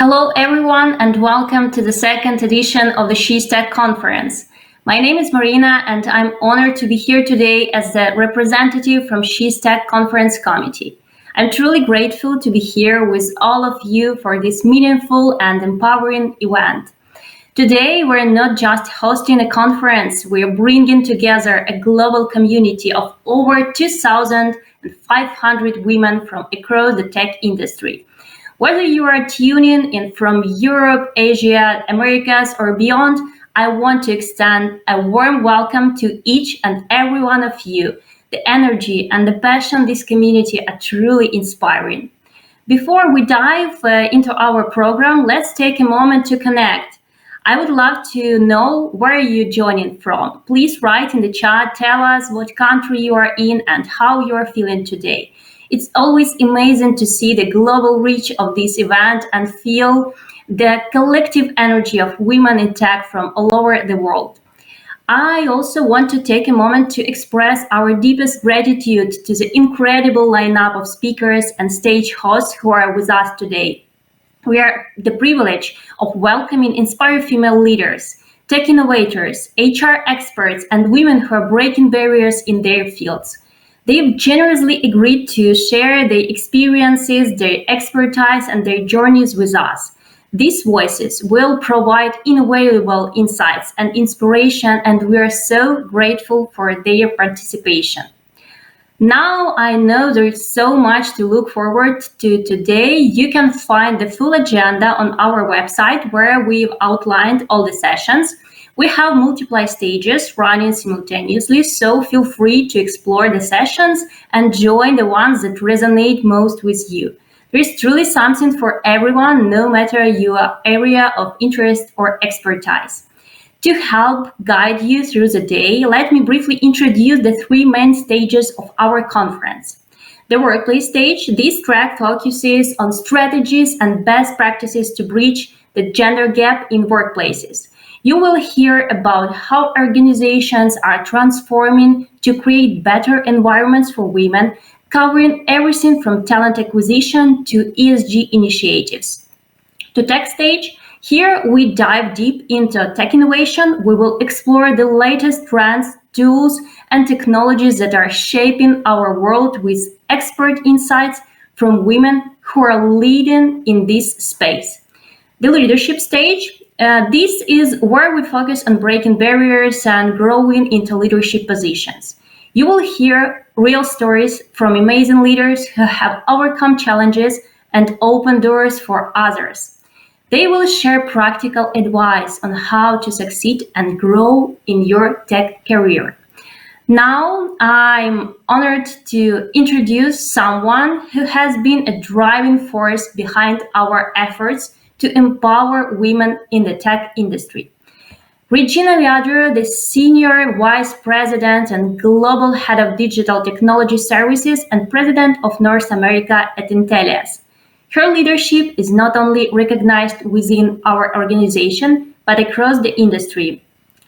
Hello, everyone, and welcome to the second edition of the She's Tech Conference. My name is Marina, and I'm honored to be here today as the representative from She's Tech Conference Committee. I'm truly grateful to be here with all of you for this meaningful and empowering event. Today, we're not just hosting a conference, we're bringing together a global community of over 2,500 women from across the tech industry. Whether you are tuning in from Europe, Asia, Americas, or beyond, I want to extend a warm welcome to each and every one of you. The energy and the passion this community are truly inspiring. Before we dive into our program, let's take a moment to connect. I would love to know where you're joining from. Please write in the chat, tell us what country you are in and how you are feeling today. It's always amazing to see the global reach of this event and feel the collective energy of women in tech from all over the world. I also want to take a moment to express our deepest gratitude to the incredible lineup of speakers and stage hosts who are with us today. We are the privilege of welcoming inspired female leaders, tech innovators, HR experts, and women who are breaking barriers in their fields. They've generously agreed to share their experiences, their expertise, and their journeys with us. These voices will provide invaluable insights and inspiration, and we are so grateful for their participation. Now I know there's so much to look forward to today. You can find the full agenda on our website where we've outlined all the sessions. We have multiple stages running simultaneously, so feel free to explore the sessions and join the ones that resonate most with you. There is truly something for everyone, no matter your area of interest or expertise. To help guide you through the day, let me briefly introduce the three main stages of our conference. The workplace stage, this track focuses on strategies and best practices to bridge the gender gap in workplaces. You will hear about how organizations are transforming to create better environments for women, covering everything from talent acquisition to ESG initiatives. To tech stage, here we dive deep into tech innovation. We will explore the latest trends, tools, and technologies that are shaping our world with expert insights from women who are leading in this space. The leadership stage, this is where we focus on breaking barriers and growing into leadership positions. You will hear real stories from amazing leaders who have overcome challenges and opened doors for others. They will share practical advice on how to succeed and grow in your tech career. Now, I'm honored to introduce someone who has been a driving force behind our efforts to empower women in the tech industry. Regina Viadro, the Senior Vice President and Global Head of Digital Technology Services and President of North America at Intellias. Her leadership is not only recognized within our organization, but across the industry,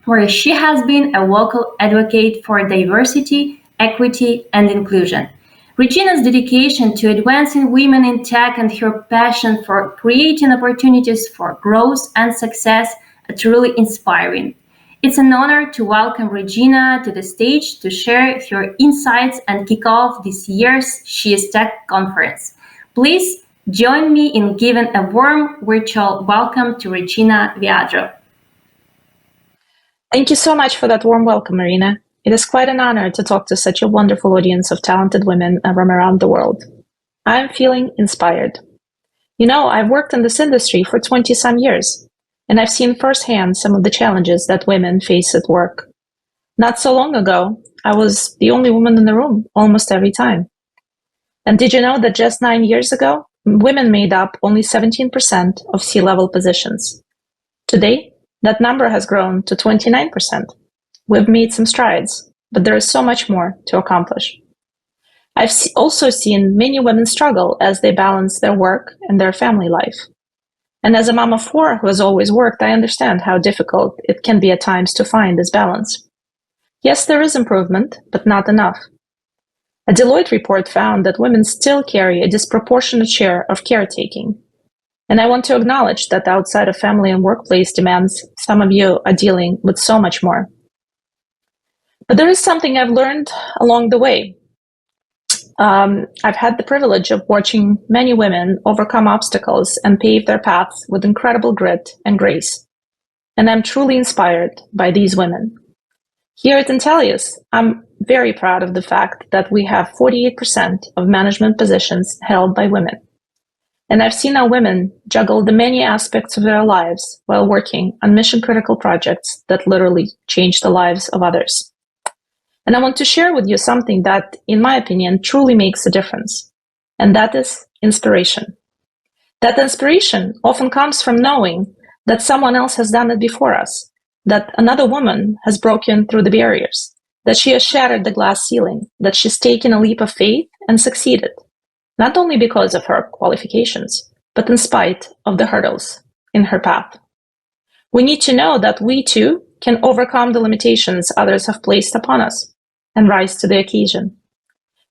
where she has been a vocal advocate for diversity, equity, and inclusion. Regina's dedication to advancing women in tech and her passion for creating opportunities for growth and success are truly inspiring. It's an honor to welcome Regina to the stage to share her insights and kick off this year's She is Tech conference. Please join me in giving a warm virtual welcome to Regina Viadro. Thank you so much for that warm welcome, Marina. It is quite an honor to talk to such a wonderful audience of talented women from around the world. I am feeling inspired. You know, I've worked in this industry for 20-some years, and I've seen firsthand some of the challenges that women face at work. Not so long ago, I was the only woman in the room almost every time. And did you know that just 9 years ago, women made up only 17% of C-level positions? Today, that number has grown to 29%. We've made some strides, but there is so much more to accomplish. I've also seen many women struggle as they balance their work and their family life. And as a mom of 4 who has always worked, I understand how difficult it can be at times to find this balance. Yes, there is improvement, but not enough. A Deloitte report found that women still carry a disproportionate share of caretaking. And I want to acknowledge that outside of family and workplace demands, some of you are dealing with so much more. But there is something I've learned along the way. I've had the privilege of watching many women overcome obstacles and pave their paths with incredible grit and grace. And I'm truly inspired by these women. Here at Intellias, I'm very proud of the fact that we have 48% of management positions held by women. And I've seen our women juggle the many aspects of their lives while working on mission-critical projects that literally change the lives of others. And I want to share with you something that, in my opinion, truly makes a difference, and that is inspiration. That inspiration often comes from knowing that someone else has done it before us, that another woman has broken through the barriers, that she has shattered the glass ceiling, that she's taken a leap of faith and succeeded, not only because of her qualifications, but in spite of the hurdles in her path. We need to know that we too can overcome the limitations others have placed upon us and rise to the occasion.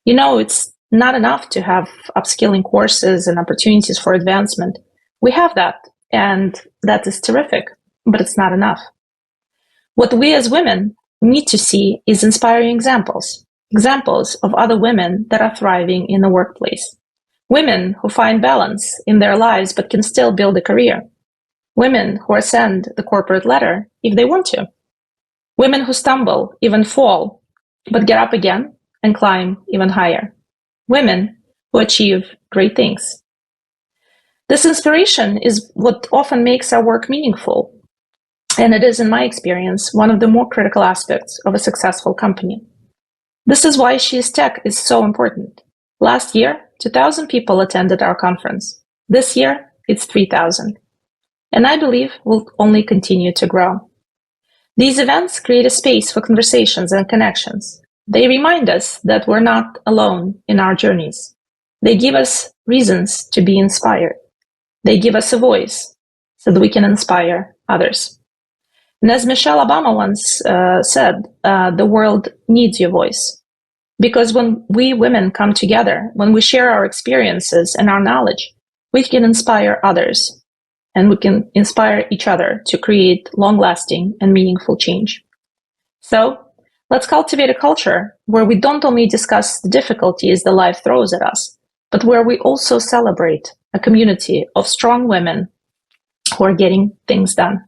You know, it's not enough to have upskilling courses and opportunities for advancement. We have that, and that is terrific, but it's not enough. What we as women need to see is inspiring examples of other women that are thriving in the workplace. Women who find balance in their lives but can still build a career. Women who ascend the corporate ladder if they want to. Women who stumble, even fall, but get up again and climb even higher. Women who achieve great things. This inspiration is what often makes our work meaningful. And it is, in my experience, one of the more critical aspects of a successful company. This is why She's Tech is so important. Last year, 2,000 people attended our conference. This year, it's 3,000. And I believe will only continue to grow. These events create a space for conversations and connections. They remind us that we're not alone in our journeys. They give us reasons to be inspired. They give us a voice so that we can inspire others. And as Michelle Obama once said, the world needs your voice. Because when we women come together, when we share our experiences and our knowledge, we can inspire others. And we can inspire each other to create long-lasting and meaningful change. So let's cultivate a culture where we don't only discuss the difficulties the life throws at us, but where we also celebrate a community of strong women who are getting things done.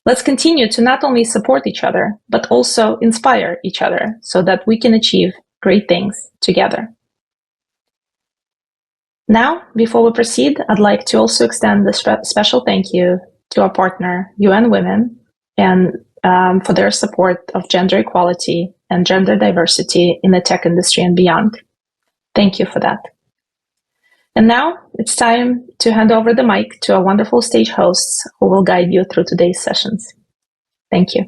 Let's continue to not only support each other, but also inspire each other so that we can achieve great things together. Now, before we proceed, I'd like to also extend a special thank you to our partner, UN Women, and for their support of gender equality and gender diversity in the tech industry and beyond. Thank you for that. And now it's time to hand over the mic to our wonderful stage hosts who will guide you through today's sessions. Thank you.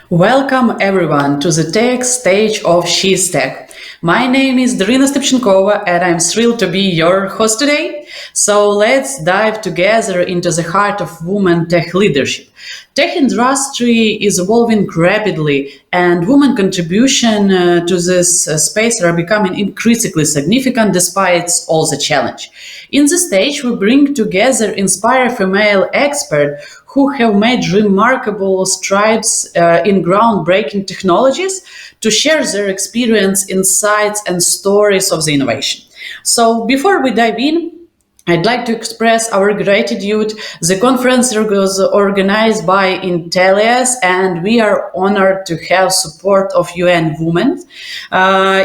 Welcome everyone to the tech stage of She's Tech. My name is Darina Stepchenkova and I'm thrilled to be your host today. So let's dive together into the heart of women tech leadership. Tech industry is evolving rapidly and women contribution to this space are becoming increasingly significant despite all the challenge. In this stage, we bring together inspired female experts who have made remarkable strides in groundbreaking technologies to share their experience, insights, and stories of the innovation. So before we dive in, I'd like to express our gratitude. The conference was organized by Intellias, and we are honored to have support of UN Women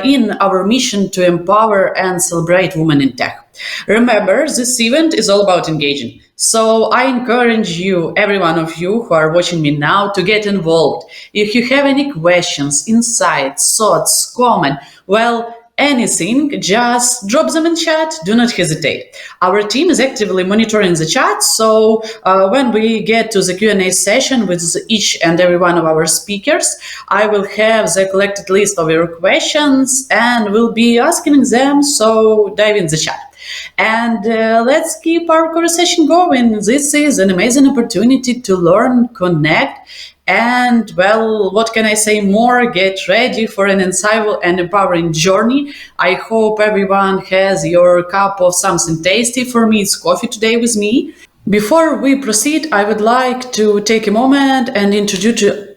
in our mission to empower and celebrate women in tech. Remember, this event is all about engaging. So I encourage you, every one of you who are watching me now, to get involved. If you have any questions, insights, thoughts, comment, anything, just drop them in chat. Do not hesitate. Our team is actively monitoring the chat, so when we get to the Q&A session with each and every one of our speakers, I will have the collected list of your questions and will be asking them, so dive in the chat. And let's keep our conversation going. This is an amazing opportunity to learn, connect, And well, what can I say more? Get ready for an insightful and empowering journey. I hope everyone has your cup of something tasty. For me, it's coffee today with me. Before we proceed, I would like to take a moment and introduce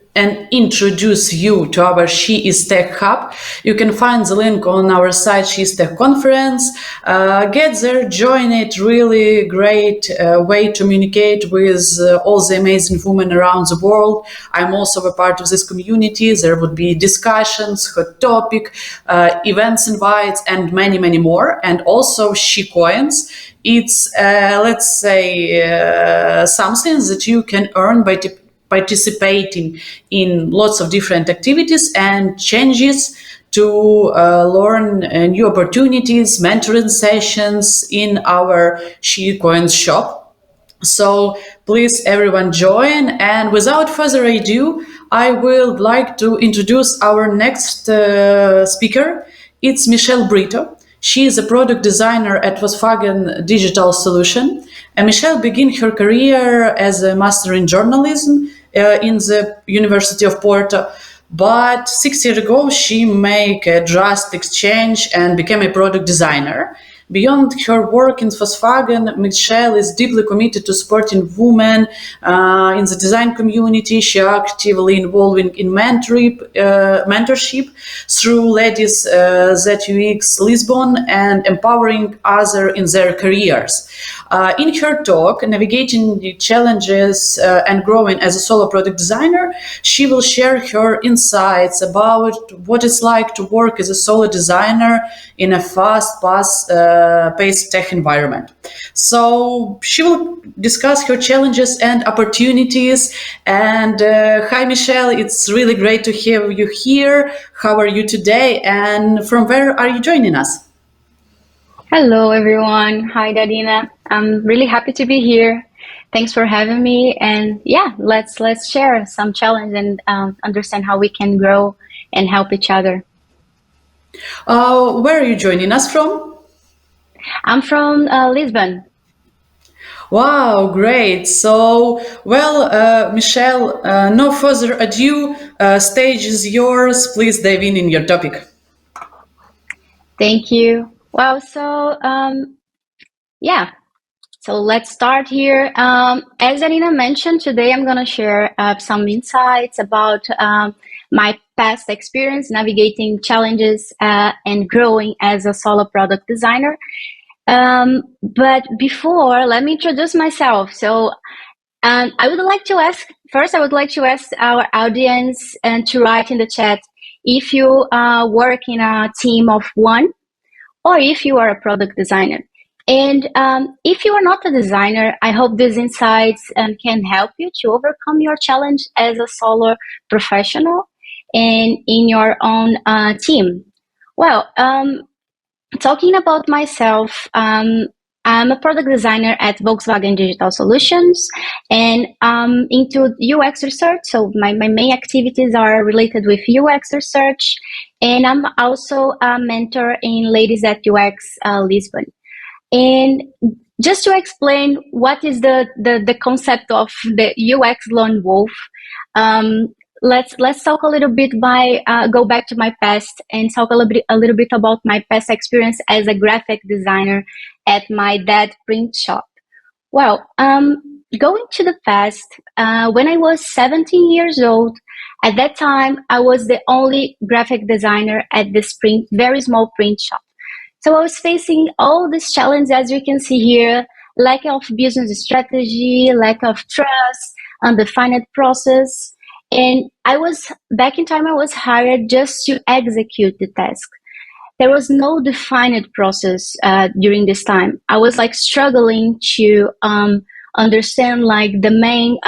you to our She is Tech Hub. You can find the link on our site, She is Tech Conference. Get there, join it. Really great way to communicate with all the amazing women around the world. I'm also a part of this community. There would be discussions, hot topic, events invites, and many, many more. And also She Coins. It's, let's say, something that you can earn by participating in lots of different activities and changes to learn new opportunities, mentoring sessions in our She Coins shop. So please everyone join, and without further ado, I would like to introduce our next speaker. It's Michelle Brito. She is a product designer at Volkswagen Digital Solution. And Michelle began her career as a master in journalism in the University of Porto. But 6 years ago, she made a drastic change and became a product designer. Beyond her work in Volkswagen, Michelle is deeply committed to supporting women in the design community. She actively involving in mentorship through Ladies ZUX Lisbon and empowering others in their careers. In her talk, Navigating the Challenges and Growing as a Solo Product Designer, she will share her insights about what it's like to work as a solo designer in a fast-paced tech environment. So she will discuss her challenges and opportunities. And hi, Michelle, it's really great to have you here. How are you today? And from where are you joining us? Hello, everyone. Hi, Darina. I'm really happy to be here. Thanks for having me. And yeah, let's share some challenge and understand how we can grow and help each other. Where are you joining us from? I'm from Lisbon. Wow, great. So, well, Michelle, no further ado, stage is yours. Please dive in your topic. Thank you. Well, so yeah, so let's start here. As Anina mentioned, today I'm going to share some insights about my past experience navigating challenges and growing as a solo product designer. But before, let me introduce myself. So I would like to ask our audience and to write in the chat if you work in a team of one or if you are a product designer. And if you are not a designer, I hope these insights can help you to overcome your challenge as a solo professional and in your own team. Well, talking about myself, I'm a product designer at Volkswagen Digital Solutions, and into UX research. So my main activities are related with UX research, and I'm also a mentor in Ladies at UX Lisbon. And just to explain what is the concept of the UX lone wolf, let's talk a little bit go back to my past and talk a little bit about my past experience as a graphic designer at my dad's print shop. Well, going to the past, when I was 17 years old, at that time I was the only graphic designer at this very small print shop. So I was facing all these challenges, as you can see here: lack of business strategy, lack of trust, undefined process. And back in time, I was hired just to execute the task. There was no defined process during this time. I was like struggling to understand like the main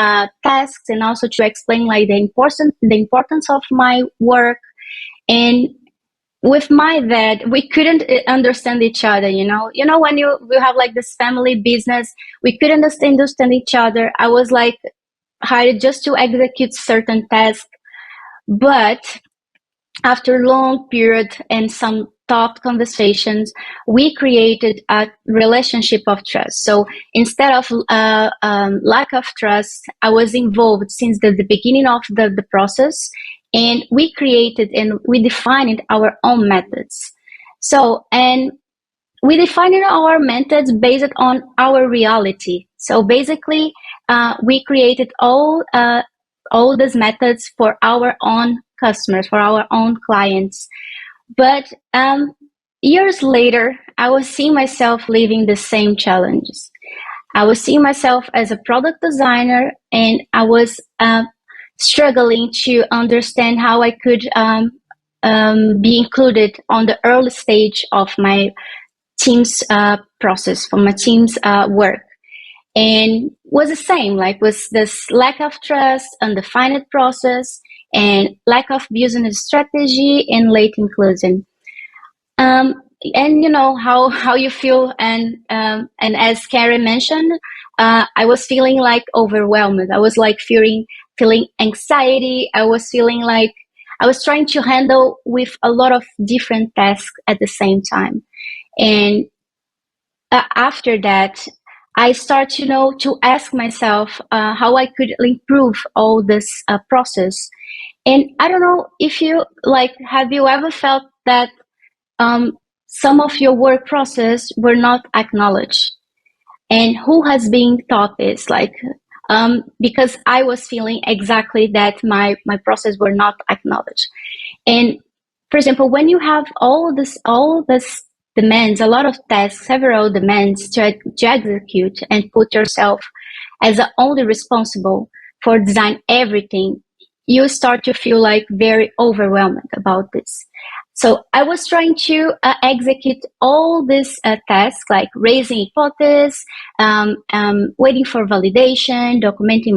tasks, and also to explain like the importance of my work. And with my dad, we couldn't understand each other. You know when you have like this family business, we couldn't understand each other. I was like hired just to execute certain tasks, but after a long period and some tough conversations, we created a relationship of trust. So instead of lack of trust, I was involved since the beginning of the process, and we created and we defined our own methods. So, and we defined our methods based on our reality. So basically, we created all these methods for our own customers, for our own clients. But years later, I was seeing myself living the same challenges. I was seeing myself as a product designer, and I was struggling to understand how I could be included on the early stage of my team's process, for my team's work. And was the same, like was this lack of trust, undefined process, and lack of business strategy and late inclusion. And you know how you feel, and as Karen mentioned, I was feeling like overwhelmed. I was like feeling anxiety. I was feeling like I was trying to handle with a lot of different tasks at the same time. And after that, I start to ask myself how I could improve all this process. And I don't know if you have you ever felt that some of your work process were not acknowledged, and who has been taught this? Because I was feeling exactly that my process were not acknowledged. And for example, when you have all this demands, a lot of tasks, several demands to execute, and put yourself as the only responsible for design everything, you start to feel like very overwhelmed about this. So I was trying to execute all these tasks, like raising hypotheses, waiting for validation, documenting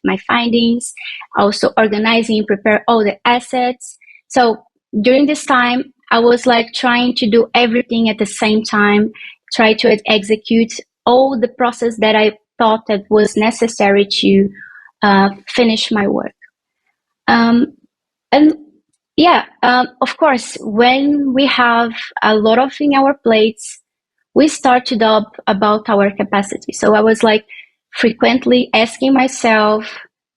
my findings, also organizing and prepare all the assets. So during this time, I was like trying to do everything at the same time, try to execute all the process that I thought that was necessary to finish my work. And yeah, of course, when we have a lot of in our plates, we start to doubt about our capacity. So I was like frequently asking myself,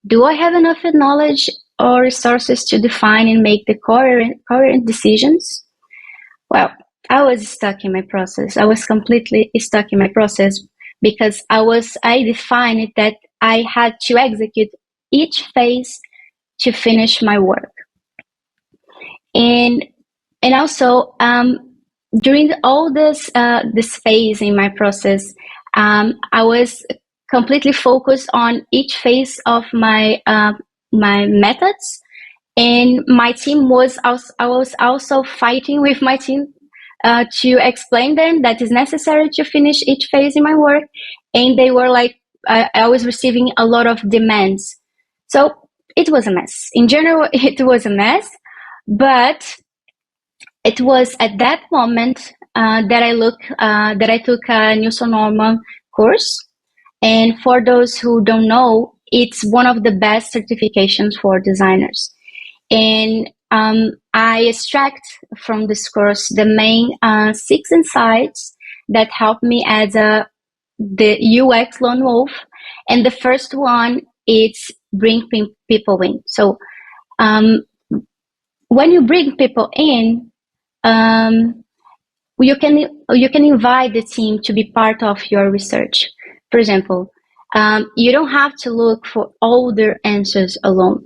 do I have enough knowledge or resources to define and make the coherent decisions? Well, I was stuck in my process. I was completely stuck in my process because I defined that I had to execute each phase to finish my work. And also during all this phase in my process, I was completely focused on each phase of my methods, and my team was I was also fighting with my team to explain them that is necessary to finish each phase in my work, and they were like I was receiving a lot of demands, so it was a mess. In general, it was a mess. But it was at that moment that I took a Newson Norman course, and for those who don't know, it's one of the best certifications for designers. And I extract from this course the main 6 insights that help me as the UX lone wolf. And the first one is bring people in. So when you bring people in, you can invite the team to be part of your research. For example, you don't have to look for all their answers alone.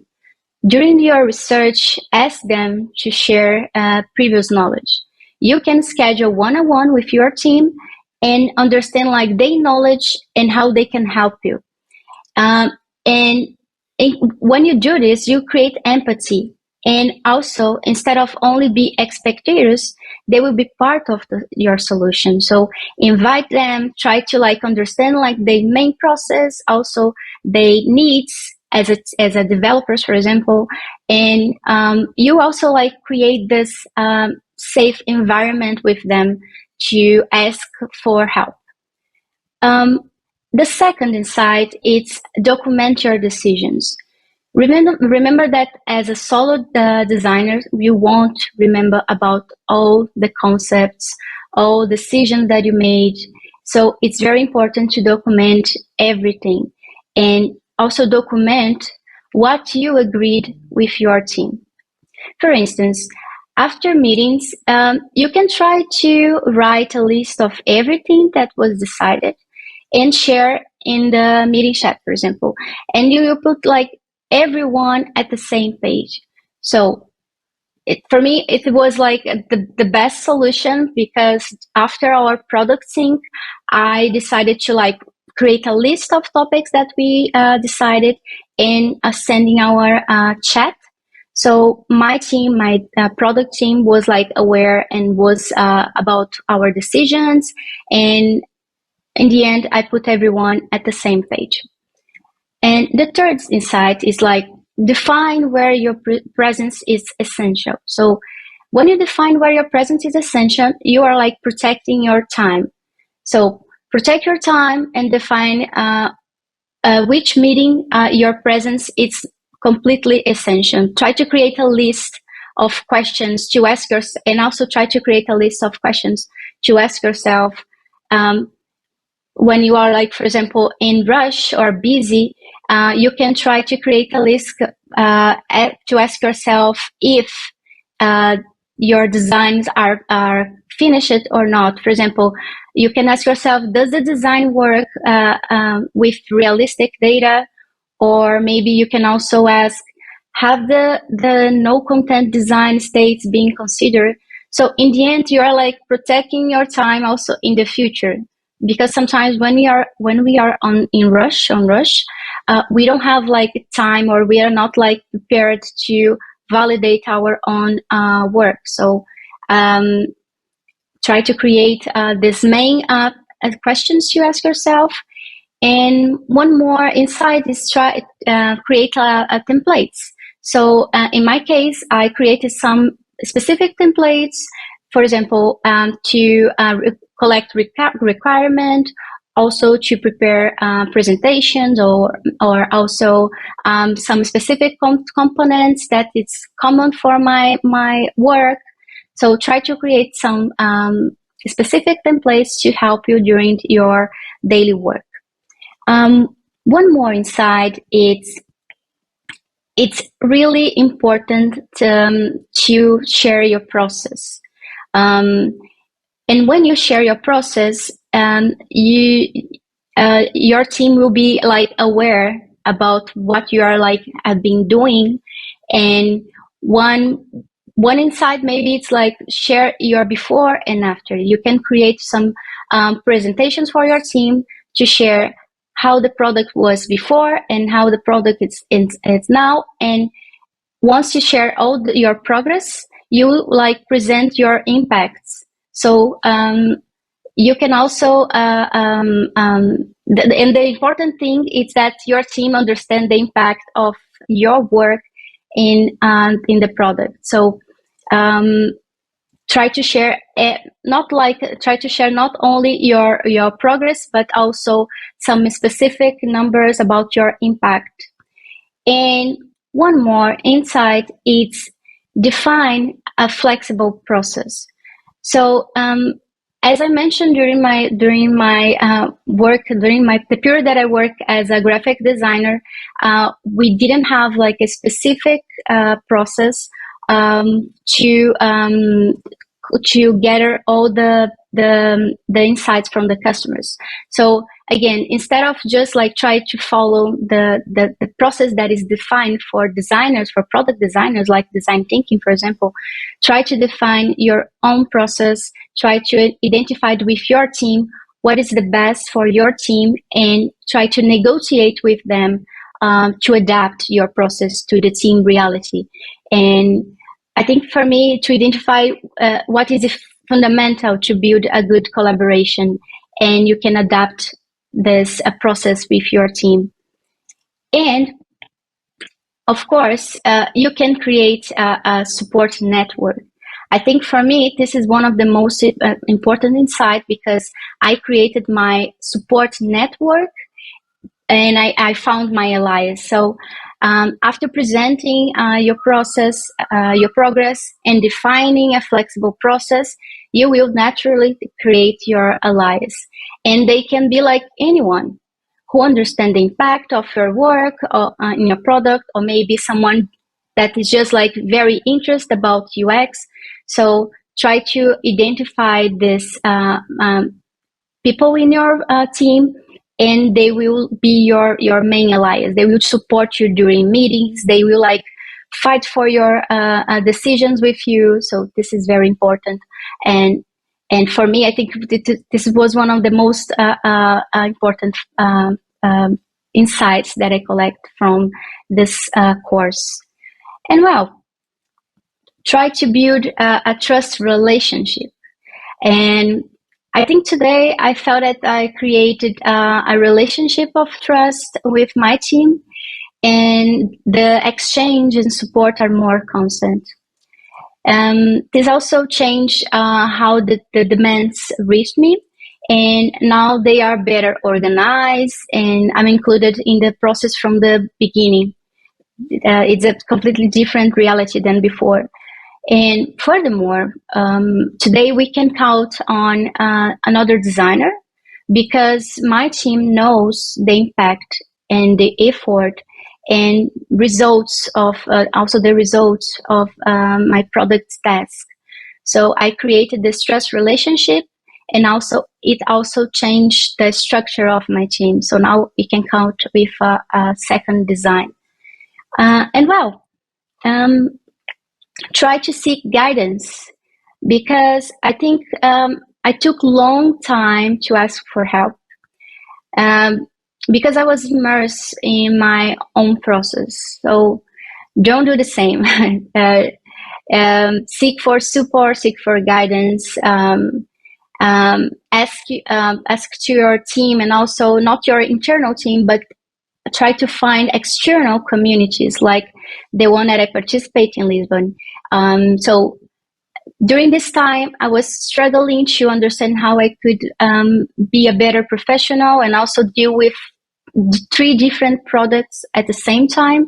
During your research, ask them to share previous knowledge. You can schedule one-on-one with your team and understand their knowledge and how they can help you. And when you do this, you create empathy. And also, instead of only be spectators, they will be part of your solution. So invite them, try to understand the main process, also their needs as a developers, for example. And you also create this safe environment with them to ask for help. The second insight is document your decisions. Remember that as a solo designer, you won't remember about all the concepts, all decisions that you made. So it's very important to document everything and also document what you agreed with your team. For instance, after meetings, you can try to write a list of everything that was decided and share in the meeting chat, for example. And you will put like everyone at the same page. So for me, it was like the best solution, because after our product sync, I decided to like create a list of topics that we decided and sending our chat. So my team, my product team was like aware and was about our decisions. And in the end, I put everyone at the same page. And the third insight is like define where your presence is essential. So when you define where your presence is essential, you are like protecting your time. So protect your time and define which meeting your presence is completely essential. Try to create a list of questions to ask yourself, and also try to create a list of questions to ask yourself when you are like, for example, in rush or busy. You can try to create a list to ask yourself if your designs are finished or not. For example, you can ask yourself, does the design work with realistic data? Or maybe you can also ask, have the no content design states being considered? So in the end, you are like protecting your time also in the future, because sometimes when we are on rush, we don't have like time, or we are not like prepared to validate our own work. So try to create this main questions you ask yourself. And one more insight is try create templates. So in my case, I created some specific templates, for example, to collect requirement, also to prepare presentations, or also some specific components that it's common for my work. So try to create some specific templates to help you during your daily work. One more insight, it's really important to share your process. And when you share your process, your team will be like aware about what you are like have been doing. And one insight, maybe it's like share your before and after. You can create some presentations for your team to share how the product was before and how the product is now. And once you share all your progress, you like present your impacts. So you can also and the important thing is that your team understand the impact of your work in the product. So try to share not only your progress, but also some specific numbers about your impact. And one more insight is define a flexible process. So as I mentioned during my work, the period that I worked as a graphic designer, we didn't have like a specific process to gather all the insights from the customers. So again, instead of just like try to follow the process that is defined for designers, for product designers, like design thinking, for example, try to define your own process, try to identify with your team what is the best for your team, and try to negotiate with them to adapt your process to the team reality. And I think for me, to identify what is fundamental to build a good collaboration, and you can adapt this process with your team. And of course, you can create a support network. I think for me, this is one of the most important insights, because I created my support network and I found my allies. So After presenting your progress, and defining a flexible process, you will naturally create your allies. And they can be like anyone who understands the impact of your work or in your product, or maybe someone that is just like very interested about UX. So try to identify this people in your team, and they will be your main allies. They will support you during meetings. They will like fight for your decisions with you. So this is very important. And for me, I think this was one of the most important insights that I collect from this course. And well, try to build a trust relationship. And I think today I felt that I created a relationship of trust with my team, and the exchange and support are more constant. This also changed how the demands reached me, and now they are better organized, and I'm included in the process from the beginning. It's a completely different reality than before. And furthermore, today we can count on another designer, because my team knows the impact and the effort and results of also the results of my product task. So I created this trust relationship, and also it also changed the structure of my team. So now we can count with a second design. And well, try to seek guidance, because I think I took long time to ask for help, because I was immersed in my own process. So don't do the same. Seek for support, seek for guidance. Ask to your team, and also not your internal team, but try to find external communities like the one that I participate in Lisbon. So during this time, I was struggling to understand how I could be a better professional and also deal with 3 different products at the same time.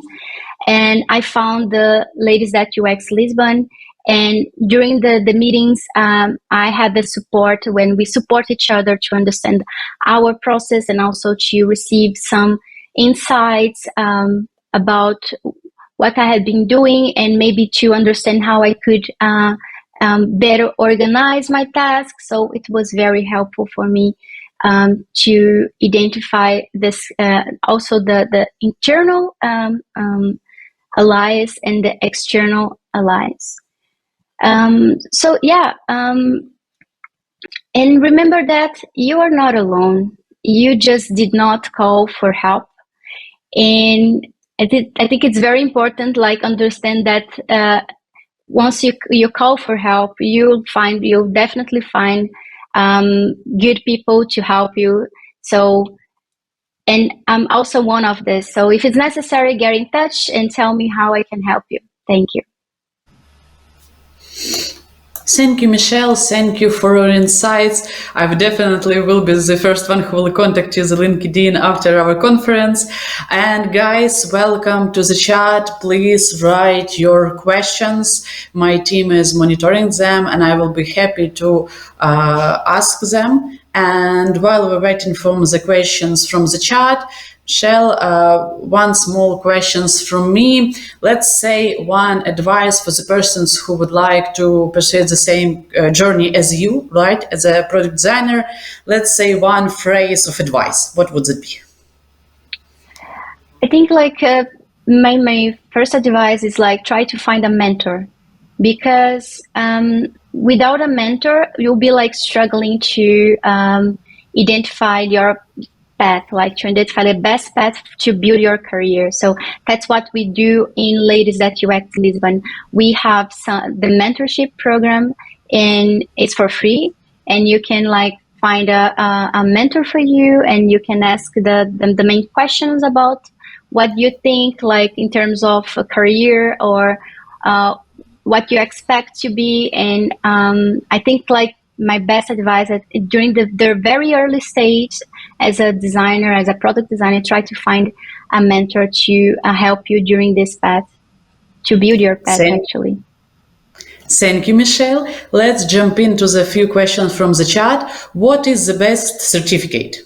And I found the ladies at UX Lisbon. And during the meetings, I had the support when we support each other to understand our process, and also to receive some insights about what I had been doing, and maybe to understand how I could better organize my tasks. So it was very helpful for me to identify this, also the internal allies and the external allies. So yeah, and remember that you are not alone. You just did not call for help. And I think it's very important, like, understand that once you call for help, you'll definitely find good people to help you. So, and I'm also one of this. So if it's necessary, get in touch and tell me how I can help you. Thank you. Thank you, Michelle. Thank you for your insights. I definitely will be the first one who will contact you the LinkedIn after our conference. And guys, welcome to the chat. Please write your questions. My team is monitoring them, and I will be happy to ask them. And while we're waiting for the questions from the chat, Michelle, one small questions from me. Let's say one advice for the persons who would like to pursue the same journey as you, right, as a product designer. Let's say one phrase of advice. What would it be? I think like my first advice is like try to find a mentor, because without a mentor, you'll be like struggling to identify your path, like to identify the best path to build your career. So that's what we do in Ladies at UX Lisbon. We have the mentorship program, and it's for free, and you can like find a mentor for you, and you can ask the main questions about what you think, like in terms of a career, or what you expect to be. And I think like my best advice during their very early stage as a designer, as a product designer, try to find a mentor to help you during this path, to build your path actually. Thank you, Michelle. Let's jump into the few questions from the chat. What is the best certificate?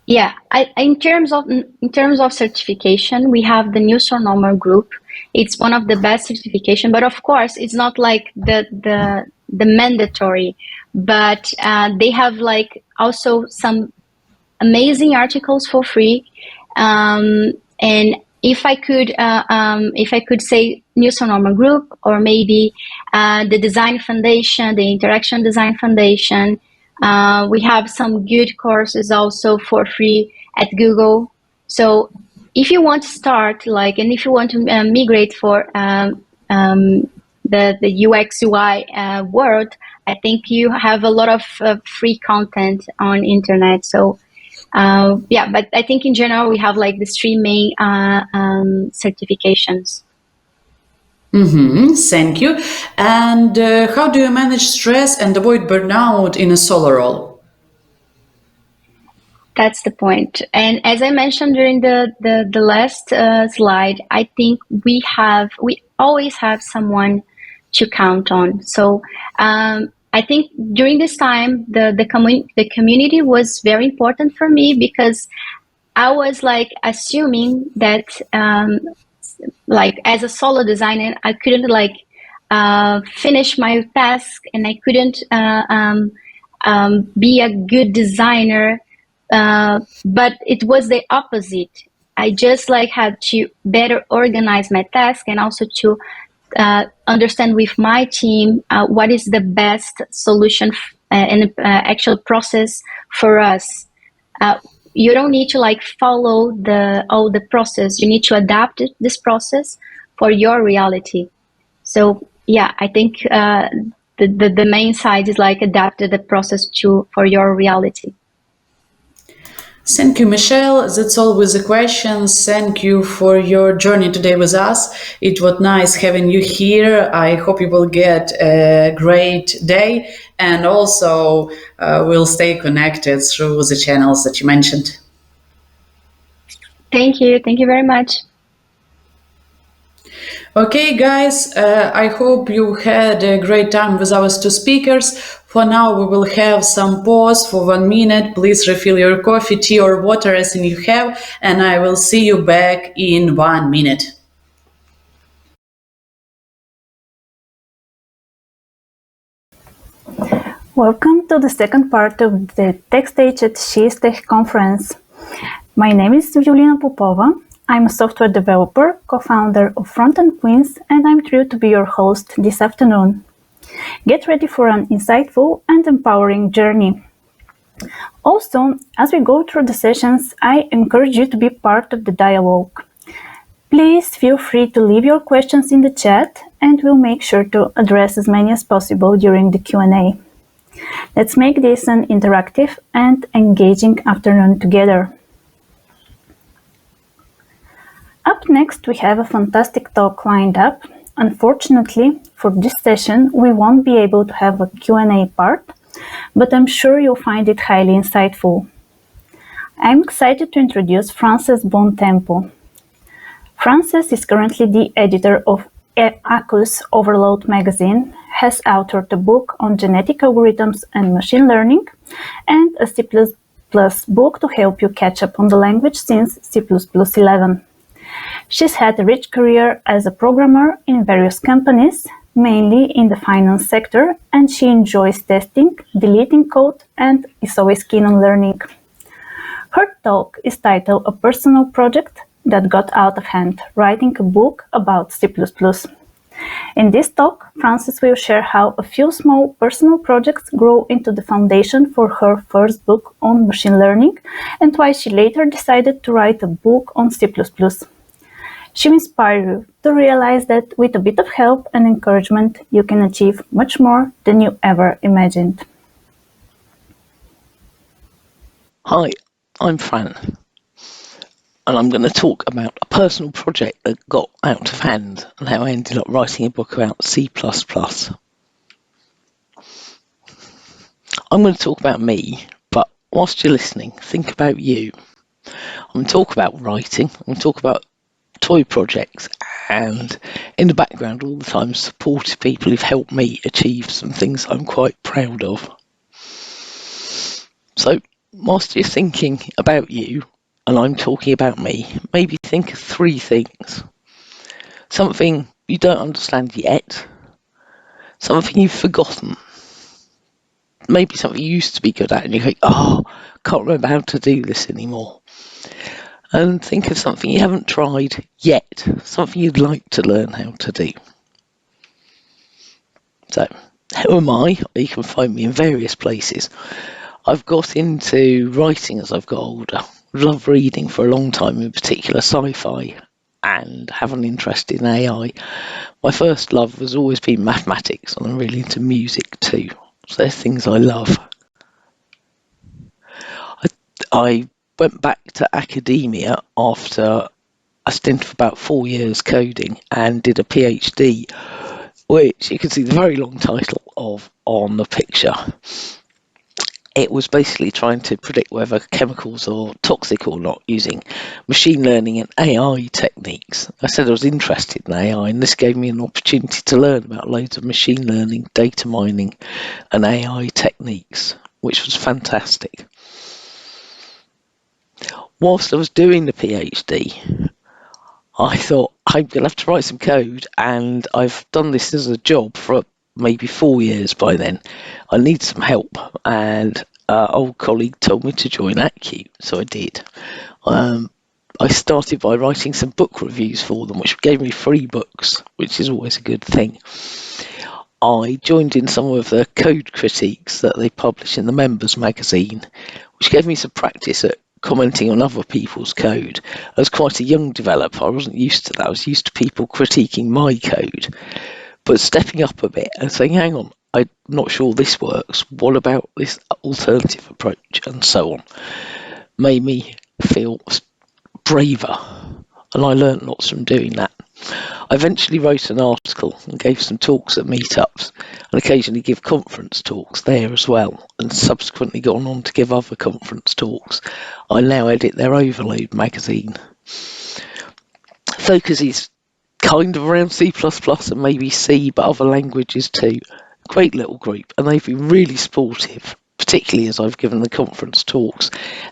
Yeah, in terms of certification, we have the New Normal group. It's one of the best certification, but of course, it's not like the mandatory. But they have like also some amazing articles for free. And if I could say New Normal group, or maybe the Design Foundation, the Interaction Design Foundation. We have some good courses also for free at Google. So if you want to start, and if you want to migrate for the UX UI world, I think you have a lot of free content on internet. So but I think in general we have like the three main certifications. Thank you. And how do you manage stress and avoid burnout in a solo role? That's the point. And as I mentioned during the last slide, I think we always have someone to count on. So I think during this time, the community was very important for me, because I was like assuming that like as a solo designer, I couldn't finish my task, and I couldn't be a good designer. But it was the opposite. I just had to better organize my task, and also to understand with my team what is the best solution and actual process for us. You don't need to follow all the process. You need to adapt this process for your reality. So yeah, I think the main side is adapt the process for your reality. Thank you, Michelle. That's all with the questions. Thank you for your journey today with us. It was nice having you here. I hope you will get a great day, and also we'll stay connected through the channels that you mentioned. Thank you. Thank you very much. Okay, guys, I hope you had a great time with our two speakers. For now, we will have some pause for 1 minute. Please refill your coffee, tea, or water as you have, and I will see you back in 1 minute. Welcome to the second part of the Tech Stage at She's Tech conference. My name is Juliana Popova. I'm a software developer, co-founder of Frontend Queens, and I'm thrilled to be your host this afternoon. Get ready for an insightful and empowering journey. Also, as we go through the sessions, I encourage you to be part of the dialogue. Please feel free to leave your questions in the chat, and we'll make sure to address as many as possible during the Q&A. Let's make this an interactive and engaging afternoon together. Up next, we have a fantastic talk lined up. Unfortunately, for this session, we won't be able to have a Q&A part, but I'm sure you'll find it highly insightful. I'm excited to introduce Frances Bontempo. Frances is currently the editor of Acus Overload magazine, has authored a book on genetic algorithms and machine learning, and a C++ book to help you catch up on the language since C++11. She's had a rich career as a programmer in various companies, mainly in the finance sector, and she enjoys testing, deleting code, and is always keen on learning. Her talk is titled A Personal Project That Got Out of Hand, Writing a Book About C++. In this talk, Frances will share how a few small personal projects grow into the foundation for her first book on machine learning, and why she later decided to write a book on C++. She will inspire you to realize that with a bit of help and encouragement, you can achieve much more than you ever imagined. Hi, I'm Fran, and I'm going to talk about a personal project that got out of hand and how I ended up writing a book about C++. I'm going to talk about me, but whilst you're listening, think about you. I'm going to talk about writing, I'm going to talk about toy projects, and in the background all the time supportive people who've helped me achieve some things I'm quite proud of. So whilst you're thinking about you and I'm talking about me, maybe think of 3 things. Something you don't understand yet, something you've forgotten, maybe something you used to be good at and you think, oh, can't remember how to do this anymore. And think of something you haven't tried yet, something you'd like to learn how to do. So, who am I? You can find me in various places. I've got into writing as I've got older. Love reading for a long time, in particular sci-fi, and have an interest in AI. My first love has always been mathematics, and I'm really into music too. So they're things I love. I went back to academia after a stint of about 4 years coding and did a PhD, which you can see the very long title of on the picture. It was basically trying to predict whether chemicals are toxic or not using machine learning and AI techniques. I said I was interested in AI, and this gave me an opportunity to learn about loads of machine learning, data mining and AI techniques, which was fantastic. Whilst I was doing the PhD, I thought I'm going to have to write some code, and I've done this as a job for maybe 4 years by then. I need some help, and an old colleague told me to join AcQ, so I did. I started by writing some book reviews for them, which gave me free books, which is always a good thing. I joined in some of the code critiques that they publish in the Members magazine, which gave me some practice at commenting on other people's code. I was quite a young developer, I wasn't used to that, I was used to people critiquing my code. But stepping up a bit and saying, hang on, I'm not sure this works, what about this alternative approach, and so on, made me feel braver, and I learnt lots from doing that. I eventually wrote an article and gave some talks at meetups, and occasionally give conference talks there as well, and subsequently gone on to give other conference talks. I now edit their Overload magazine. Focus is kind of around C++ and maybe C, but other languages too. Great little group, and they've been really supportive, particularly as I've given the conference talks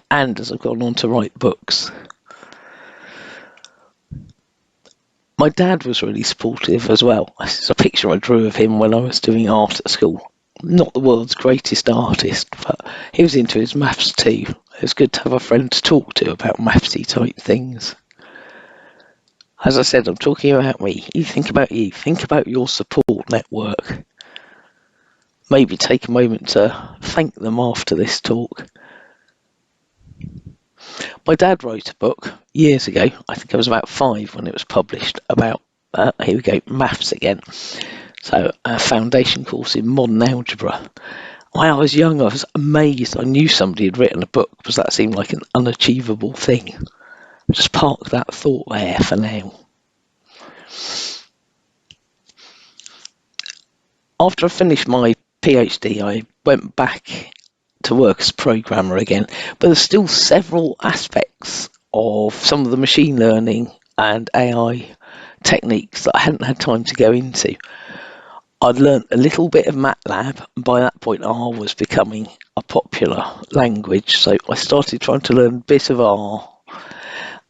and as I've gone on to write books. My dad was really supportive as well. This is a picture I drew of him when I was doing art at school. Not the world's greatest artist, but he was into his maths too. It was good to have a friend to talk to about mathsy type things. As I said, I'm talking about me. You think about you. Think about your support network. Maybe take a moment to thank them after this talk. My dad wrote a book years ago, I think I was about 5 when it was published, about, here we go, maths again. So a foundation course in modern algebra. When I was young, I was amazed I knew somebody had written a book, because that seemed like an unachievable thing. Just park that thought there for now. After I finished my PhD, I went back to work as a programmer again, but there's still several aspects of some of the machine learning and AI techniques that I hadn't had time to go into. I'd learnt a little bit of MATLAB, and by that point R was becoming a popular language, so I started trying to learn a bit of R,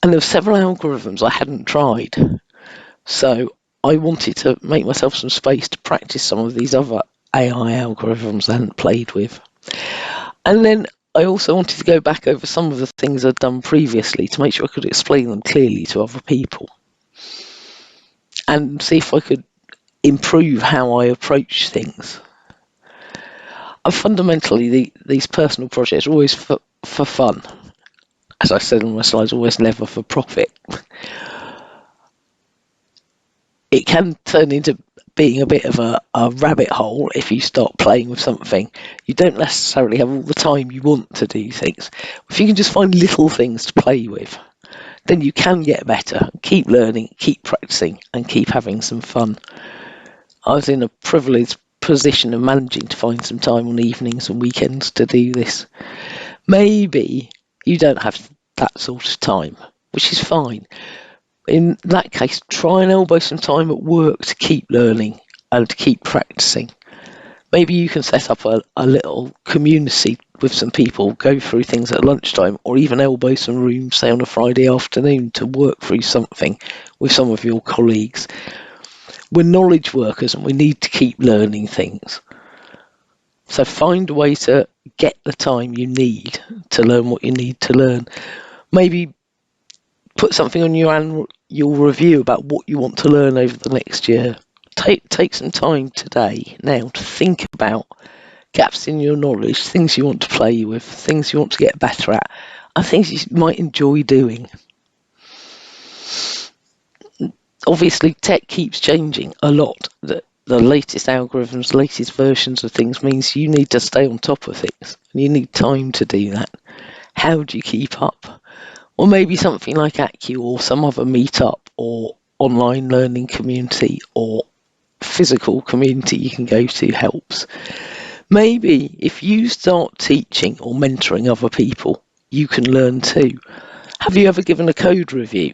and there were several algorithms I hadn't tried, so I wanted to make myself some space to practice some of these other AI algorithms I hadn't played with. And then I also wanted to go back over some of the things I'd done previously to make sure I could explain them clearly to other people, and see if I could improve how I approach things. And fundamentally, these personal projects are always for fun. As I said on my slides, always never for profit. It can turn into being a bit of a rabbit hole if you start playing with something. You don't necessarily have all the time you want to do things. If you can just find little things to play with, then you can get better, keep learning, keep practicing, and keep having some fun. I was in a privileged position of managing to find some time on evenings and weekends to do this. Maybe you don't have that sort of time, which is fine. In that case, try and elbow some time at work to keep learning and to keep practicing. Maybe you can set up a little community with some people, go through things at lunchtime, or even elbow some room, say on a Friday afternoon, to work through something with some of your colleagues. We're knowledge workers and we need to keep learning things. So find a way to get the time you need to learn what you need to learn. Maybe put something on your annual review about what you want to learn over the next year. Take some time today, now, to think about gaps in your knowledge, things you want to play with, things you want to get better at, and things you might enjoy doing. Obviously, tech keeps changing a lot. The latest algorithms, latest versions of things means you need to stay on top of things, and you need time to do that. How do you keep up? Or maybe something like ACU or some other meetup or online learning community or physical community you can go to helps. Maybe if you start teaching or mentoring other people, you can learn too. Have you ever given a code review?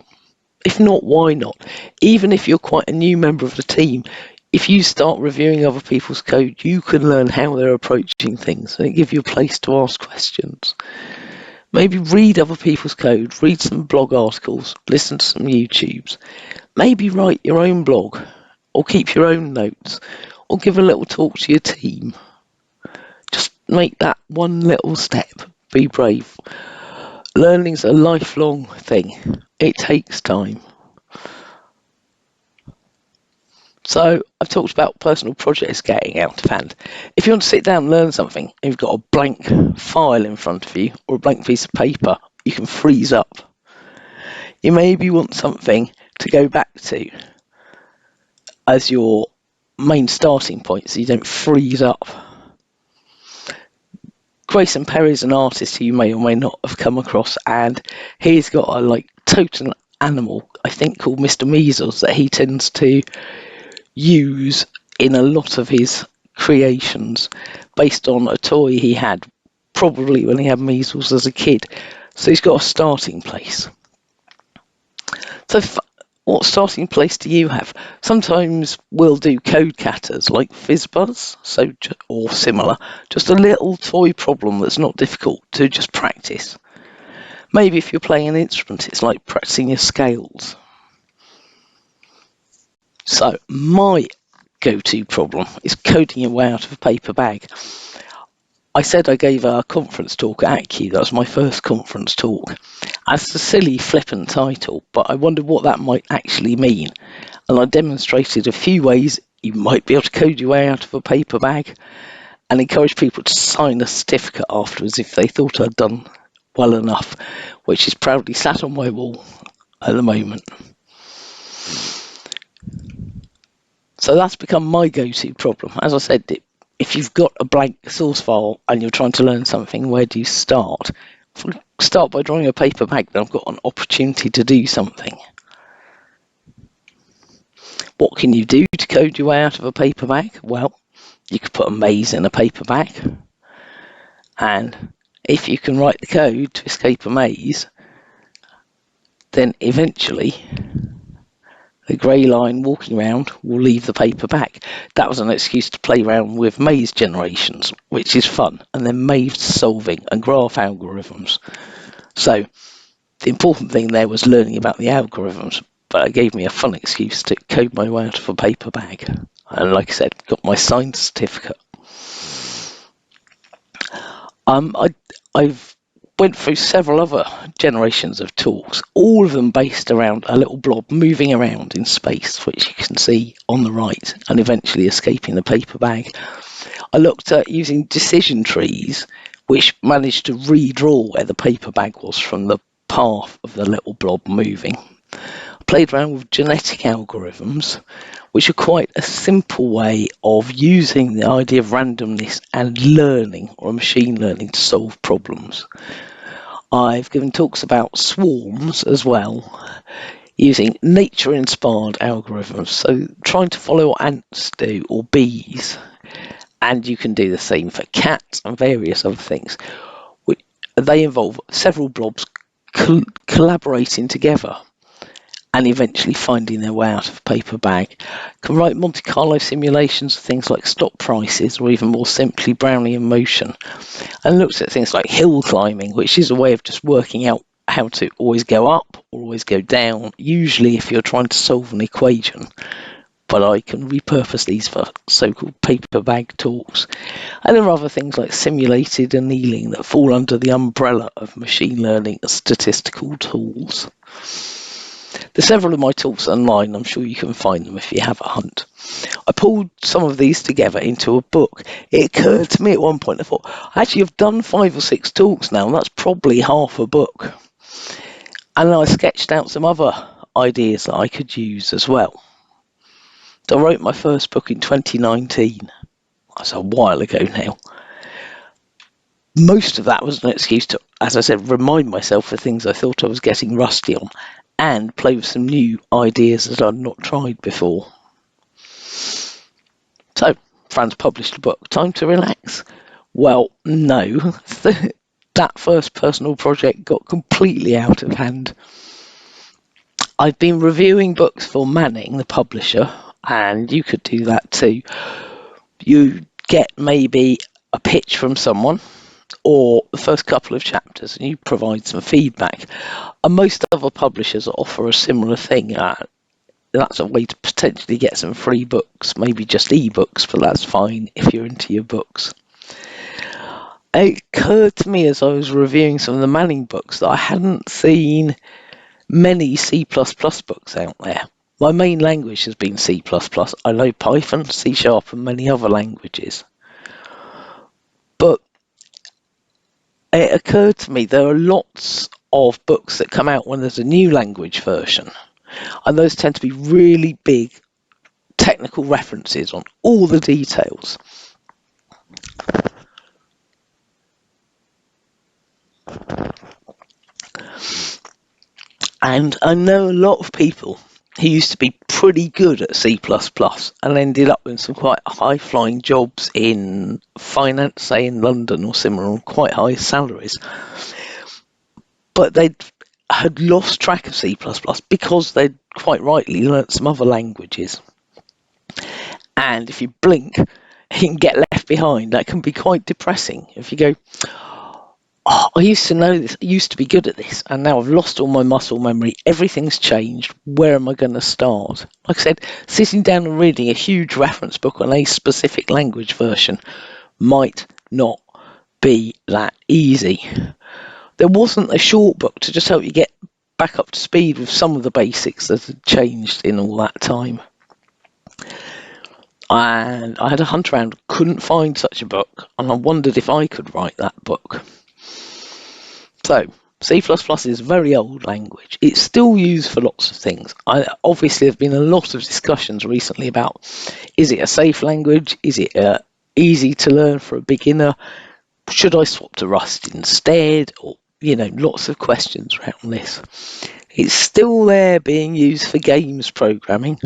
If not, why not? Even if you're quite a new member of the team, if you start reviewing other people's code, you can learn how they're approaching things and it gives you a place to ask questions. Maybe read other people's code, read some blog articles, listen to some YouTubes. Maybe write your own blog, or keep your own notes, or give a little talk to your team. Just make that one little step. Be brave. Learning's a lifelong thing. It takes time. So I've talked about personal projects getting out of hand. If you want to sit down and learn something, and you've got a blank file in front of you or a blank piece of paper, you can freeze up. You maybe want something to go back to as your main starting point so you don't freeze up. Grayson Perry is an artist who you may or may not have come across, and he's got a totem animal, I think, called Mr. Measles, that he tends to use in a lot of his creations based on a toy he had probably when he had measles as a kid. So he's got a starting place. So what starting place do you have? Sometimes we'll do code katas like FizzBuzz, or similar, just a little toy problem that's not difficult to just practice. Maybe if you're playing an instrument, it's like practicing your scales. So my go-to problem is coding your way out of a paper bag. I said I gave a conference talk at ACU. That was my first conference talk. It's a silly, flippant title, but I wondered what that might actually mean. And I demonstrated a few ways you might be able to code your way out of a paper bag and encourage people to sign a certificate afterwards if they thought I'd done well enough, which is proudly sat on my wall at the moment. So that's become my go-to problem. As I said, if you've got a blank source file and you're trying to learn something, where do you start? Start by drawing a paper bag, then I've got an opportunity to do something. What can you do to code your way out of a paper bag? Well, you could put a maze in a paper bag, and if you can write the code to escape a maze, then eventually the grey line walking around will leave the paper bag. That was an excuse to play around with maze generations, which is fun, and then maze solving and graph algorithms. So the important thing there was learning about the algorithms, but it gave me a fun excuse to code my way out of a paper bag. And like I said, got my signed certificate. I've went through several other generations of talks, all of them based around a little blob moving around in space, which you can see on the right, and eventually escaping the paper bag. I looked at using decision trees, which managed to redraw where the paper bag was from the path of the little blob moving. I played around with genetic algorithms, which are quite a simple way of using the idea of randomness and learning, or machine learning, to solve problems. I've given talks about swarms as well, using nature-inspired algorithms, so trying to follow what ants do, or bees, And you can do the same for cats and various other things. They involve several blobs collaborating together and eventually finding their way out of a paper bag. Can write Monte Carlo simulations of things like stock prices, or even more simply Brownian motion, and looks at things like hill climbing, which is a way of just working out how to always go up or always go down, usually if you're trying to solve an equation. But I can repurpose these for so-called paper bag talks. And there are other things like simulated annealing that fall under the umbrella of machine learning and statistical tools. There's several of my talks online. I'm sure you can find them if you have a hunt. I pulled some of these together into a book. It occurred to me at one point, I thought, actually, I've done 5 or 6 talks now, and that's probably half a book. And I sketched out some other ideas that I could use as well. I wrote my first book in 2019. That's a while ago now. Most of that was an excuse to, as I said, remind myself of things I thought I was getting rusty on and play with some new ideas that I'd not tried before. So, Fran's published a book. Time to relax? Well, no. That first personal project got completely out of hand. I've been reviewing books for Manning, the publisher, and you could do that too. You get maybe a pitch from someone or the first couple of chapters and you provide some feedback. And most other publishers offer a similar thing. That's a way to potentially get some free books, maybe just ebooks, but that's fine if you're into your books. It occurred to me as I was reviewing some of the Manning books that I hadn't seen many C++ books out there. My main language has been C++. I know Python, C# and many other languages. But it occurred to me there are lots of books that come out when there's a new language version. And those tend to be really big technical references on all the details. And I know a lot of people who used to be pretty good at C++ and ended up in some quite high-flying jobs in finance, say in London or similar, on quite high salaries. But they had lost track of C++ because they'd quite rightly learnt some other languages. And if you blink, you can get left behind. That can be quite depressing. If you go, oh, I used to know this, I used to be good at this, and now I've lost all my muscle memory, everything's changed, where am I going to start? Like I said, sitting down and reading a huge reference book on a specific language version might not be that easy. There wasn't a short book to just help you get back up to speed with some of the basics that had changed in all that time. And I had a hunt around, couldn't find such a book, and I wondered if I could write that book. So, C++ is a very old language. It's still used for lots of things. Obviously, there have been a lot of discussions recently about, is it a safe language? Is it easy to learn for a beginner? Should I swap to Rust instead? Or, lots of questions around this. It's still there being used for games programming.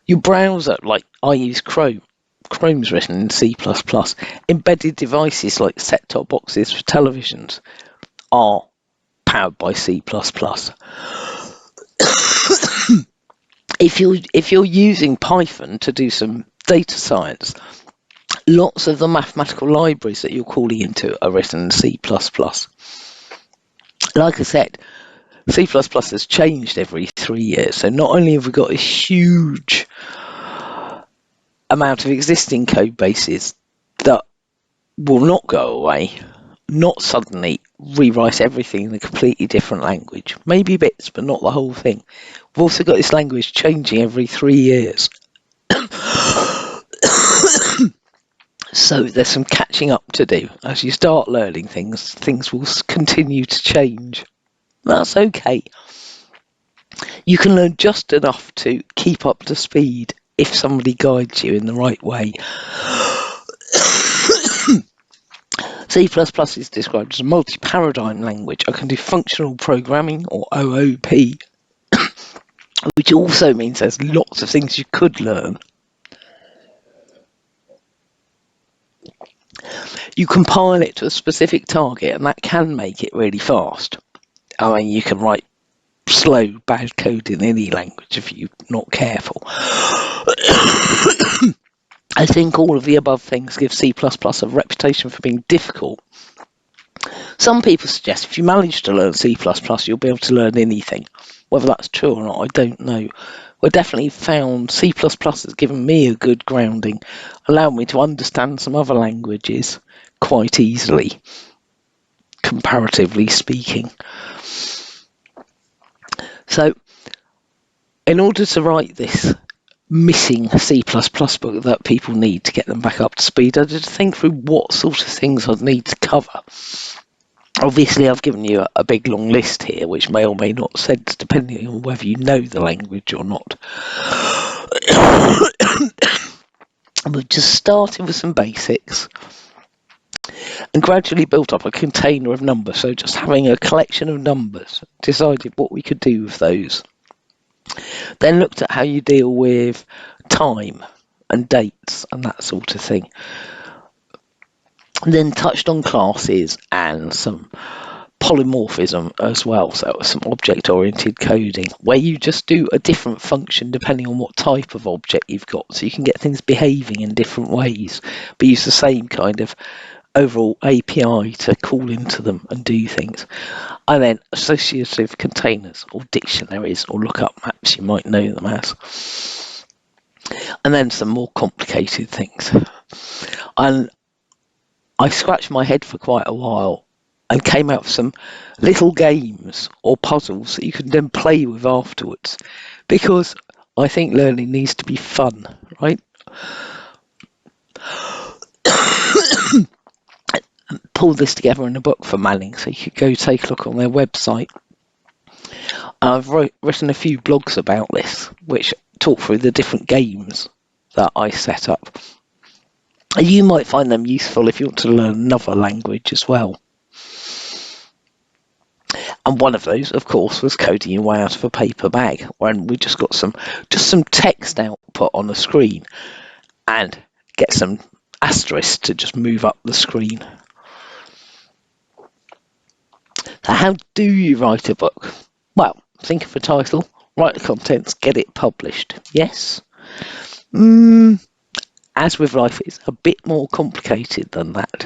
Your browser, like I use Chrome. Chrome's written in C++. Embedded devices like set-top boxes for televisions are powered by C++. If you're using Python to do some data science, lots of the mathematical libraries that you're calling into are written in C++. Like I said, C++ has changed every 3 years. So not only have we got a huge amount of existing code bases that will not go away, not suddenly rewrite everything in a completely different language. Maybe bits, but not the whole thing. We've also got this language changing every 3 years. So there's some catching up to do. As you start learning things will continue to change. That's okay. You can learn just enough to keep up to speed if somebody guides you in the right way. C++ is described as a multi-paradigm language. I can do functional programming, or OOP, which also means there's lots of things you could learn. you compile it to a specific target, and that can make it really fast. I mean, you can write slow, bad code in any language if you're not careful. I think all of the above things give C++ a reputation for being difficult. Some people suggest if you manage to learn C++, you'll be able to learn anything. Whether that's true or not, I don't know. I definitely found C++ has given me a good grounding, allowed me to understand some other languages quite easily, comparatively speaking. So, in order to write this missing C++ book that people need to get them back up to speed, I did think through what sort of things I'd need to cover. Obviously, I've given you a big long list here, which may or may not make sense depending on whether you know the language or not. We're just starting with some basics and gradually built up a container of numbers. So just having a collection of numbers, decided what we could do with those. Then looked at how you deal with time and dates and that sort of thing. And then touched on classes and some polymorphism as well, so some object-oriented coding, where you just do a different function depending on what type of object you've got, so you can get things behaving in different ways, but use the same kind of overall API to call into them and do things. And then associative containers or dictionaries or lookup maps, you might know them as. And then some more complicated things. And I scratched my head for quite a while and came out with some little games or puzzles that you can then play with afterwards, because I think learning needs to be fun, right? Pulled this together in a book for Manning, so you could go take a look on their website. I've written a few blogs about this, which talk through the different games that I set up. You might find them useful if you want to learn another language as well. And one of those, of course, was coding your way out of a paper bag, when we just got some text output on the screen and get some asterisks to just move up the screen. So how do you write a book? Well, think of a title, write the contents, get it published. Yes? As with life, it's a bit more complicated than that.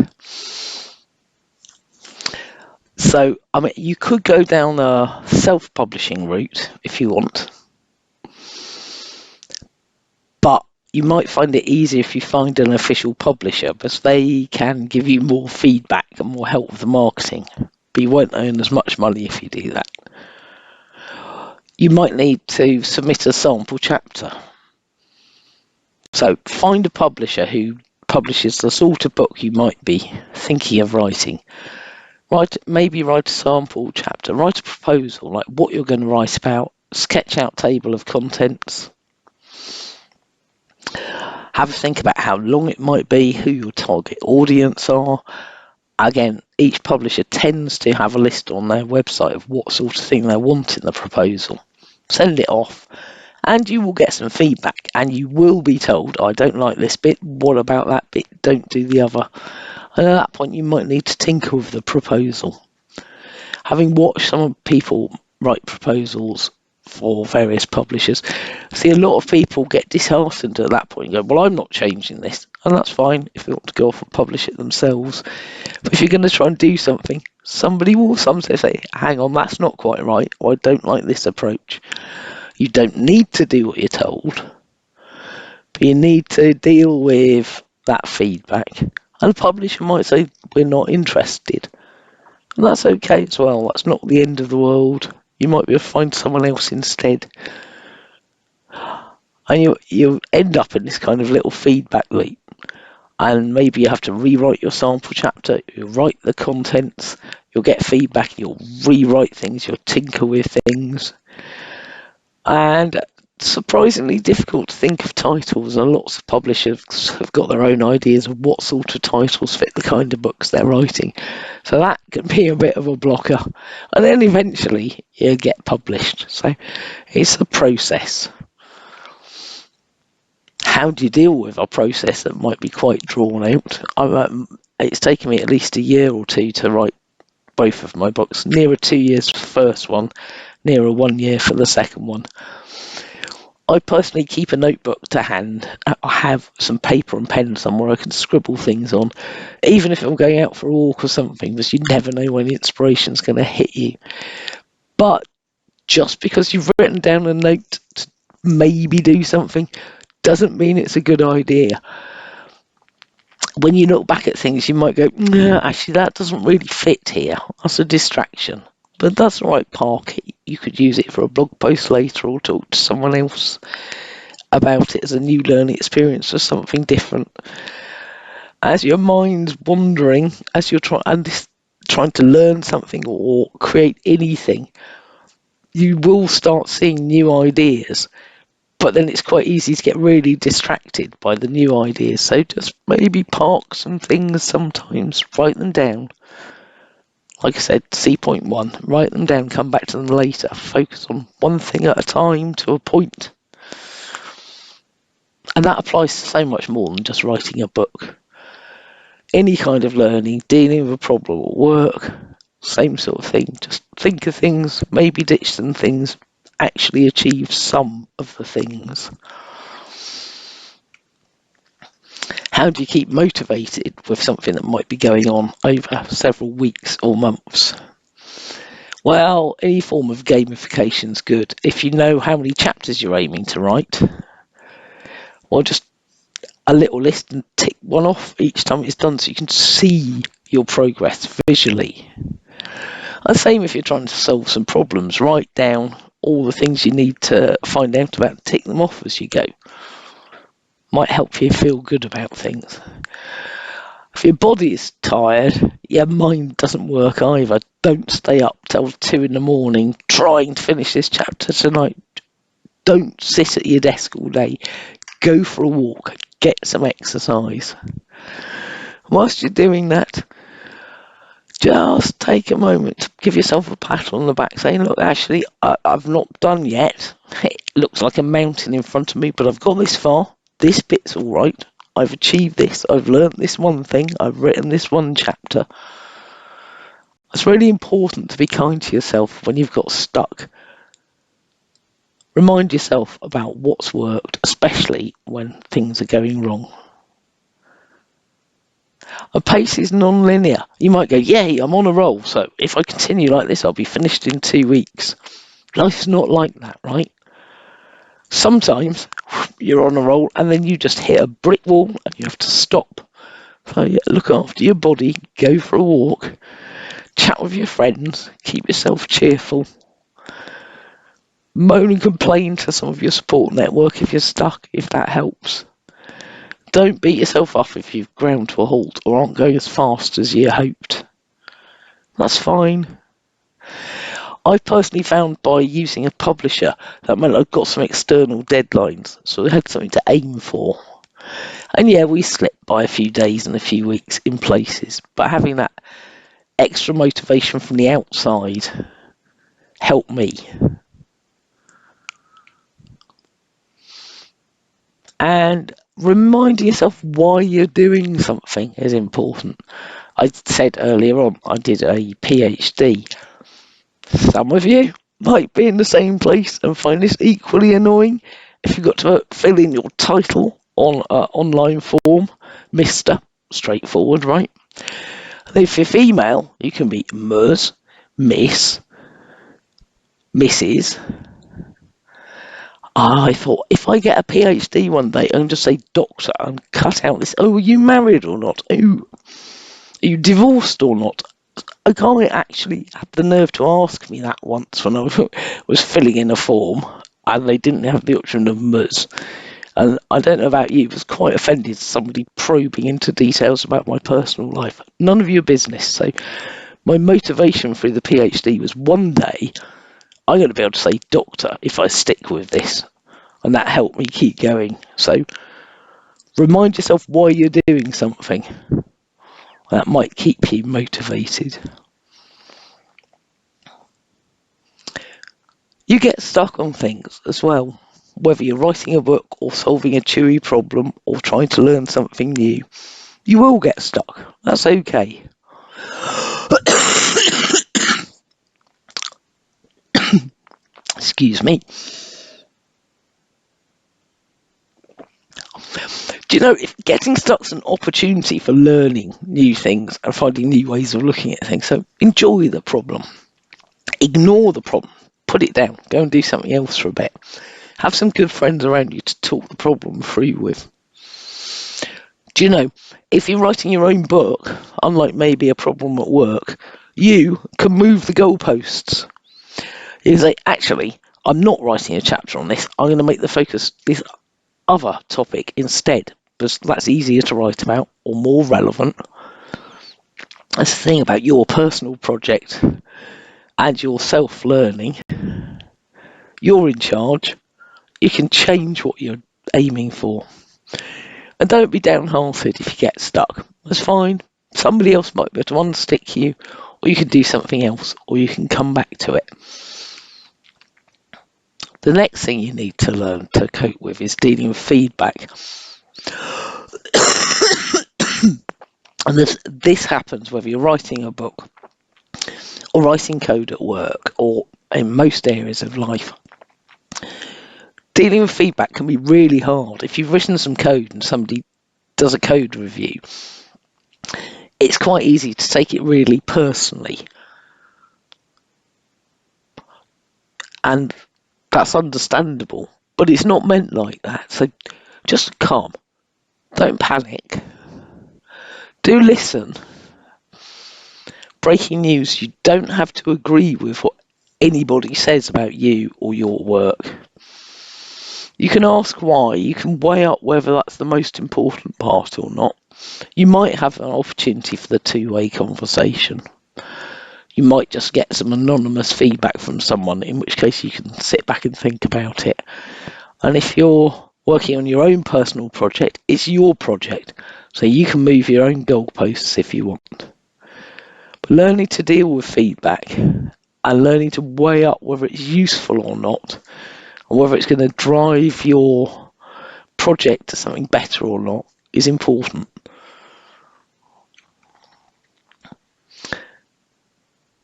So, I mean, you could go down a self-publishing route if you want, but you might find it easier if you find an official publisher, because they can give you more feedback and more help with the marketing, but you won't earn as much money if you do that. You might need to submit a sample chapter. So find a publisher who publishes the sort of book you might be thinking of writing. Maybe write a sample chapter, write a proposal, like what you're going to write about, sketch out table of contents. Have a think about how long it might be, who your target audience are. Again, each publisher tends to have a list on their website of what sort of thing they want in the proposal. Send it off, and you will get some feedback, and you will be told, I don't like this bit, what about that bit, don't do the other. And at that point, you might need to tinker with the proposal. Having watched some people write proposals for various publishers, see a lot of people get disheartened at that point and go, well, I'm not changing this. And that's fine if they want to go off and publish it themselves. But if you're going to try and do something, somebody will sometimes say, hang on, that's not quite right, or I don't like this approach. You don't need to do what you're told, but you need to deal with that feedback. And the publisher might say, we're not interested. And that's okay as well. That's not the end of the world. You might be able to find someone else instead. And you end up in this kind of little feedback loop. And maybe you have to rewrite your sample chapter. You'll write the contents. You'll get feedback. You'll rewrite things. You'll tinker with things. And surprisingly difficult to think of titles, and lots of publishers have got their own ideas of what sort of titles fit the kind of books they're writing, so that can be a bit of a blocker, and then eventually you get published. So it's a process. How do you deal with a process that might be quite drawn out? it's taken me at least a year or two to write both of my books. Nearer 2 years for the first one, nearer 1 year for the second one. I personally keep a notebook to hand. I have some paper and pen somewhere I can scribble things on, even if I'm going out for a walk or something, because you never know when the inspiration's going to hit you. But just because you've written down a note to maybe do something doesn't mean it's a good idea. When you look back at things, you might go, no, actually, that doesn't really fit here. That's a distraction. But that's all right, park it. You could use it for a blog post later or talk to someone else about it as a new learning experience or something different. As your mind's wandering, as you're trying to learn something or create anything, you will start seeing new ideas. But then it's quite easy to get really distracted by the new ideas. So just maybe park some things sometimes, write them down. Like I said, C.1, write them down, come back to them later. Focus on one thing at a time to a point. And that applies to so much more than just writing a book. Any kind of learning, dealing with a problem at work, same sort of thing. Just think of things, maybe ditch some things, actually achieve some of the things. How do you keep motivated with something that might be going on over several weeks or months? Well, any form of gamification is good. If you know how many chapters you're aiming to write, or just a little list and tick one off each time it's done so you can see your progress visually. And same if you're trying to solve some problems, write down all the things you need to find out about and tick them off as you go. Might help you feel good about things. If your body is tired, your mind doesn't work either. Don't stay up till 2 in.the morning trying to finish this chapter tonight. Don't sit at your desk all day. Go for a walk. Get some exercise. Whilst you're doing that, just take a moment to give yourself a pat on the back saying, look, actually, I've not done yet. It looks like a mountain in front of me, but I've got this far. This bit's all right. I've achieved this. I've learnt this one thing. I've written this one chapter. It's really important to be kind to yourself when you've got stuck. Remind yourself about what's worked, especially when things are going wrong. A pace is non-linear. You might go, yay, I'm on a roll, so if I continue like this, I'll be finished in 2 weeks. Life's not like that, right? Sometimes you're on a roll and then you just hit a brick wall and you have to stop. So yeah, look after your body, go for a walk, chat with your friends, keep yourself cheerful. Moan and complain to some of your support network if you're stuck, if that helps. Don't beat yourself up if you've ground to a halt or aren't going as fast as you hoped. That's fine. I personally found by using a publisher that meant I got some external deadlines, so I had something to aim for. And yeah, we slipped by a few days and a few weeks in places, but having that extra motivation from the outside helped me. And reminding yourself why you're doing something is important. I said earlier on, I did a PhD. Some of you might be in the same place and find this equally annoying. If you've got to fill in your title on an online form, Mr. Straightforward, right? And if you're female, you can be Ms, Miss, Mrs. I thought, if I get a PhD one day, I can just say doctor and cut out this, oh, are you married or not? Oh, are you divorced or not? A guy actually had the nerve to ask me that once when I was filling in a form and they didn't have the option of Ms. And I don't know about you, but I was quite offended somebody probing into details about my personal life. None of your business. So my motivation for the PhD was one day I'm going to be able to say doctor if I stick with this. And that helped me keep going. So remind yourself why you're doing something. That might keep you motivated. You get stuck on things as well, whether you're writing a book or solving a chewy problem or trying to learn something new. You will get stuck. That's okay. Excuse me. Do you know, if getting stuck's an opportunity for learning new things and finding new ways of looking at things, so enjoy the problem. Ignore the problem. Put it down. Go and do something else for a bit. Have some good friends around you to talk the problem through with. Do you know, if you're writing your own book, unlike maybe a problem at work, you can move the goalposts. You can say, actually, I'm not writing a chapter on this. I'm going to make the focus this other topic instead, because that's easier to write about or more relevant. That's the thing about your personal project and your self-learning. You're in charge. You can change what you're aiming for. And don't be downhearted if you get stuck. That's fine. Somebody else might be able to unstick you, or you can do something else, or you can come back to it. The next thing you need to learn to cope with is dealing with feedback. And this happens whether you're writing a book or writing code at work or in most areas of life. Dealing with feedback can be really hard. If you've written some code and somebody does a code review, it's quite easy to take it really personally. And that's understandable, but it's not meant like that. So just calm. Don't panic. Do listen. Breaking news, you don't have to agree with what anybody says about you or your work. You can ask why. You can weigh up whether that's the most important part or not. You might have an opportunity for the two-way conversation. You might just get some anonymous feedback from someone, in which case you can sit back and think about it. And if you're working on your own personal project, it's your project, so you can move your own goalposts if you want. But learning to deal with feedback and learning to weigh up whether it's useful or not, and whether it's going to drive your project to something better or not, is important.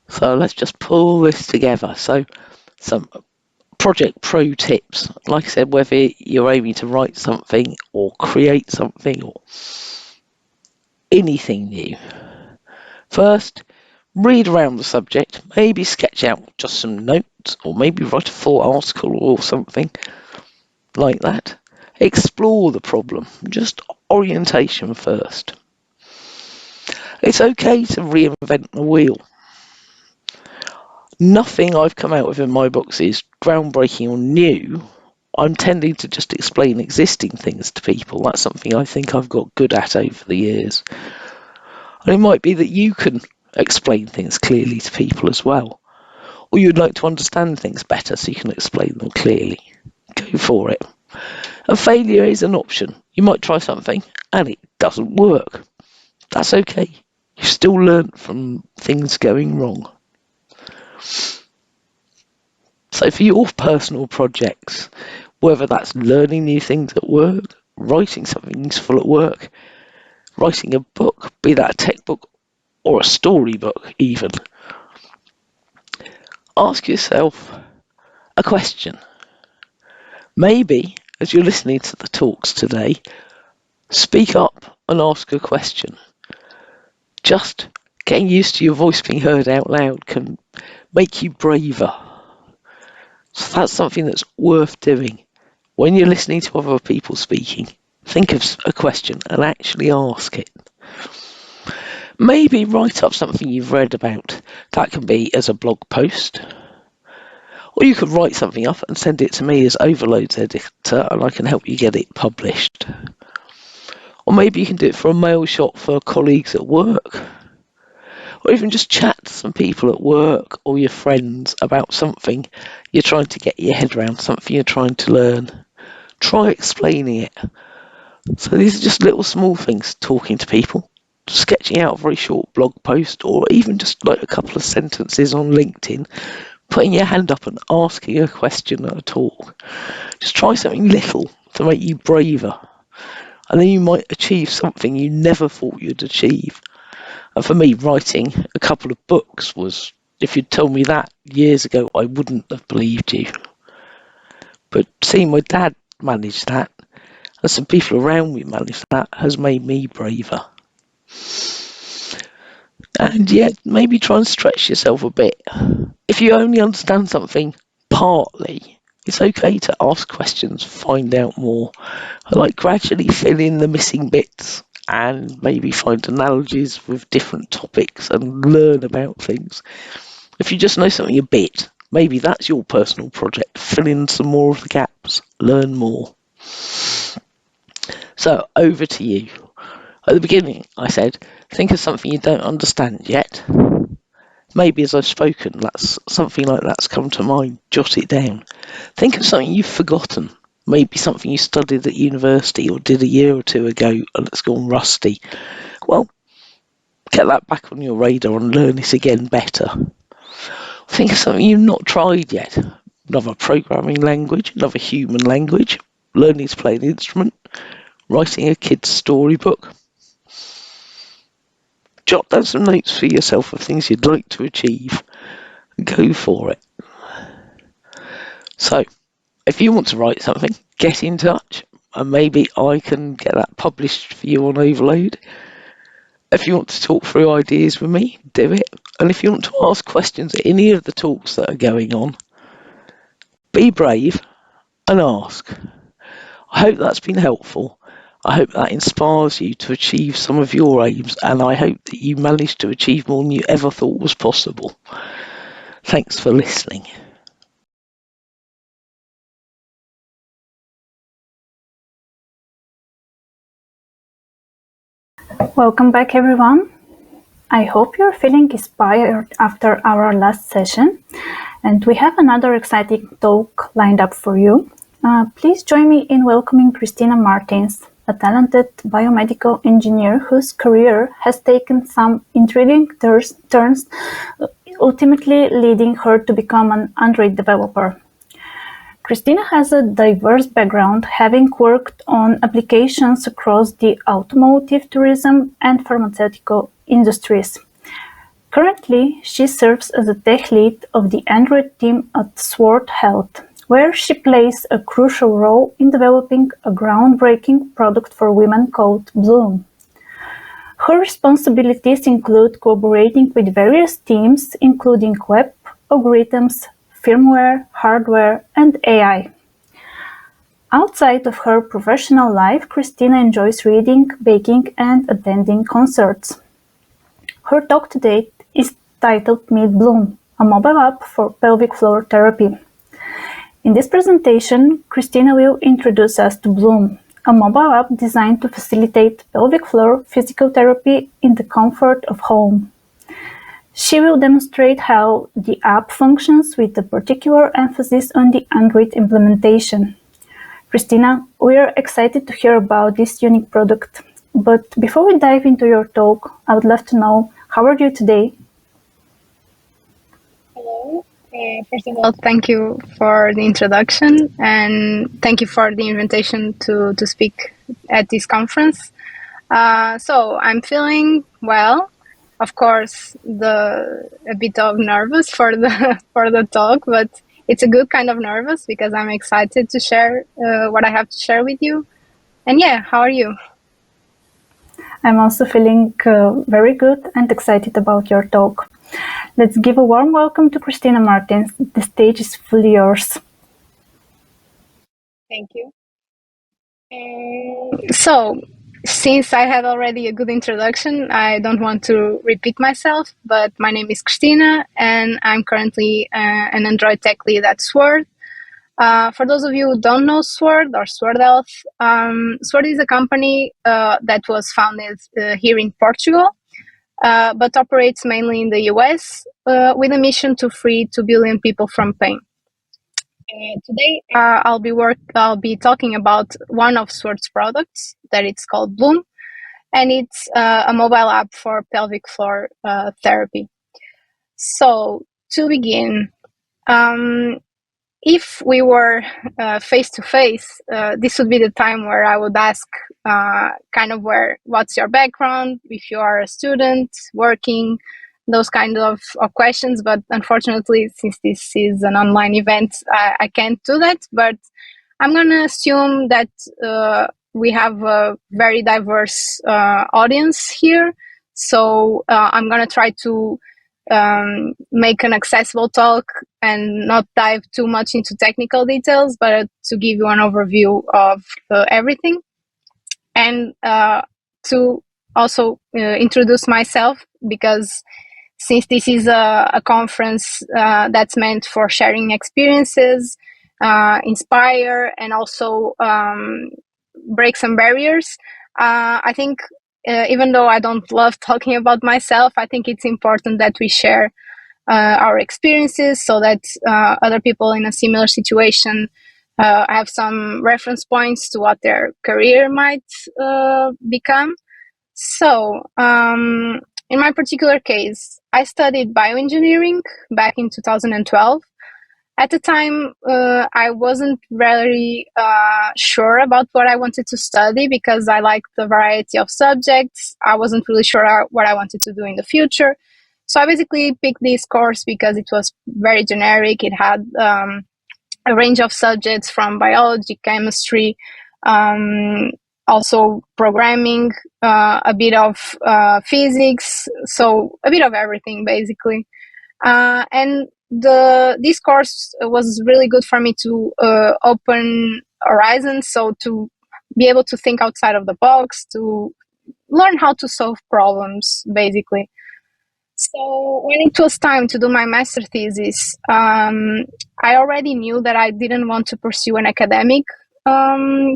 So let's just pull this together. So some project pro tips. Like I said, whether you're aiming to write something or create something or anything new. First, read around the subject, maybe sketch out just some notes, or maybe write a full article or something like that. Explore the problem, just orientation first. It's okay to reinvent the wheel. Nothing I've come out with in my books is groundbreaking or new. I'm tending to just explain existing things to people. That's something I think I've got good at over the years. And it might be that you can explain things clearly to people as well. Or you'd like to understand things better so you can explain them clearly. Go for it. And failure is an option. You might try something and it doesn't work. That's okay. You still learn from things going wrong. So for your personal projects, whether that's learning new things at work, writing something useful at work, writing a book, be that a tech book or a storybook even, ask yourself a question. Maybe, as you're listening to the talks today, speak up and ask a question. Just getting used to your voice being heard out loud can make you braver. So that's something that's worth doing. When you're listening to other people speaking, think of a question and actually ask it. Maybe write up something you've read about. That can be as a blog post. Or you could write something up and send it to me as Overloads editor and I can help you get it published. Or maybe you can do it for a mail shot for colleagues at work. Or even just chat to some people at work or your friends about something you're trying to get your head around, something you're trying to learn. Try explaining it. So these are just little small things, talking to people, sketching out a very short blog post, or even just like a couple of sentences on LinkedIn, putting your hand up and asking a question at a talk. Just try something little to make you braver. and then you might achieve something you never thought you'd achieve. And for me, writing a couple of books was, if you'd told me that years ago, I wouldn't have believed you. But seeing my dad manage that, and some people around me manage that, has made me braver. And yet, maybe try and stretch yourself a bit. If you only understand something partly, it's okay to ask questions, find out more, like gradually fill in the missing bits and maybe find analogies with different topics and learn about things. If you just know something a bit, maybe that's your personal project. Fill in some more of the gaps, learn more. So over to you. At the beginning, I said, think of something you don't understand yet. Maybe as I've spoken, that's something like that's come to mind. Jot it down. Think of something you've forgotten. Maybe something you studied at university or did a year or two ago and it's gone rusty. Well, get that back on your radar and learn it again better. Think of something you've not tried yet. Another programming language, another human language, learning to play an instrument, writing a kid's storybook. Jot down some notes for yourself of things you'd like to achieve. Go for it. So, if you want to write something, get in touch and maybe I can get that published for you on Overload. If you want to talk through ideas with me, do it. And if you want to ask questions at any of the talks that are going on, be brave and ask. I hope that's been helpful. I hope that inspires you to achieve some of your aims, and I hope that you manage to achieve more than you ever thought was possible. Thanks for listening. Welcome back, everyone. I hope you're feeling inspired after our last session, and we have another exciting talk lined up for you. Please join me in welcoming Christina Martins, a talented biomedical engineer whose career has taken some intriguing turns, ultimately leading her to become an Android developer. Christina has a diverse background, having worked on applications across the automotive, tourism, and pharmaceutical industries. Currently, she serves as a tech lead of the Android team at Sword Health, where she plays a crucial role in developing a groundbreaking product for women called Bloom. Her responsibilities include collaborating with various teams, including web, algorithms, firmware, hardware, and AI. Outside of her professional life, Christina enjoys reading, baking, and attending concerts. Her talk today is titled Meet Bloom, a mobile app for pelvic floor therapy. In this presentation, Christina will introduce us to Bloom, a mobile app designed to facilitate pelvic floor physical therapy in the comfort of home. She will demonstrate how the app functions with a particular emphasis on the Android implementation. Christina, we are excited to hear about this unique product. But before we dive into your talk, I would love to know, how are you today? Hello. First of all, thank you for the introduction and thank you for the invitation to speak at this conference. So I'm feeling well. Of course, a bit of nervous for the talk, but it's a good kind of nervous because I'm excited to share what I have to share with you. And yeah, how are you? I'm also feeling very good and excited about your talk. Let's give a warm welcome to Christina Martins. The stage is fully yours. Thank you. So, since I had already a good introduction, I don't want to repeat myself, but my name is Christina and I'm currently an Android tech lead at Sword. For those of you who don't know Sword or Sword Health, Sword is a company that was founded here in Portugal, but operates mainly in the US with a mission to free 2 billion people from pain. Today, I'll be talking about one of Sword's products that it's called Bloom, and it's a mobile app for pelvic floor therapy. So to begin, if we were face to face, this would be the time where I would ask kind of what's your background, if you are a student, working, those kind of questions. But unfortunately, since this is an online event, I can't do that. But I'm going to assume that we have a very diverse audience here. So I'm going to try to make an accessible talk and not dive too much into technical details, but to give you an overview of everything. And to also introduce myself, because since this is a conference that's meant for sharing experiences, inspire, and also break some barriers, I think even though I don't love talking about myself, I think it's important that we share our experiences so that other people in a similar situation have some reference points to what their career might become. So, in my particular case, I studied bioengineering back in 2012. At the time, I wasn't really sure about what I wanted to study because I liked the variety of subjects. I wasn't really sure what I wanted to do in the future. So I basically picked this course because it was very generic. It had a range of subjects from biology, chemistry, also programming, a bit of physics, so a bit of everything basically. And this course was really good for me to open horizons, so to be able to think outside of the box, to learn how to solve problems basically. So when it was time to do my master thesis, I already knew that I didn't want to pursue an academic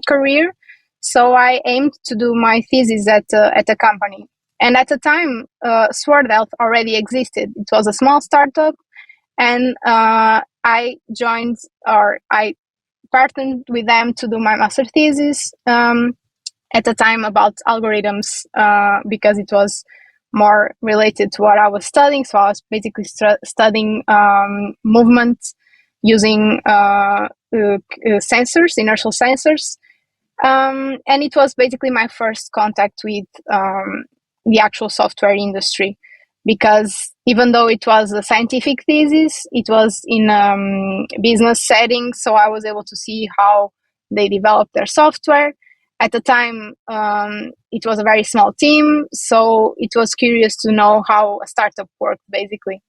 career. So I aimed to do my thesis at a company. And at the time, Sword Health already existed. It was a small startup, and I joined, or I partnered with them to do my master thesis at the time about algorithms because it was more related to what I was studying. So I was basically studying movement using sensors, inertial sensors. And it was basically my first contact with the actual software industry, because even though it was a scientific thesis, it was in business setting. So I was able to see how they developed their software. At the time, it was a very small team, so it was curious to know how a startup worked, basically.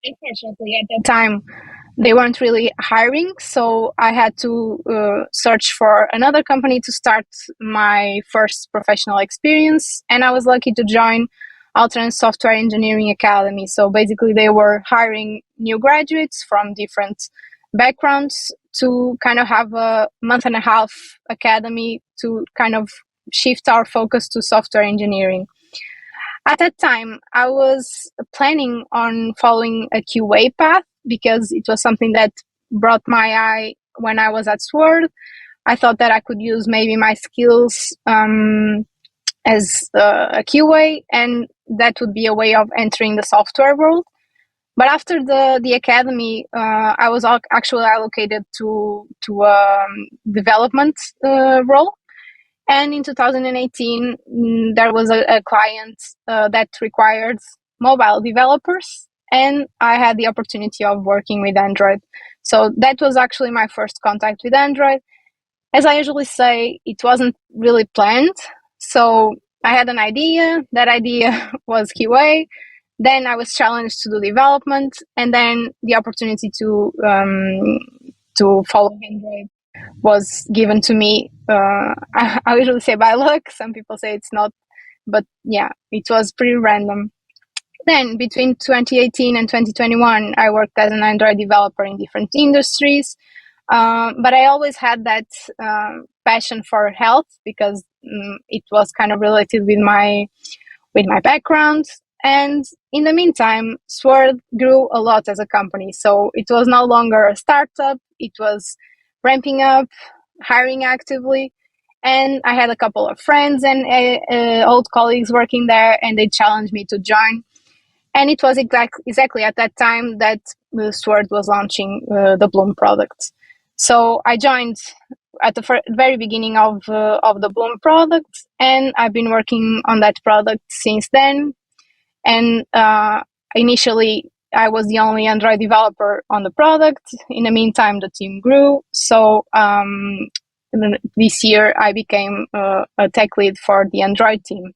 Unfortunately, at that time, they weren't really hiring, so I had to search for another company to start my first professional experience, and I was lucky to join Alternate Software Engineering Academy. So basically, they were hiring new graduates from different backgrounds to kind of have a month and a half academy to kind of shift our focus to software engineering. At that time, I was planning on following a QA path because it was something that brought my eye when I was at Sword. I thought that I could use maybe my skills as a QA, and that would be a way of entering the software world. But after the academy, I was actually allocated to development role. And in 2018, there was a client that required mobile developers, and I had the opportunity of working with Android. So that was actually my first contact with Android. As I usually say, it wasn't really planned. So I had an idea. That idea was QA. Then I was challenged to do development, and then the opportunity to follow Android was given to me. I usually say by luck. Some people say it's not, but yeah, it was pretty random. Then between 2018 and 2021, I worked as an Android developer in different industries. But I always had that passion for health because it was kind of related with my background. And in the meantime, Sword grew a lot as a company. So it was no longer a startup. It was ramping up, hiring actively. And I had a couple of friends and old colleagues working there, and they challenged me to join. And it was exactly at that time that the Sword was launching the Bloom product. So I joined at the very beginning of the Bloom product, and I've been working on that product since then. And initially, I was the only Android developer on the product. In the meantime, the team grew. So this year, I became a tech lead for the Android team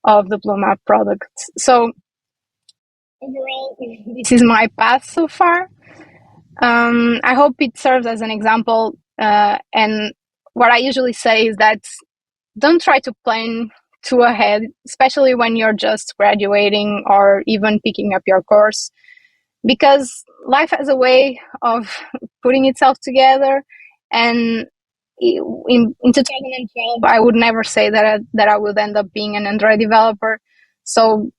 of the Bloom app product. So overall, this is my path so far. I hope it serves as an example. And what I usually say is that don't try to plan too ahead, especially when you're just graduating or even picking up your course, because life has a way of putting itself together. And in 2012, I would never say that I would end up being an Android developer. So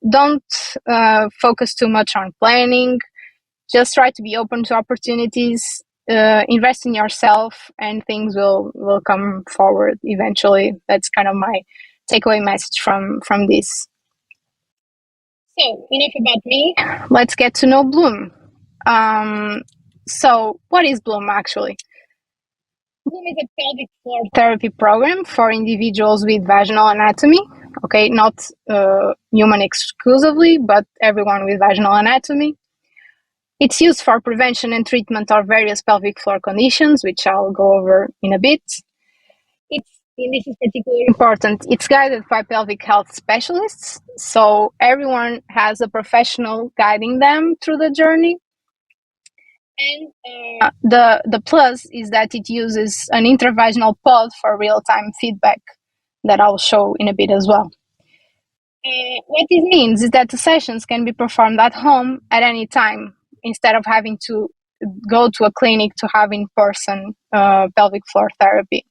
don't focus too much on planning. Just try to be open to opportunities, invest in yourself, and things will come forward eventually. That's kind of my takeaway message from this. So enough about me. Let's get to know Bloom. So what is Bloom actually? Bloom is a pelvic floor therapy program for individuals with vaginal anatomy. Okay, not human exclusively, but everyone with vaginal anatomy. It's used for prevention and treatment of various pelvic floor conditions, which I'll go over in a bit. And this is particularly important. It's guided by pelvic health specialists, so everyone has a professional guiding them through the journey. And the plus is that it uses an intravaginal pod for real-time feedback that I'll show in a bit as well. What this means is that the sessions can be performed at home at any time instead of having to go to a clinic to have in-person pelvic floor therapy.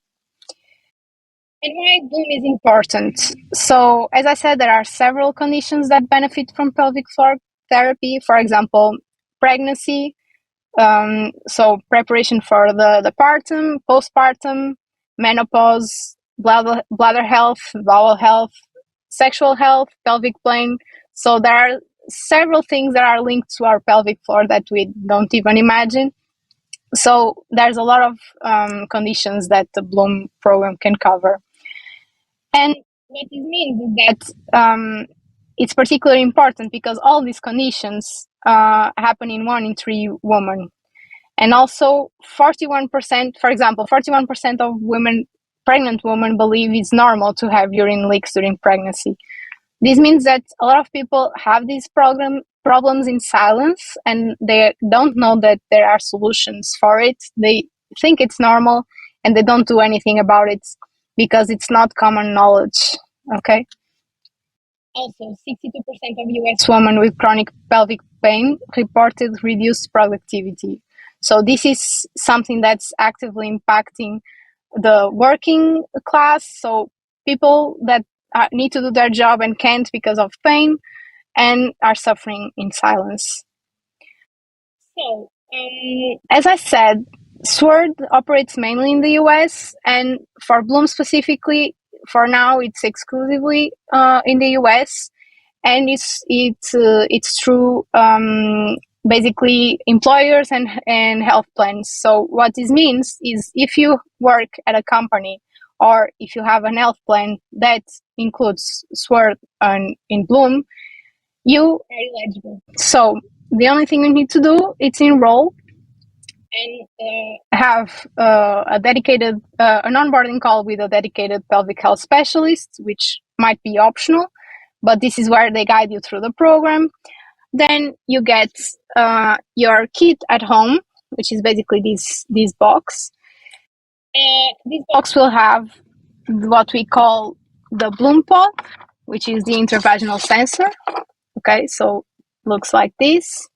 And why Bloom is important? So, as I said, there are several conditions that benefit from pelvic floor therapy. For example, pregnancy, so preparation for the partum, postpartum, menopause, bladder health, bowel health, sexual health, pelvic plane. So there are several things that are linked to our pelvic floor that we don't even imagine. So there's a lot of conditions that the Bloom program can cover. And what this means is that it's particularly important because all these conditions happen in 1 in 3 women. And also 41%, for example, 41% of pregnant women believe it's normal to have urine leaks during pregnancy. This means that a lot of people have these problems in silence, and they don't know that there are solutions for it. They think it's normal, and they don't do anything about it because it's not common knowledge, okay? Also, 62% of US women with chronic pelvic pain reported reduced productivity. So this is something that's actively impacting the working class. So people that need to do their job and can't because of pain and are suffering in silence. So, as I said, Sword operates mainly in the US, and for Bloom specifically, for now, it's exclusively in the US, and it's through basically employers and health plans. So what this means is if you work at a company or if you have an health plan that includes Sword in Bloom, you are eligible. So the only thing you need to do is enroll and have a dedicated an onboarding call with a dedicated pelvic health specialist, which might be optional, but this is where they guide you through the program. Then you get your kit at home, which is basically this box. This box will have what we call the Bloom pod, which is the intravaginal sensor. Okay, so looks like this.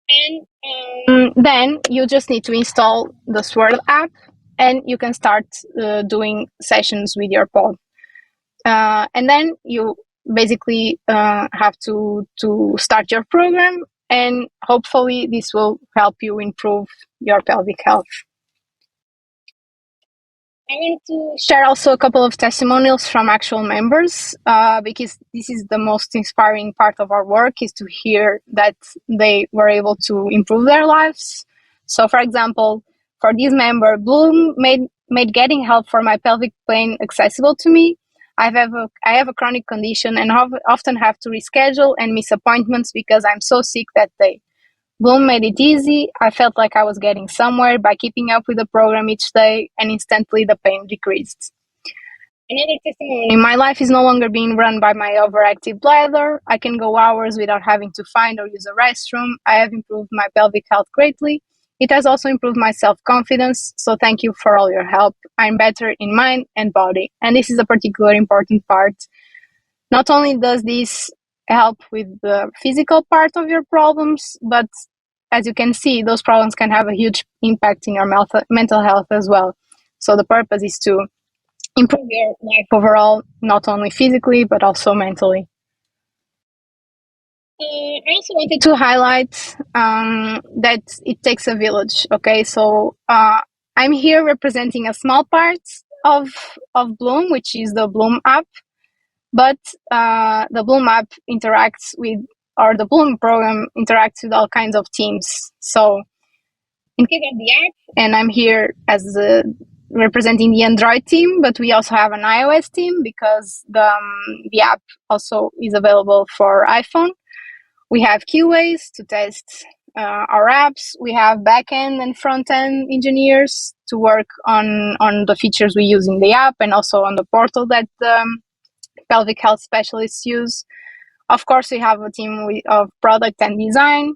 And then you just need to install the Sword app, and you can start doing sessions with your pod. And then you basically have to start your program, and hopefully this will help you improve your pelvic health. I want to share also a couple of testimonials from actual members, because this is the most inspiring part of our work, is to hear that they were able to improve their lives. So, for example, for this member, Bloom made getting help for my pelvic pain accessible to me. I have a chronic condition and often have to reschedule and miss appointments because I'm so sick that day. Bloom made it easy. I felt like I was getting somewhere by keeping up with the program each day, and instantly the pain decreased. Another testimony: my life is no longer being run by my overactive bladder. I can go hours without having to find or use a restroom. I have improved my pelvic health greatly. It has also improved my self-confidence, so thank you for all your help. I'm better in mind and body. And this is a particularly important part. Not only does this help with the physical part of your problems, but as you can see, those problems can have a huge impact in your mental health as well. So the purpose is to improve your life overall, not only physically, but also mentally. I also wanted to highlight that it takes a village. Okay, so I'm here representing a small part of Bloom, which is the Bloom app. But the Bloom app interacts with, or the Bloom program interacts with all kinds of teams. So in case of the app, and I'm here as representing the Android team, but we also have an iOS team because the app also is available for iPhone. We have QAs to test our apps. We have backend and front-end engineers to work on the features we use in the app and also on the portal that pelvic health specialists use. Of course, we have a team of product and design.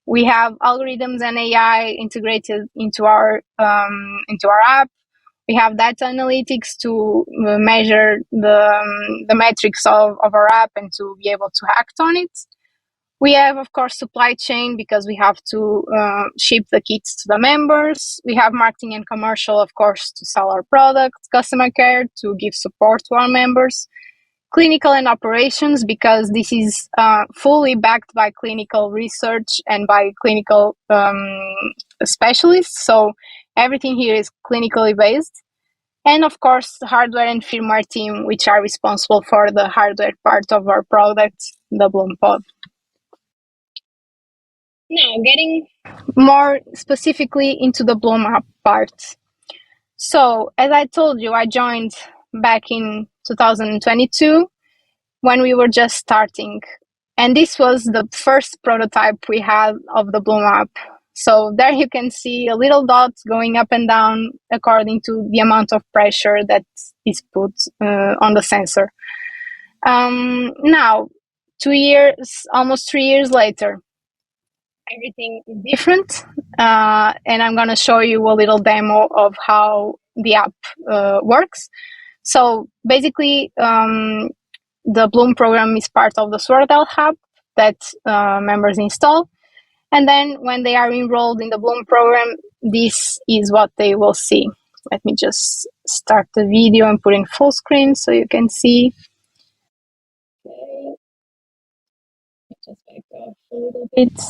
We have algorithms and AI integrated into our app. We have data analytics to measure the metrics of our app and to be able to act on it. We have, of course, supply chain because we have to ship the kits to the members. We have marketing and commercial, of course, to sell our products, customer care to give support to our members, clinical and operations because this is fully backed by clinical research and by clinical specialists. So everything here is clinically based. And of course, the hardware and firmware team, which are responsible for the hardware part of our product, the Bloom Pod. Now, getting more specifically into the Bloom app part. So, as I told you, I joined back in 2022 when we were just starting. And this was the first prototype we had of the Bloom app. So there you can see a little dot going up and down according to the amount of pressure that is put on the sensor. Now, 2 years, almost 3 years later, everything is different. And I'm going to show you a little demo of how the app works. So basically, the Bloom program is part of the Sword Health Hub that members install. And then when they are enrolled in the Bloom program, this is what they will see. Let me just start the video and put in full screen so you can see. Okay. Just back off a little bit.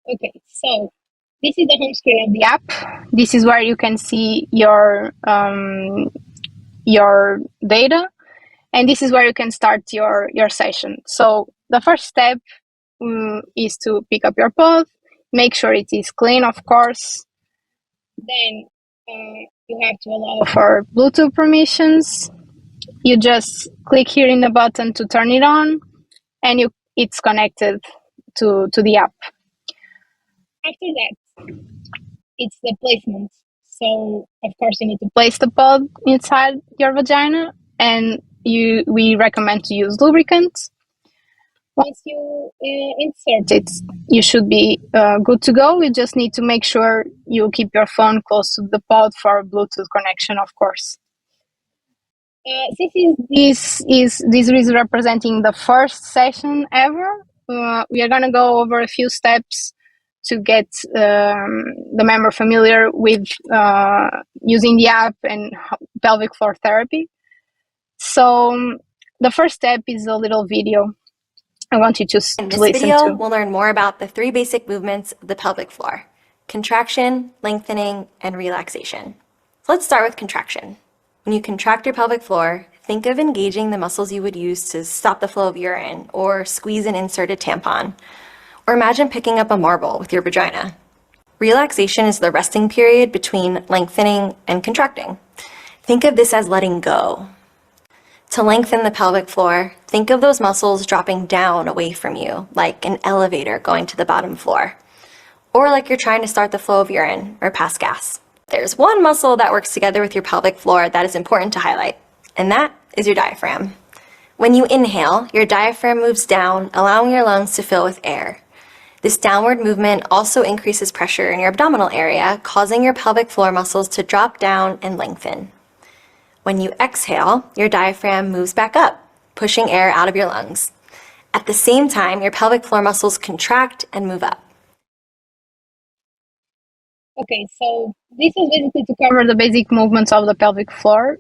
Okay, so this is the home screen of the app. This is where you can see your data, and this is where you can start your session. So the first step is to pick up your pod, make sure it is clean, of course. Then you have to allow for Bluetooth permissions. You just click here in the button to turn it on, and it's connected to the app. After that, it's the placement. So, of course, you need to place the pod inside your vagina, and we recommend to use lubricant. Once you insert it, you should be good to go. You just need to make sure you keep your phone close to the pod for Bluetooth connection, of course. This is representing the first session ever. We are going to go over a few steps to get the member familiar with using the app and pelvic floor therapy. So the first step is a little video I want you to listen to. In this video, we'll learn more about the 3 basic movements of the pelvic floor: contraction, lengthening, and relaxation. So let's start with contraction. When you contract your pelvic floor, think of engaging the muscles you would use to stop the flow of urine or squeeze an inserted tampon. Or imagine picking up a marble with your vagina. Relaxation is the resting period between lengthening and contracting. Think of this as letting go. To lengthen the pelvic floor, think of those muscles dropping down away from you, like an elevator going to the bottom floor. Or like you're trying to start the flow of urine or pass gas. There's one muscle that works together with your pelvic floor that is important to highlight, and that is your diaphragm. When you inhale, your diaphragm moves down, allowing your lungs to fill with air. This downward movement also increases pressure in your abdominal area, causing your pelvic floor muscles to drop down and lengthen. When you exhale, your diaphragm moves back up, pushing air out of your lungs. At the same time, your pelvic floor muscles contract and move up. Okay, so this is basically to cover the basic movements of the pelvic floor.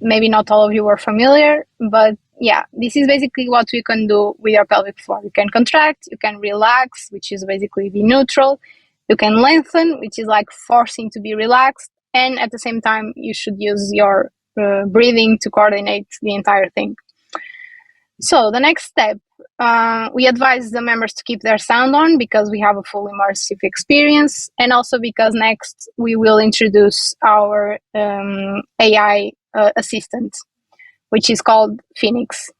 Maybe not all of you are familiar, but yeah, this is basically what we can do with your pelvic floor. You can contract, you can relax, which is basically be neutral. You can lengthen, which is like forcing to be relaxed. And at the same time, you should use your breathing to coordinate the entire thing. So the next step, we advise the members to keep their sound on because we have a full immersive experience, and also because next we will introduce our AI assistant, which is called Phoenix.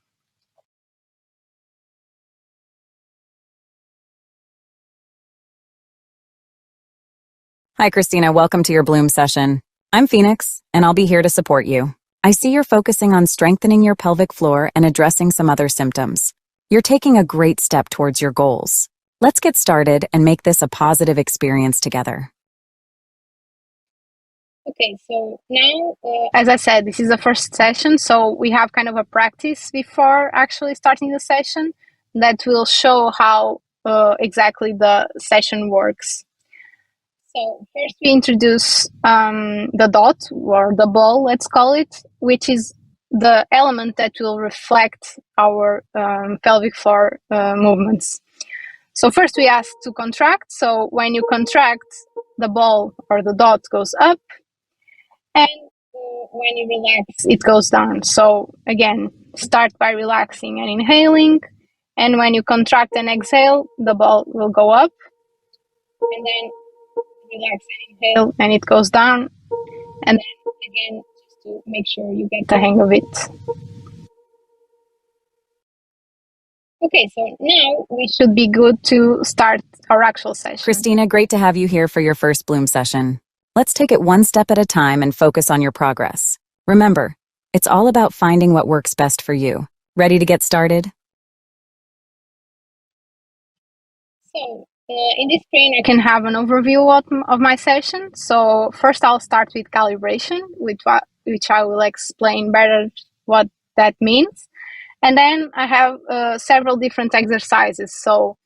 Hi, Christina. Welcome to your Bloom session. I'm Phoenix, and I'll be here to support you. I see you're focusing on strengthening your pelvic floor and addressing some other symptoms. You're taking a great step towards your goals. Let's get started and make this a positive experience together. Okay, so now, as I said, this is the first session, so we have kind of a practice before actually starting the session that will show how exactly the session works. So first we introduce the dot, or the ball, let's call it, which is the element that will reflect our pelvic floor movements. So first we ask to contract. So when you contract, the ball or the dot goes up, and when you relax, it goes down. So again, start by relaxing and inhaling, and when you contract and exhale, the ball will go up, and then relax and inhale, and it goes down, and then again, just to make sure you get the hang of it. Okay, so now we should be good to start our actual session. Christina, great to have you here for your first Bloom session. Let's take it one step at a time and focus on your progress. Remember, it's all about finding what works best for you. Ready to get started? So, in this screen, I can have an overview of my session. So first I'll start with calibration, which I will explain better what that means. And then I have several different exercises. So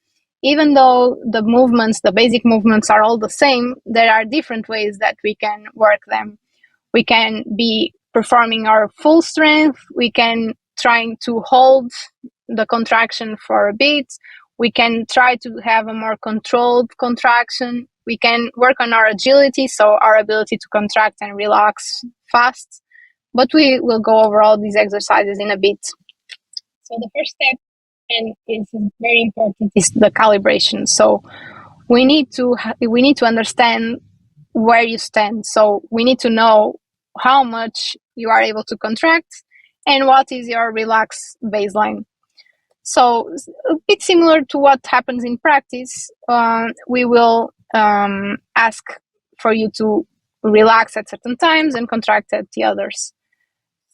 even though the movements, the basic movements are all the same, there are different ways that we can work them. We can be performing our full strength. We can trying to hold the contraction for a bit. We can try to have a more controlled contraction. We can work on our agility, so our ability to contract and relax fast. But we will go over all these exercises in a bit. So the first step, and it's very important, is the calibration. So we need to understand where you stand. So we need to know how much you are able to contract and what is your relax baseline. So a bit similar to what happens in practice, we will ask for you to relax at certain times and contract at the others.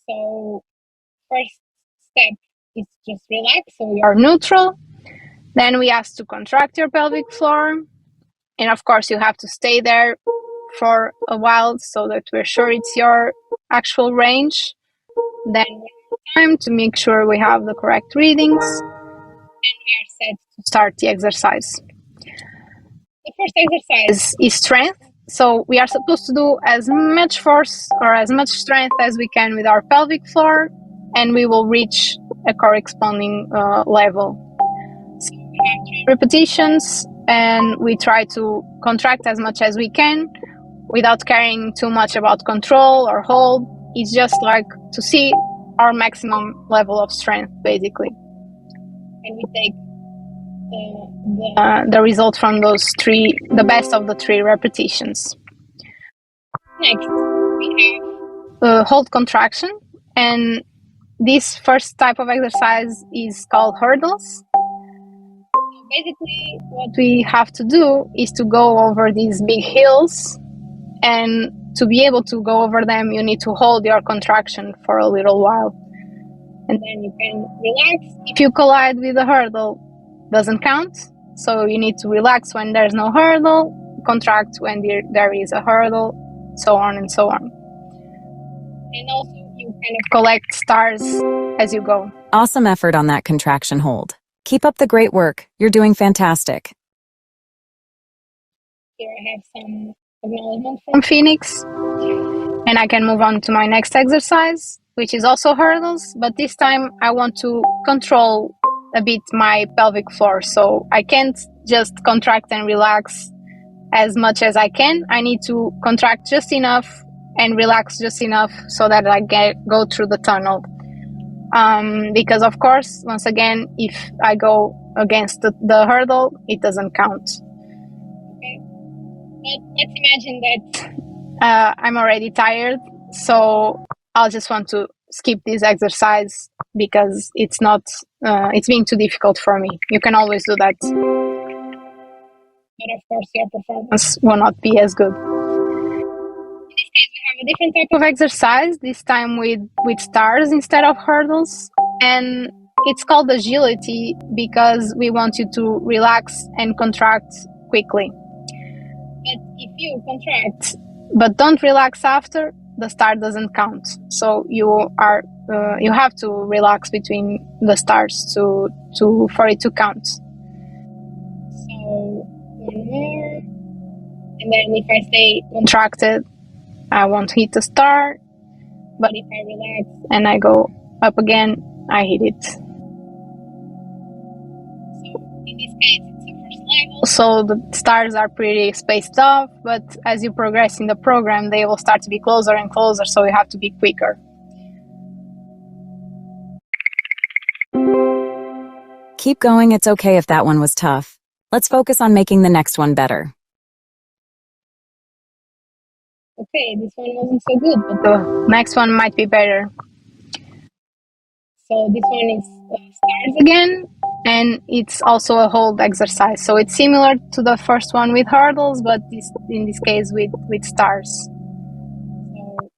So first step is just relax, so we are neutral. Then we ask to contract your pelvic floor. And of course, you have to stay there for a while so that we're sure it's your actual range. Then time to make sure we have the correct readings. And we are set to start the exercise. The first exercise is strength. So we are supposed to do as much force or as much strength as we can with our pelvic floor, and we will reach a corresponding level. So we have 3 repetitions, and we try to contract as much as we can without caring too much about control or hold. It's just like to see our maximum level of strength, basically. And we take the result from those three, the best of the 3 repetitions. Next, we have hold contraction, and this first type of exercise is called hurdles. Basically, what we have to do is to go over these big hills, and to be able to go over them, you need to hold your contraction for a little while, and then you can relax. If you collide with a hurdle, doesn't count, so you need to relax when there's no hurdle, contract when there is a hurdle, so on and so on. And also, you kind of collect stars as you go. Awesome effort on that contraction hold. Keep up the great work. You're doing fantastic. Here I have some acknowledgement from Phoenix, and I can move on to my next exercise, which is also hurdles, but this time I want to control a bit my pelvic floor, so I can't just contract and relax as much as I can. I need to contract just enough and relax just enough so that I go through the tunnel. Because of course, once again, if I go against the hurdle, it doesn't count. Okay. But let's imagine that I'm already tired, so I'll just want to skip this exercise because it's being too difficult for me. You can always do that, but of course your performance will not be as good. In this case, we have a different type of exercise, this time with stars instead of hurdles, and it's called agility because we want you to relax and contract quickly. But if you contract but don't relax after, the star doesn't count. So you have to relax between the stars for it to count. So one more, and then if I stay contracted, I won't hit the star. But if I relax and I go up again, I hit it. So in this case, it's the first level. So the stars are pretty spaced off, but as you progress in the program, they will start to be closer and closer, so you have to be quicker. Keep going, it's okay if that one was tough. Let's focus on making the next one better. Okay, this one wasn't so good, but the next one might be better. So this one is stars again, and it's also a hold exercise. So it's similar to the first one with hurdles, but in this case with stars. So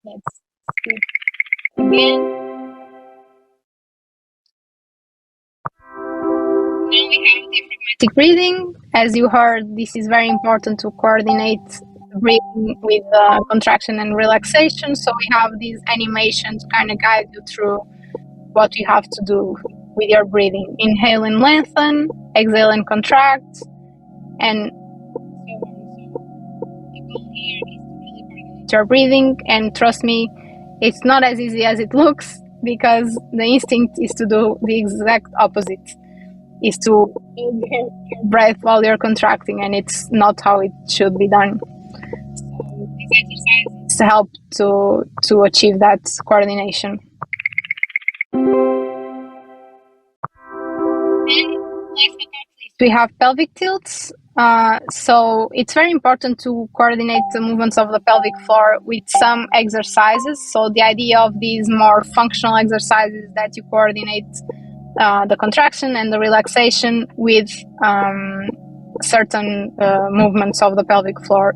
let's skip again. Now we have diaphragmatic breathing. As you heard, this is very important to coordinate breathing with contraction and relaxation. So we have this animation to kind of guide you through what you have to do with your breathing. Inhale and lengthen, exhale and contract, and so on. So the goal here is to really coordinate your breathing, and trust me, it's not as easy as it looks, because the instinct is to do the exact opposite, is to hold your breath while you're contracting, and it's not how it should be done. So these exercises help to achieve that coordination. And last but not least, we have pelvic tilts. So it's very important to coordinate the movements of the pelvic floor with some exercises. So the idea of these more functional exercises is that you coordinate the contraction and the relaxation with certain movements of the pelvic floor,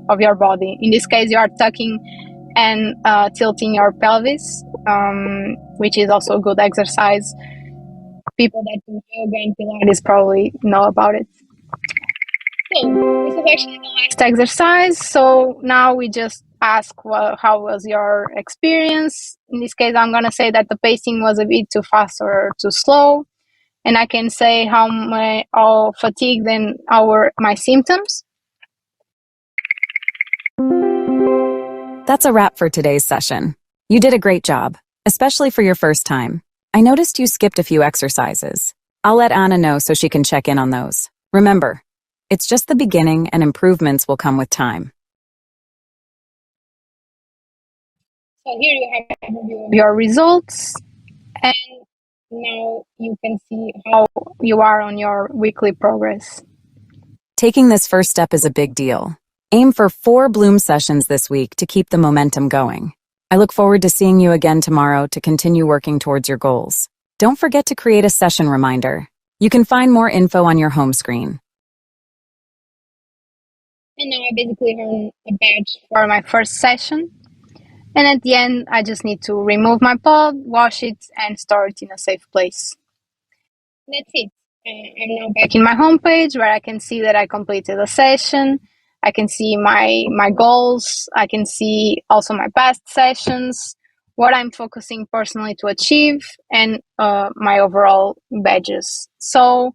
of your body. In this case, you are tucking and tilting your pelvis, which is also a good exercise. People that do yoga and Pilates probably know about it. So this is actually the last exercise. So now we just ask, how was your experience? In this case, I'm going to say that the pacing was a bit too fast or too slow. And I can say how fatigued and my symptoms. That's a wrap for today's session. You did a great job, especially for your first time. I noticed you skipped a few exercises. I'll let Anna know so she can check in on those. Remember, it's just the beginning and improvements will come with time. So here you have an overview of your results, and now you can see how you are on your weekly progress. Taking this first step is a big deal. Aim for 4 Bloom sessions this week to keep the momentum going. I look forward to seeing you again tomorrow to continue working towards your goals. Don't forget to create a session reminder. You can find more info on your home screen. And now I basically earn a badge for my first session. And at the end, I just need to remove my pod, wash it, and store it in a safe place. That's it. I'm now back in my homepage where I can see that I completed a session. I can see my goals. I can see also my past sessions, what I'm focusing personally to achieve, and my overall badges. So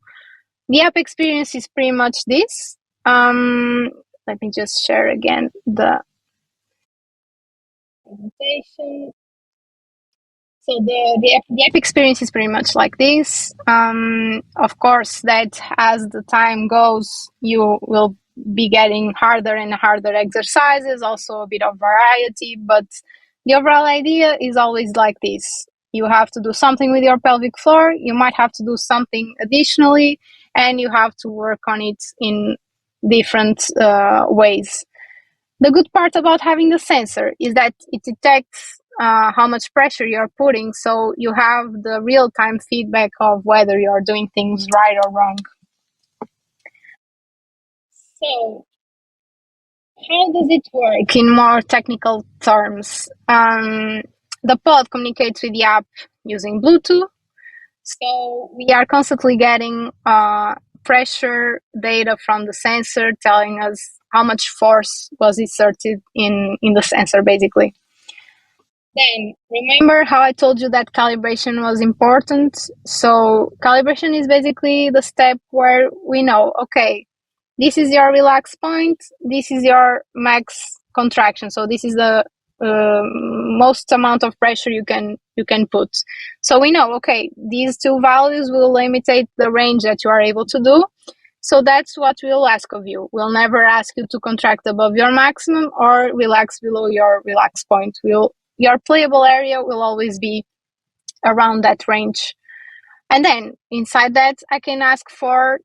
the app experience is pretty much this. Let me just share again the presentation. So the app experience is pretty much like this. Of course, that as the time goes, you will be getting harder and harder exercises, also a bit of variety, but the overall idea is always like this. You have to do something with your pelvic floor, you might have to do something additionally, and you have to work on it in different ways. The good part about having the sensor is that it detects how much pressure you're putting, so you have the real-time feedback of whether you're doing things right or wrong. So, how does it work in more technical terms? The pod communicates with the app using Bluetooth, so we are constantly getting pressure data from the sensor telling us how much force was inserted in the sensor, basically. Then, remember how I told you that calibration was important? So, calibration is basically the step where we know, okay, this is your relax point, this is your max contraction. So, this is the most amount of pressure you can put. So, we know, okay, these two values will limitate the range that you are able to do. So that's what we'll ask of you. We'll never ask you to contract above your maximum or relax below your relax point. Your playable area will always be around that range. And then inside that, I can ask for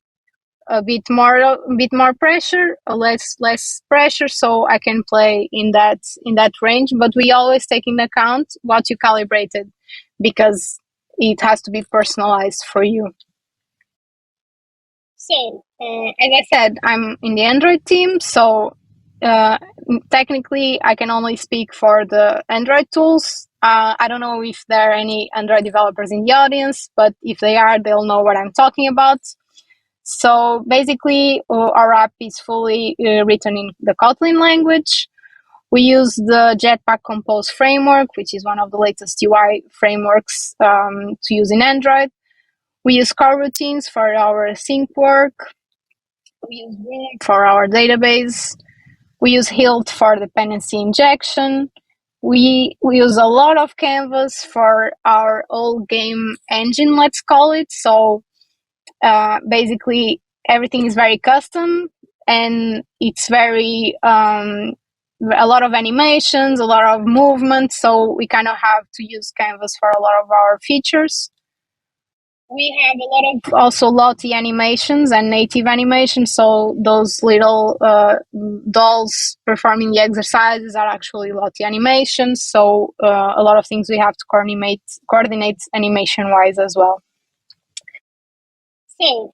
a bit more pressure, less pressure, so I can play in that range. But we always take into account what you calibrated, because it has to be personalized for you. So, as I said, I'm in the Android team, so technically I can only speak for the Android tools. I don't know if there are any Android developers in the audience, but if they are, they'll know what I'm talking about. So basically, our app is fully written in the Kotlin language. We use the Jetpack Compose framework, which is one of the latest UI frameworks to use in Android. We use coroutines for our sync work. We use Room for our database. We use Hilt for dependency injection. We use a lot of Canvas for our whole game engine, let's call it. So basically, everything is very custom, and it's very a lot of animations, a lot of movement. So we kind of have to use Canvas for a lot of our features. We have a lot of also Lottie animations and native animations. So those little dolls performing the exercises are actually Lottie animations. So a lot of things we have to coordinate animation-wise as well. So,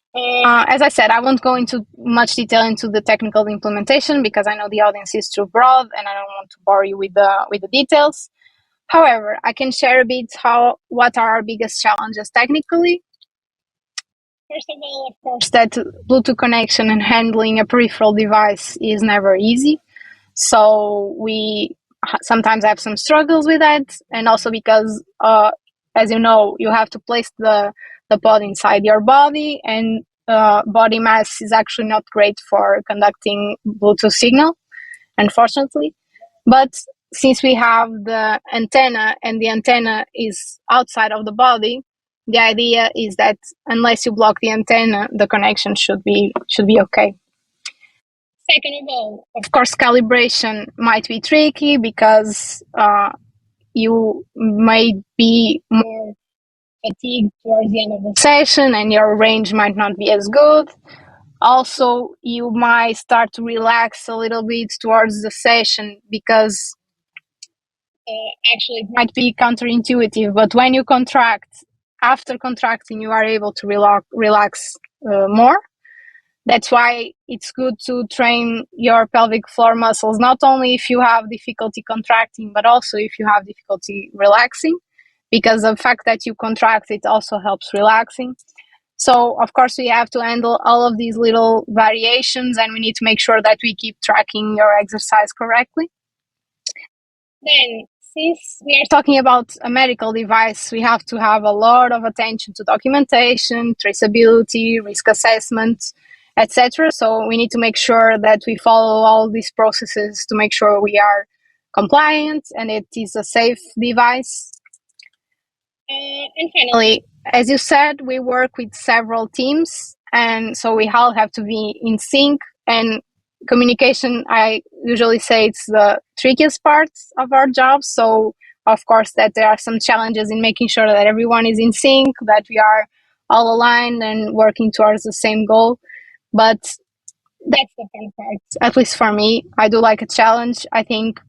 as I said, I won't go into much detail into the technical implementation because I know the audience is too broad and I don't want to bore you with the details. However, I can share a bit what are our biggest challenges technically. First of all, of course, that Bluetooth connection and handling a peripheral device is never easy. So we sometimes have some struggles with that, and also because, as you know, you have to place the pod inside your body, and body mass is actually not great for conducting Bluetooth signal, unfortunately. But since we have the antenna and the antenna is outside of the body, the idea is that unless you block the antenna, the connection should be okay. Second of all, of course, calibration might be tricky because you may be more fatigued towards the end of the session and your range might not be as good. Also, you might start to relax a little bit towards the session because actually it might be counterintuitive, but when you contract, after contracting, you are able to relax more. That's why it's good to train your pelvic floor muscles, not only if you have difficulty contracting, but also if you have difficulty relaxing, because the fact that you contract, it also helps relaxing. So, of course, we have to handle all of these little variations, and we need to make sure that we keep tracking your exercise correctly. Then, since we are talking about a medical device, we have to have a lot of attention to documentation, traceability, risk assessment, etc. So we need to make sure that we follow all these processes to make sure we are compliant and it is a safe device. And finally, as you said, we work with several teams, and so we all have to be in sync. And communication, I usually say it's the trickiest part of our job. So, of course, that there are some challenges in making sure that everyone is in sync, that we are all aligned and working towards the same goal. But that's the fun part, at least for me. I do like a challenge. I think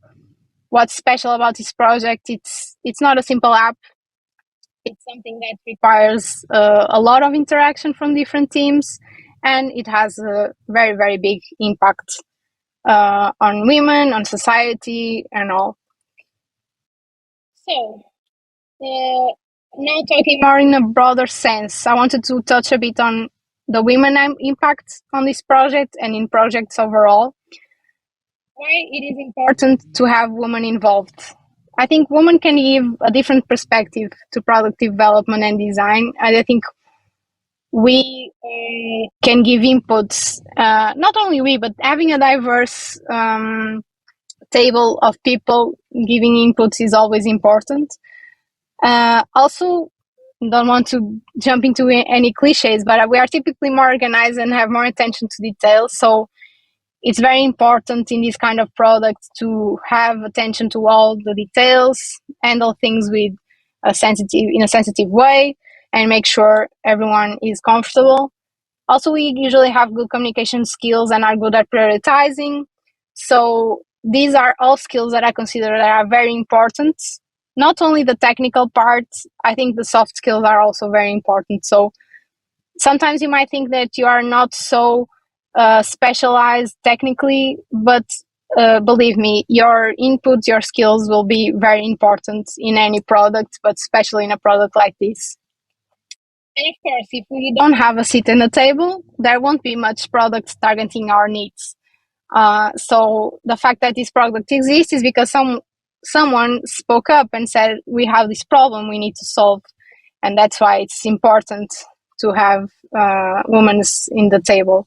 what's special about this project, it's not a simple app. It's something that requires a lot of interaction from different teams, and it has a very, very big impact on women, on society, and all. So, now talking more in a broader sense, I wanted to touch a bit on the women impact on this project and in projects overall. Why it is important to have women involved. I think women can give a different perspective to product development and design. And I think we can give inputs, not only we, but having a diverse table of people giving inputs is always important. Also, don't want to jump into any cliches, but we are typically more organized and have more attention to details. So it's very important in this kind of product to have attention to all the details, handle things with in a sensitive way, and make sure everyone is comfortable. Also, we usually have good communication skills and are good at prioritizing. So these are all skills that I consider that are very important. Not only the technical part, I think the soft skills are also very important. So sometimes you might think that you are not so specialized technically, but believe me, your input, your skills will be very important in any product, but especially in a product like this. And of course, if we don't have a seat in the table, there won't be much product targeting our needs. So the fact that this product exists is because someone spoke up and said, we have this problem we need to solve. And that's why it's important to have women in the table.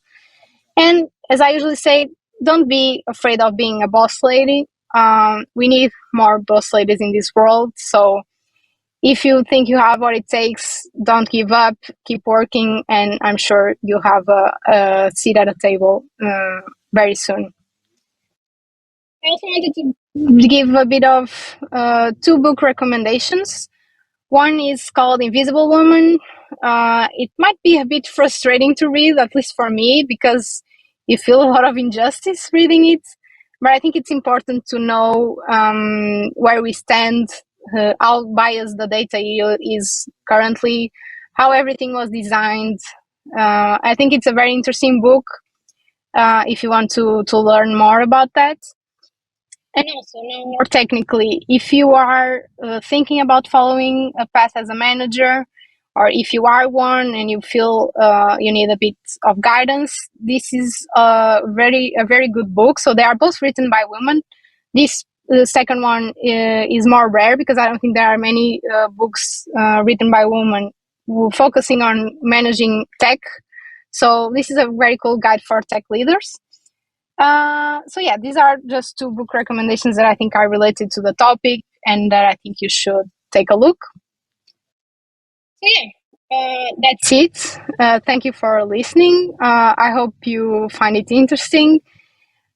And as I usually say, don't be afraid of being a boss lady. We need more boss ladies in this world. So if you think you have what it takes, don't give up, keep working, and I'm sure you'll have a seat at a table very soon. I also wanted to give a bit of 2 book recommendations. One is called Invisible Woman. It might be a bit frustrating to read, at least for me, because you feel a lot of injustice reading it. But I think it's important to know where we stand, how biased the data is currently, how everything was designed. I think it's a very interesting book if you want to learn more about that. And also, now more technically, if you are thinking about following a path as a manager, or if you are one and you feel you need a bit of guidance, this is a very good book. So they are both written by women. This second one is more rare because I don't think there are many books written by women focusing on managing tech. So this is a very cool guide for tech leaders. So yeah, these are just 2 book recommendations that I think are related to the topic and that I think you should take a look. So yeah, That's it. Thank you for listening. I hope you find it interesting.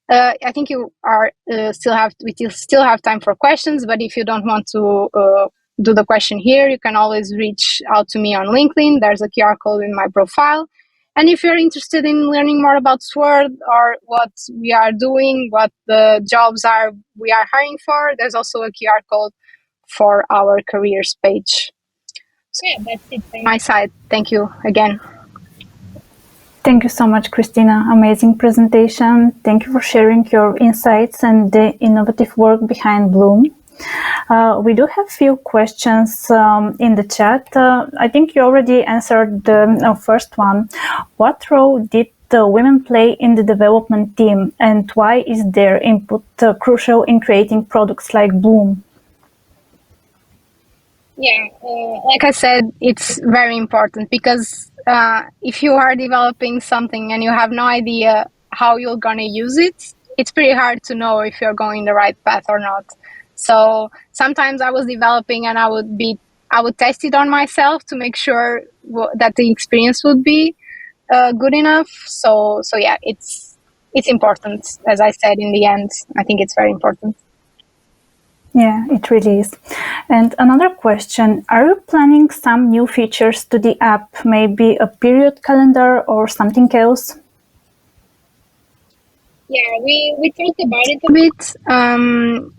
I think you are we still have time for questions, but if you don't want to do the question here, you can always reach out to me on LinkedIn. There's a QR code in my profile. And if you're interested in learning more about Sword or what we are doing, what the jobs are we are hiring for, there's also a QR code for our careers page. So yeah, that's it from my side. Thank you again. Thank you so much, Christina. Amazing presentation. Thank you for sharing your insights and the innovative work behind Bloom. We do have few questions in the chat. I think you already answered the first one. What role did the women play in the development team, and why is their input crucial in creating products like Bloom? Yeah, like I said, it's very important because if you are developing something and you have no idea how you're going to use it, it's pretty hard to know if you're going the right path or not. So sometimes I was developing and I would test it on myself to make sure that the experience would be good enough. So yeah, it's important. As I said, in the end, I think it's very important. Yeah, it really is. And another question, are you planning some new features to the app, maybe a period calendar or something else? Yeah, we talked about it a bit.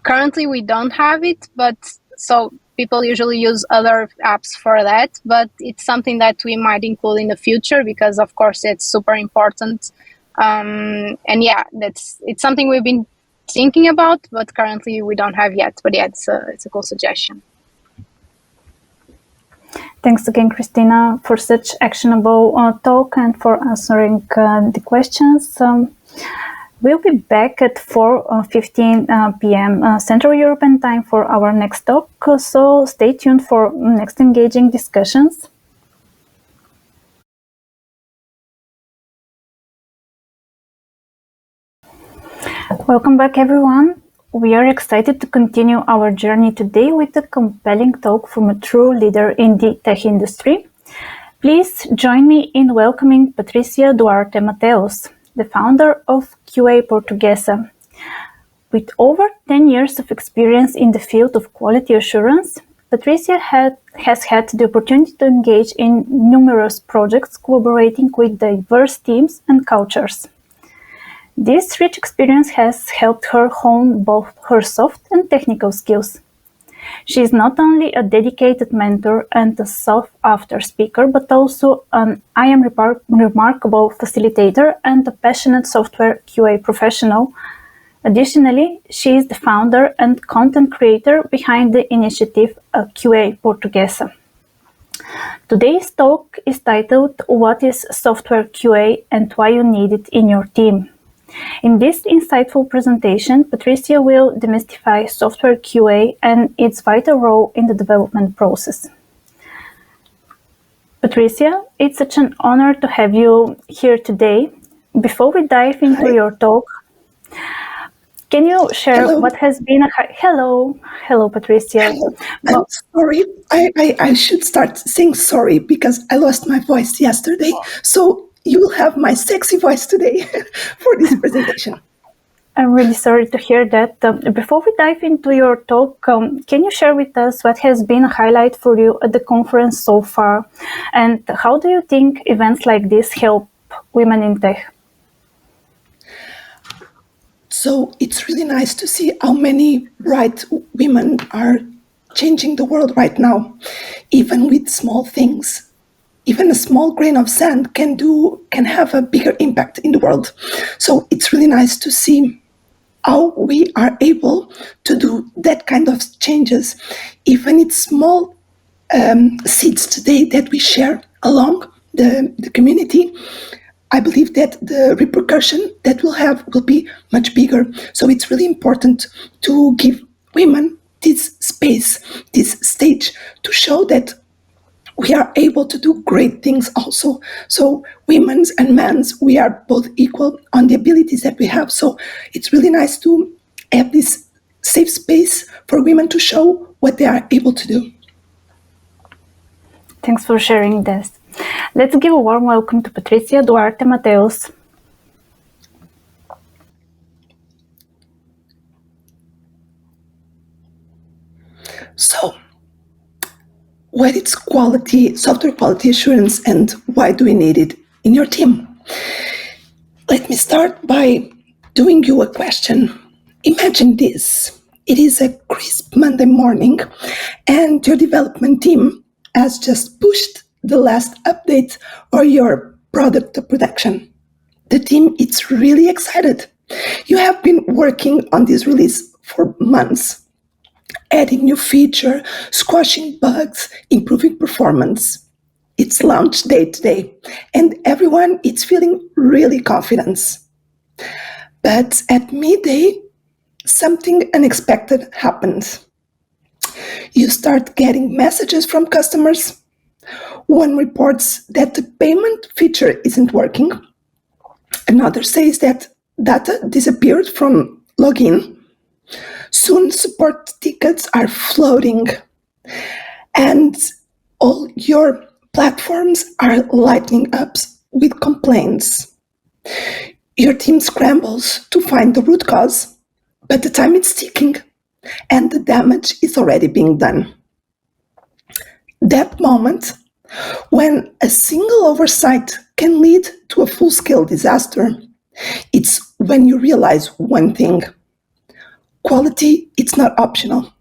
Currently, we don't have it, but so people usually use other apps for that. But it's something that we might include in the future because, of course, it's super important. And yeah, it's something we've been thinking about, but currently we don't have yet. But yeah, it's a cool suggestion. Thanks again, Christina, for such actionable talk and for answering the questions. We'll be back at 4:15 p.m. Central European Time for our next talk, so stay tuned for next engaging discussions. Welcome back, everyone. We are excited to continue our journey today with a compelling talk from a true leader in the tech industry. Please join me in welcoming Patricia Duarte Mateos, the founder of QA Portuguesa. With over 10 years of experience in the field of quality assurance, Patricia has had the opportunity to engage in numerous projects collaborating with diverse teams and cultures. This rich experience has helped her hone both her soft and technical skills. She is not only a dedicated mentor and a sought-after speaker, but also an remarkable facilitator and a passionate software QA professional. Additionally, she is the founder and content creator behind the initiative QA Portuguesa. Today's talk is titled What is Software QA and Why You Need It in Your Team? In this insightful presentation, Patricia will demystify software QA and its vital role in the development process. Patricia, it's such an honor to have you here today. Before we dive into your talk, can you share what has been Hello, Patricia. Hello. I'm sorry. I should start saying sorry because I lost my voice yesterday. So you will have my sexy voice today for this presentation. I'm really sorry to hear that. Before we dive into your talk, can you share with us what has been a highlight for you at the conference so far? And how do you think events like this help women in tech? So it's really nice to see how many bright women are changing the world right now, even with small things. Even a small grain of sand can have a bigger impact in the world. So it's really nice to see how we are able to do that kind of changes, even it's small seeds today that we share along the community. I believe that the repercussion that we'll have will be much bigger. So it's really important to give women this space, this stage, to show that we are able to do great things also. So women's and men's, we are both equal on the abilities that we have. So it's really nice to have this safe space for women to show what they are able to do. Thanks for sharing this. Let's give a warm welcome to Patricia Duarte Mateos. So, what is quality, software quality assurance, and why do we need it in your team? Let me start by doing you a question. Imagine this. It is a crisp Monday morning, and your development team has just pushed the last update or your product to production. The team is really excited. You have been working on this release for months, adding new feature, squashing bugs, improving performance. It's launch day today, and everyone is feeling really confident. But at midday, something unexpected happens. You start getting messages from customers. One reports that the payment feature isn't working. Another says that data disappeared from login. Soon support tickets are floating, and all your platforms are lighting up with complaints. Your team scrambles to find the root cause, but the time is ticking and the damage is already being done. That moment, when a single oversight can lead to a full-scale disaster, it's when you realize one thing. Quality, it's not optional.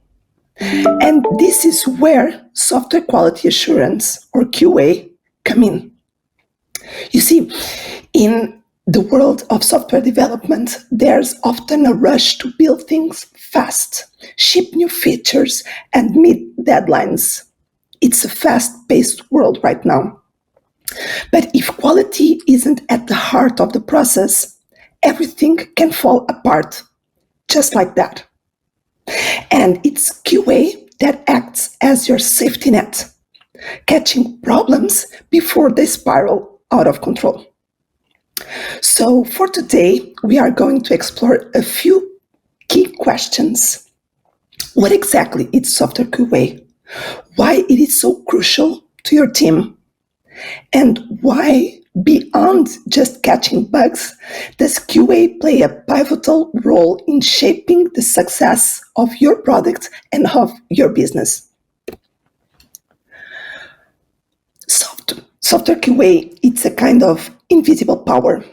And this is where software quality assurance, or QA, come in. You see, in the world of software development, there's often a rush to build things fast, ship new features, and meet deadlines. It's a fast-paced world right now. But if quality isn't at the heart of the process, everything can fall apart, just like that. And it's QA that acts as your safety net, catching problems before they spiral out of control. So for today, we are going to explore a few key questions. What exactly is software QA? Why it is so crucial to your team? And why, beyond just catching bugs, does QA play a pivotal role in shaping the success of your product and of your business? Software QA, it's a kind of invisible power.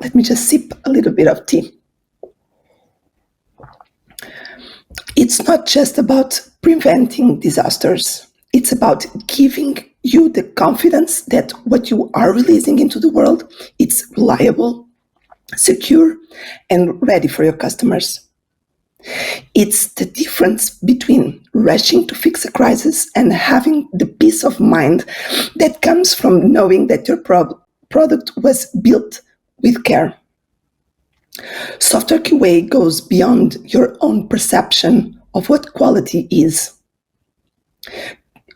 Let me just sip a little bit of tea. It's not just about preventing disasters. It's about giving you the confidence that what you are releasing into the world, it's reliable, secure, and ready for your customers. It's the difference between rushing to fix a crisis and having the peace of mind that comes from knowing that your product was built with care. Software QA goes beyond your own perception of what quality is.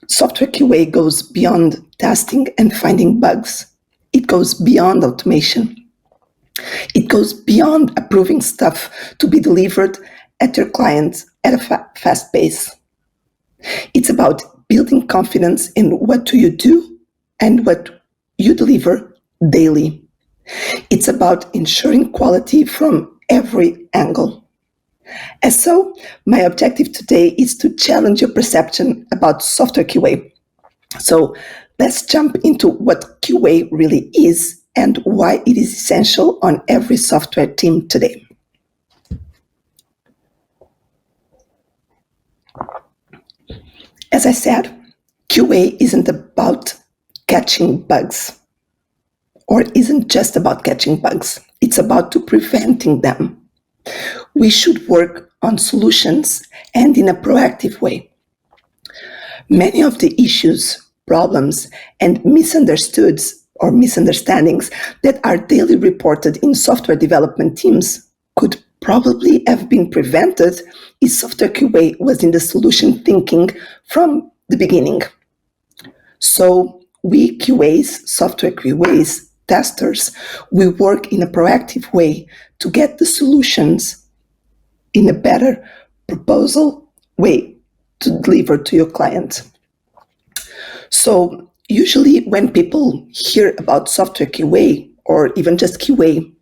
Software QA goes beyond testing and finding bugs. It goes beyond automation. It goes beyond approving stuff to be delivered at your clients at a fast pace. It's about building confidence in what do you do and what you deliver daily. It's about ensuring quality from every angle. And so, my objective today is to challenge your perception about software QA. So, let's jump into what QA really is and why it is essential on every software team today. As I said, QA isn't about catching bugs, or isn't just about catching bugs. It's about preventing them. We should work on solutions and in a proactive way. Many of the issues, problems, and misunderstandings that are daily reported in software development teams could probably have been prevented if software QA was in the solution thinking from the beginning. So we QAs, software QAs, testers, we work in a proactive way to get the solutions in a better proposal way to deliver to your client. So usually when people hear about software QA or even just QA,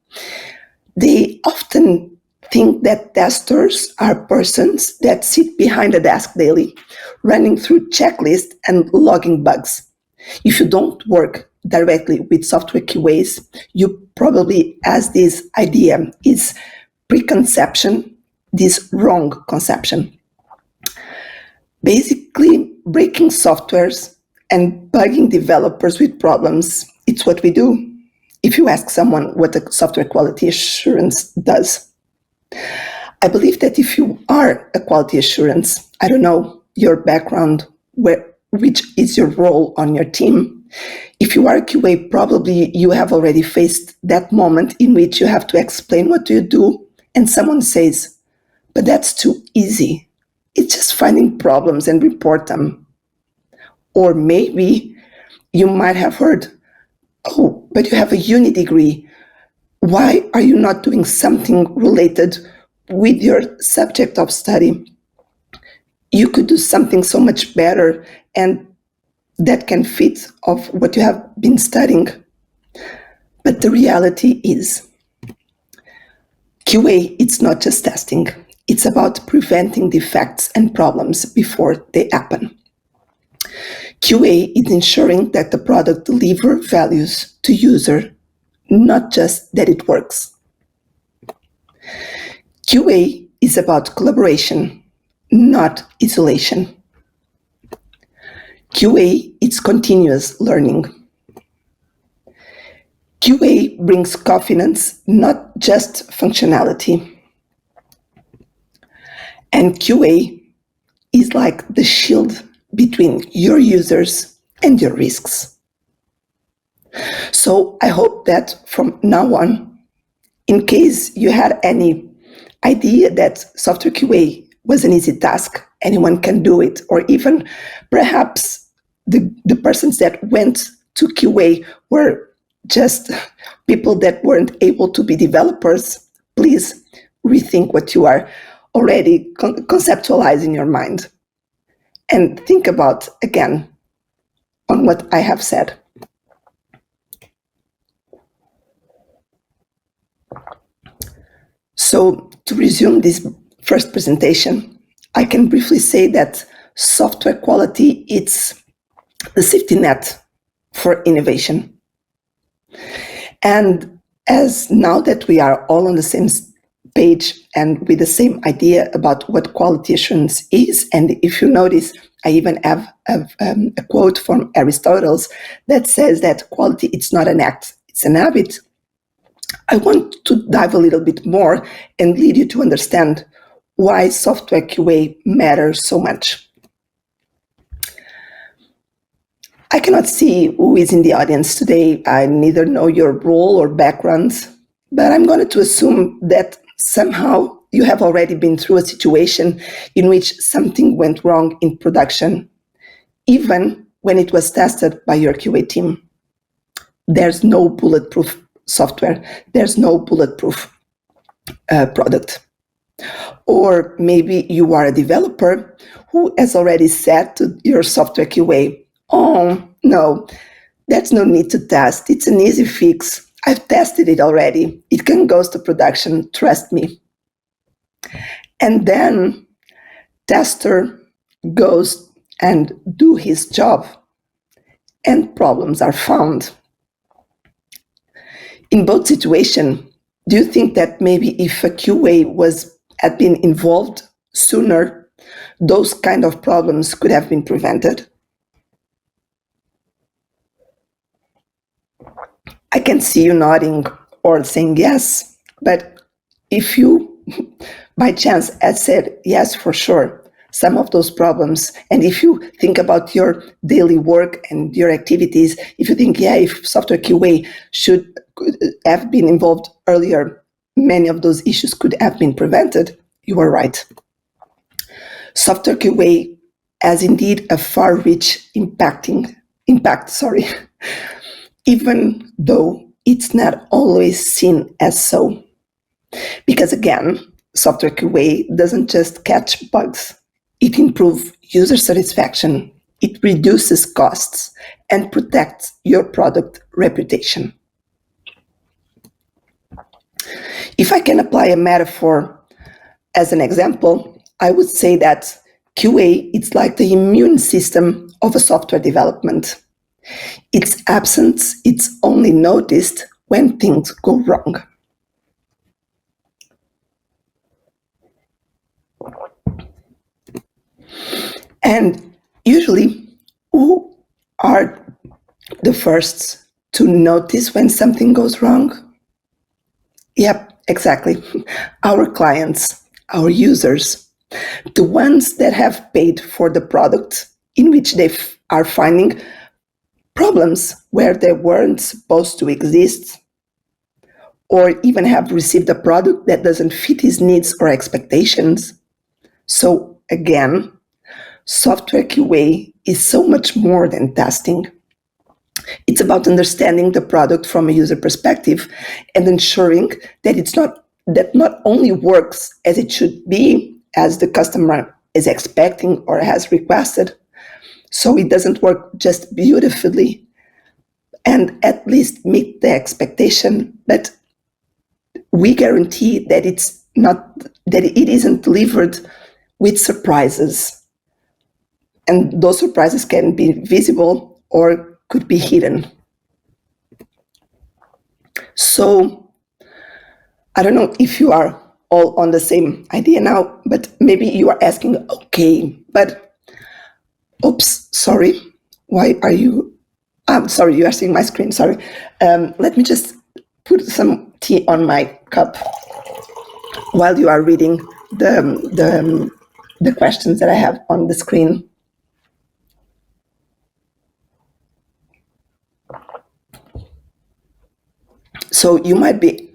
they often think that testers are persons that sit behind a desk daily, running through checklists and logging bugs. If you don't work directly with software QAs, you probably has this idea, is preconception, this wrong conception. Basically, breaking softwares and bugging developers with problems, it's what we do. If you ask someone what a software quality assurance does, I believe that if you are a quality assurance, I don't know your background, which is your role on your team. If you are a QA, probably you have already faced that moment in which you have to explain what you do, and someone says, but that's too easy. It's just finding problems and report them. Or maybe you might have heard, oh, but you have a uni degree. Why are you not doing something related with your subject of study? You could do something so much better and that can fit of what you have been studying. But the reality is, QA, it's not just testing. It's about preventing defects and problems before they happen. QA is ensuring that the product delivers values to user, not just that it works. QA is about collaboration, not isolation. QA is continuous learning. QA brings confidence, not just functionality. And QA is like the shield between your users and your risks. So I hope that from now on, in case you had any idea that software QA was an easy task, anyone can do it, or even perhaps the persons that went to QA were just people that weren't able to be developers, please rethink what you are already conceptualizing in your mind. And think about, again, on what I have said. So to resume this first presentation, I can briefly say that software quality is the safety net for innovation. And as now that we are all on the same page and with the same idea about what quality assurance is, and if you notice, I even have a quote from Aristotle that says that quality, it's not an act, it's an habit. I want to dive a little bit more and lead you to understand why software QA matters so much. I cannot see who is in the audience today. I neither know your role or background, but I'm going to assume that somehow you have already been through a situation in which something went wrong in production, even when it was tested by your QA team. There's no bulletproof software. There's no bulletproof product. Or maybe you are a developer who has already said to your software QA, oh, no, there's no need to test. It's an easy fix. I've tested it already. It can go to production, trust me. And then tester goes and do his job and problems are found. In both situations, do you think that maybe if a QA had been involved sooner, those kind of problems could have been prevented? I can see you nodding or saying yes, but if you by chance had said yes for sure, some of those problems, and if you think about your daily work and your activities, if you think, yeah, if software QA could have been involved earlier, many of those issues could have been prevented, you are right. Software QA has indeed a far-reach impact, even though it's not always seen as so. Because again, software QA doesn't just catch bugs. It improves user satisfaction. it reduces costs and protects your product reputation. If I can apply a metaphor as an example, I would say that QA is like the immune system of a software development. Its absence is only noticed when things go wrong. And usually, who are the first to notice when something goes wrong? Yep, exactly. Our clients, our users, the ones that have paid for the product in which they are finding problems where they weren't supposed to exist, or even have received a product that doesn't fit his needs or expectations. So again, software QA is so much more than testing. It's about understanding the product from a user perspective and ensuring that that not only works as it should be, as the customer is expecting or has requested, so it doesn't work just beautifully and at least meet the expectation, but we guarantee that it isn't delivered with surprises. And those surprises can be visible or could be hidden. So I don't know if you are all on the same idea now, but maybe you are asking, okay, but oops, sorry, why are you, I'm sorry, you are seeing my screen, sorry. Let me just put some tea on my cup while you are reading the questions that I have on the screen. So you might be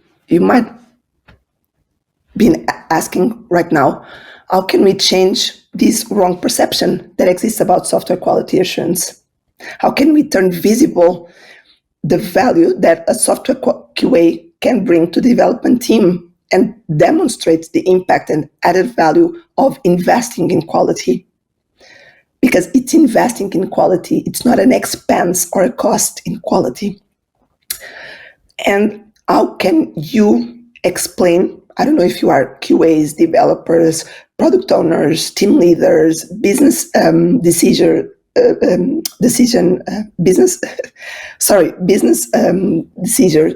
asking right now, how can we change this wrong perception that exists about software quality assurance? How can we turn visible the value that a software QA can bring to the development team and demonstrate the impact and added value of investing in quality? Because it's investing in quality, it's not an expense or a cost in quality. And how can you explain, I don't know if you are QAs, developers, product owners, team leaders, business decision decision,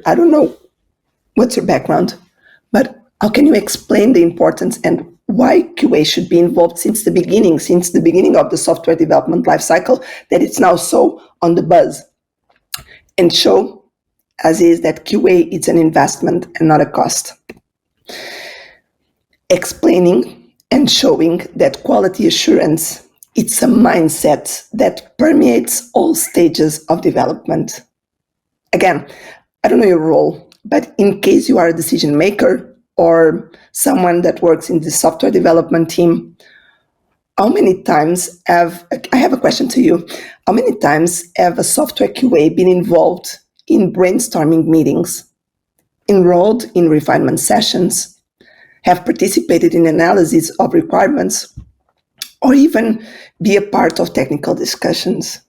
I don't know what's your background, but how can you explain the importance and why QA should be involved since the beginning of the software development lifecycle, that it's now so on the buzz, and show as is that QA is an investment and not a cost. Explaining and showing that quality assurance, it's a mindset that permeates all stages of development. Again, I don't know your role, but in case you are a decision maker or someone that works in the software development team, how many times I have a question to you. How many times have a software QA been involved in brainstorming meetings, enrolled in refinement sessions, have participated in analysis of requirements, or even be a part of technical discussions?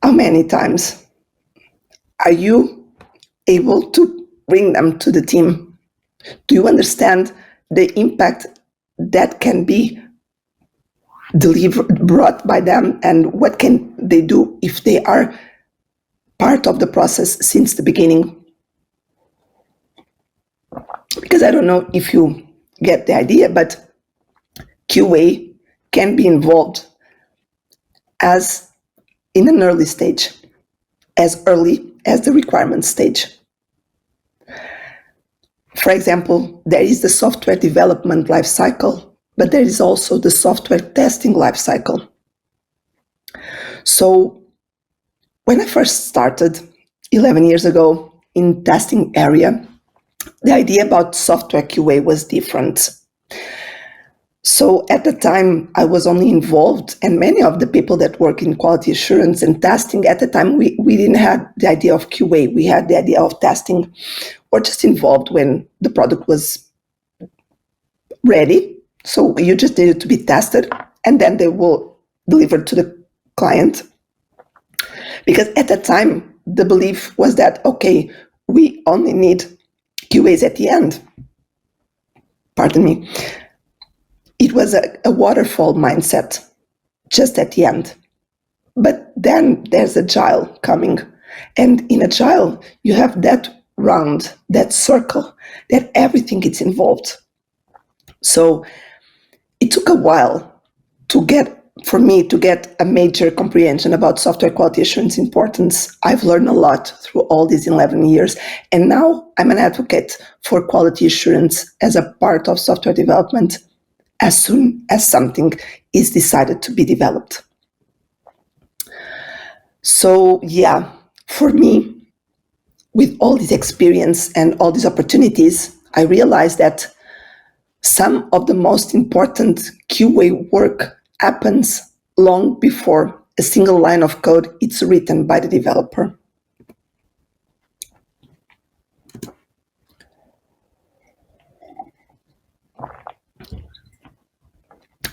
How many times are you able to bring them to the team? Do you understand the impact that can be brought by them, and what can they do if they are part of the process since the beginning? Because I don't know if you get the idea, but QA can be involved as in an early stage, as early as the requirement stage. For example, there is the software development lifecycle, but there is also the software testing lifecycle. So when I first started 11 years ago in testing area, the idea about software QA was different. So at the time, I was only involved, and many of the people that work in quality assurance and testing at the time, we didn't have the idea of QA. We had the idea of testing, or just involved when the product was ready. So you just needed to be tested, and then they will deliver to the client. Because at that time, the belief was that, okay, we only need QAs at the end. Pardon me. It was a waterfall mindset just at the end. But then there's Agile coming. And in Agile, you have that round, that circle, that everything is involved. So it took a while for me to get a major comprehension about software quality assurance importance. I've learned a lot through all these 11 years. And now I'm an advocate for quality assurance as a part of software development as soon as something is decided to be developed. So yeah, for me, with all this experience and all these opportunities, I realized that some of the most important QA work happens long before a single line of code is written by the developer.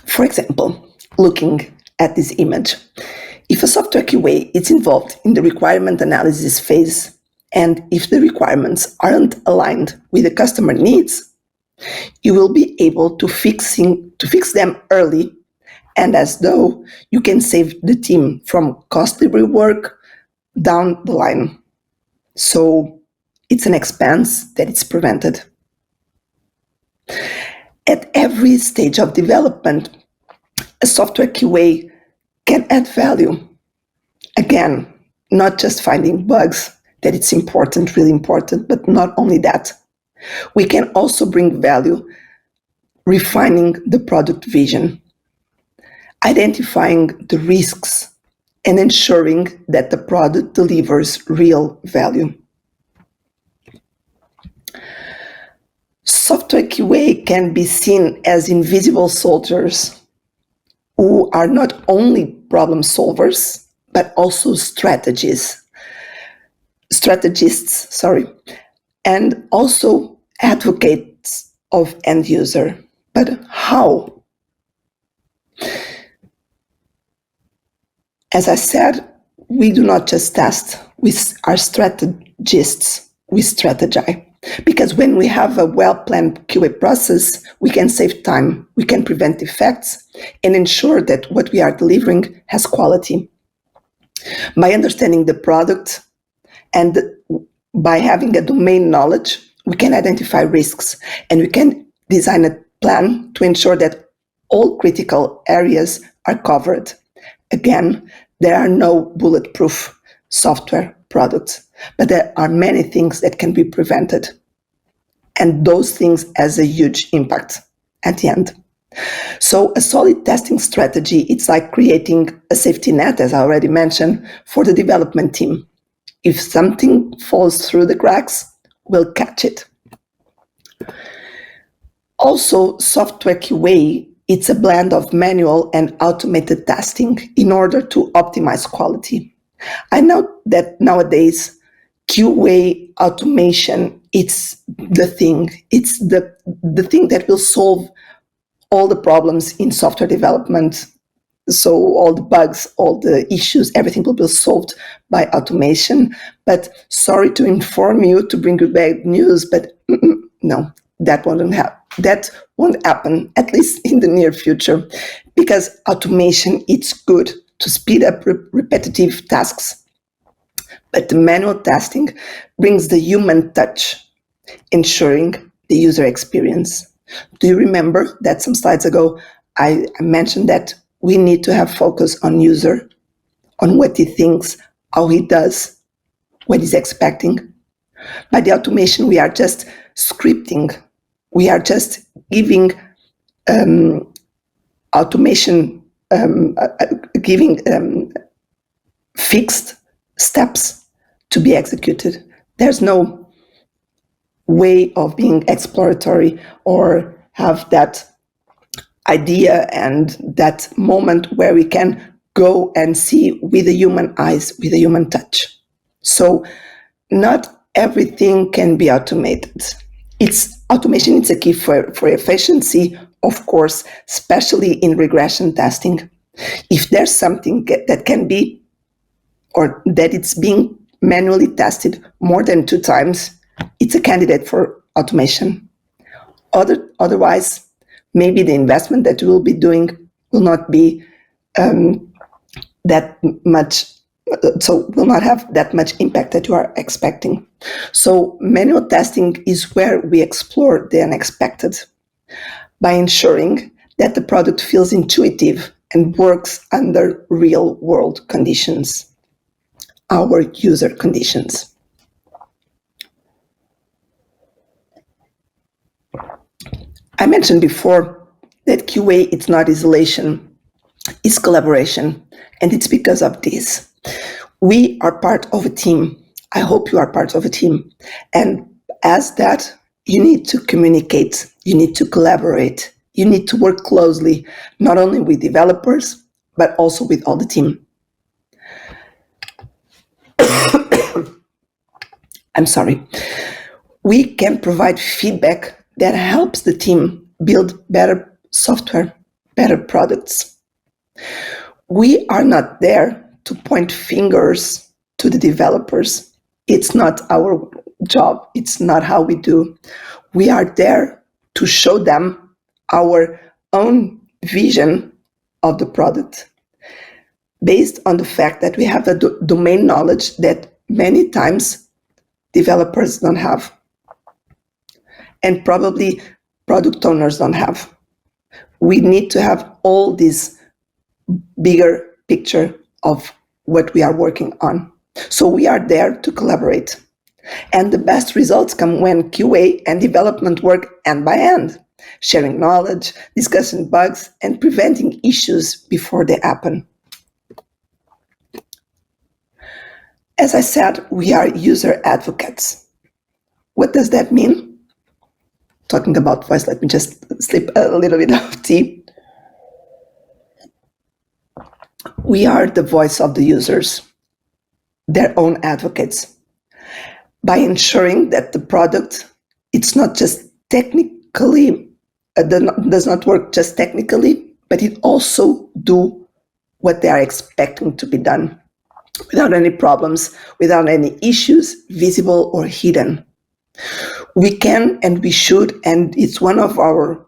For example, looking at this image, if a software QA is involved in the requirement analysis phase, and if the requirements aren't aligned with the customer needs, you will be able to fix them early, and as though you can save the team from costly rework down the line. So it's an expense that is prevented. At every stage of development, a software QA can add value. Again, not just finding bugs, that it's important, really important, but not only that. We can also bring value, refining the product vision, identifying the risks, and ensuring that the product delivers real value. Software QA can be seen as invisible soldiers who are not only problem solvers, but also strategists, and also advocates of end user. But how? As I said, we do not just test, we are strategists, we strategize. Because when we have a well-planned QA process, we can save time, we can prevent defects, and ensure that what we are delivering has quality. By understanding the product and by having a domain knowledge, we can identify risks, and we can design a plan to ensure that all critical areas are covered. Again, there are no bulletproof software products, but there are many things that can be prevented. And those things has a huge impact at the end. So a solid testing strategy, it's like creating a safety net, as I already mentioned, for the development team. If something falls through the cracks, we'll catch it. Also, software QA, it's a blend of manual and automated testing in order to optimize quality. I know that nowadays QA automation, it's the thing. It's the thing that will solve all the problems in software development. So all the bugs, all the issues, everything will be solved by automation. But sorry to inform you, to bring you bad news, but no, that won't happen, at least in the near future, because automation, it's good to speed up repetitive tasks. But the manual testing brings the human touch, ensuring the user experience. Do you remember that some slides ago, I mentioned that we need to have focus on user, on what he thinks, how he does, what he's expecting. By the automation, we are just scripting. We are just giving fixed steps to be executed. There's no way of being exploratory or have that idea and that moment where we can go and see with the human eyes, with the human touch. So not everything can be automated. Automation is a key for efficiency of course, especially in regression testing. If there's something that can be, or that it's being manually tested more than 2 times, it's a candidate for automation. Otherwise, maybe the investment that we'll be doing will not be that much, so will not have that much impact that you are expecting. So manual testing is where we explore the unexpected by ensuring that the product feels intuitive and works under real world conditions, our user conditions. I mentioned before that QA, it's not isolation, it's collaboration, and it's because of this. We are part of a team. I hope you are part of a team. And as that, you need to communicate, you need to collaborate, you need to work closely, not only with developers, but also with all the team. I'm sorry. We can provide feedback that helps the team build better software, better products. We are not there to point fingers to the developers. It's not our job. It's not how we do. We are there to show them our own vision of the product based on the fact that we have the domain knowledge that many times developers don't have, and probably product owners don't have. We need to have all this bigger picture of what we are working on. So we are there to collaborate. And the best results come when QA and development work hand by hand, sharing knowledge, discussing bugs, and preventing issues before they happen. As I said, we are user advocates. What does that mean? Talking about voice, let me just slip a little bit of tea. We are the voice of the users, their own advocates, by ensuring that the product, it's not just technically, does not work just technically, but it also do what they are expecting to be done, without any problems, without any issues, visible or hidden. We can and we should, and it's one of our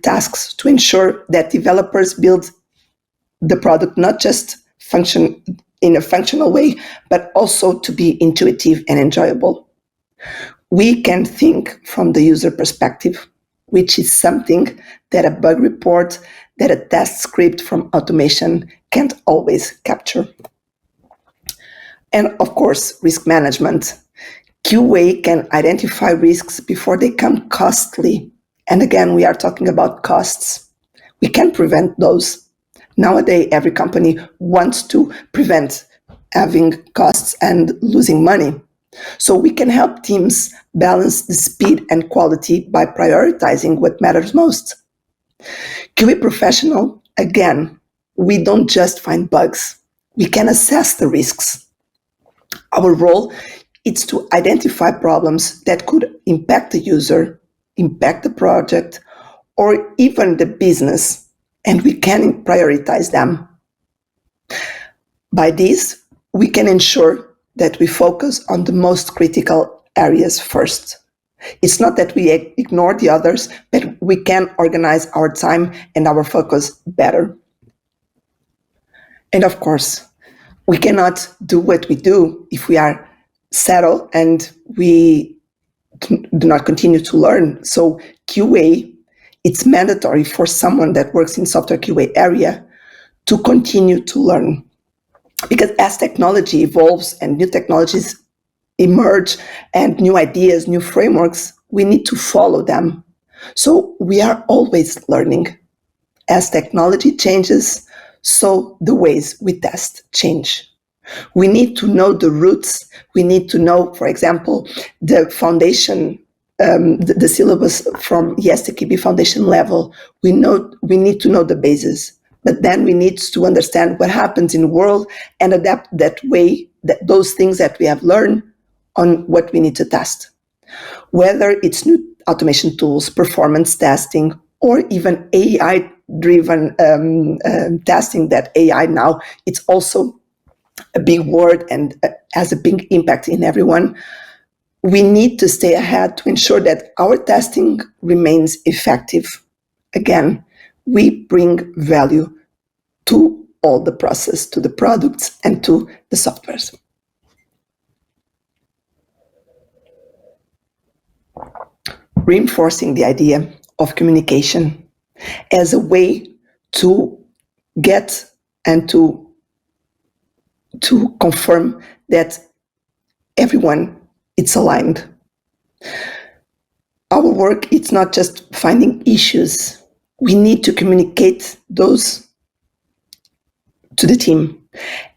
tasks to ensure that developers build the product not just function in a functional way, but also to be intuitive and enjoyable. We can think from the user perspective, which is something that a bug report, that a test script from automation can't always capture. And of course, risk management. QA can identify risks before they become costly. And again, we are talking about costs. We can prevent those. Nowadays, every company wants to prevent having costs and losing money. So we can help teams balance the speed and quality by prioritizing what matters most. QA professional, again, we don't just find bugs. We can assess the risks. Our role is to identify problems that could impact the user, impact the project, or even the business, and we can prioritize them. By this, we can ensure that we focus on the most critical areas first. It's not that we ignore the others, but we can organize our time and our focus better. And of course, we cannot do what we do if we are settled and we do not continue to learn. So QA, it's mandatory for someone that works in software QA area to continue to learn. Because as technology evolves and new technologies emerge and new ideas, new frameworks, we need to follow them. So we are always learning. As technology changes, so the ways we test change. We need to know the roots. We need to know, for example, the foundation, the syllabus from YesTKB foundation level. We need to know the basis. But then we need to understand what happens in the world and adapt that way, those things that we have learned on what we need to test. Whether it's new automation tools, performance testing, or even AI-driven testing. That AI now, it's also a big word and has a big impact in everyone. We need to stay ahead to ensure that our testing remains effective. Again, we bring value to all the process, to the products and to the softwares. Reinforcing the idea of communication as a way to get and to confirm that everyone is aligned. Our work, it's not just finding issues. We need to communicate those to the team.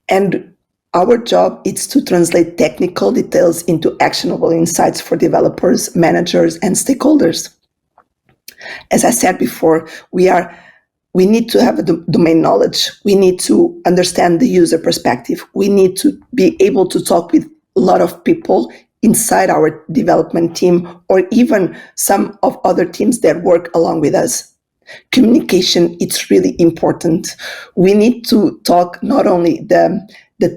And our job is to translate technical details into actionable insights for developers, managers, and stakeholders. As I said before, we need to have a domain knowledge. We need to understand the user perspective. We need to be able to talk with a lot of people inside our development team, or even some of other teams that work along with us. Communication, it's really important. We need to talk not only the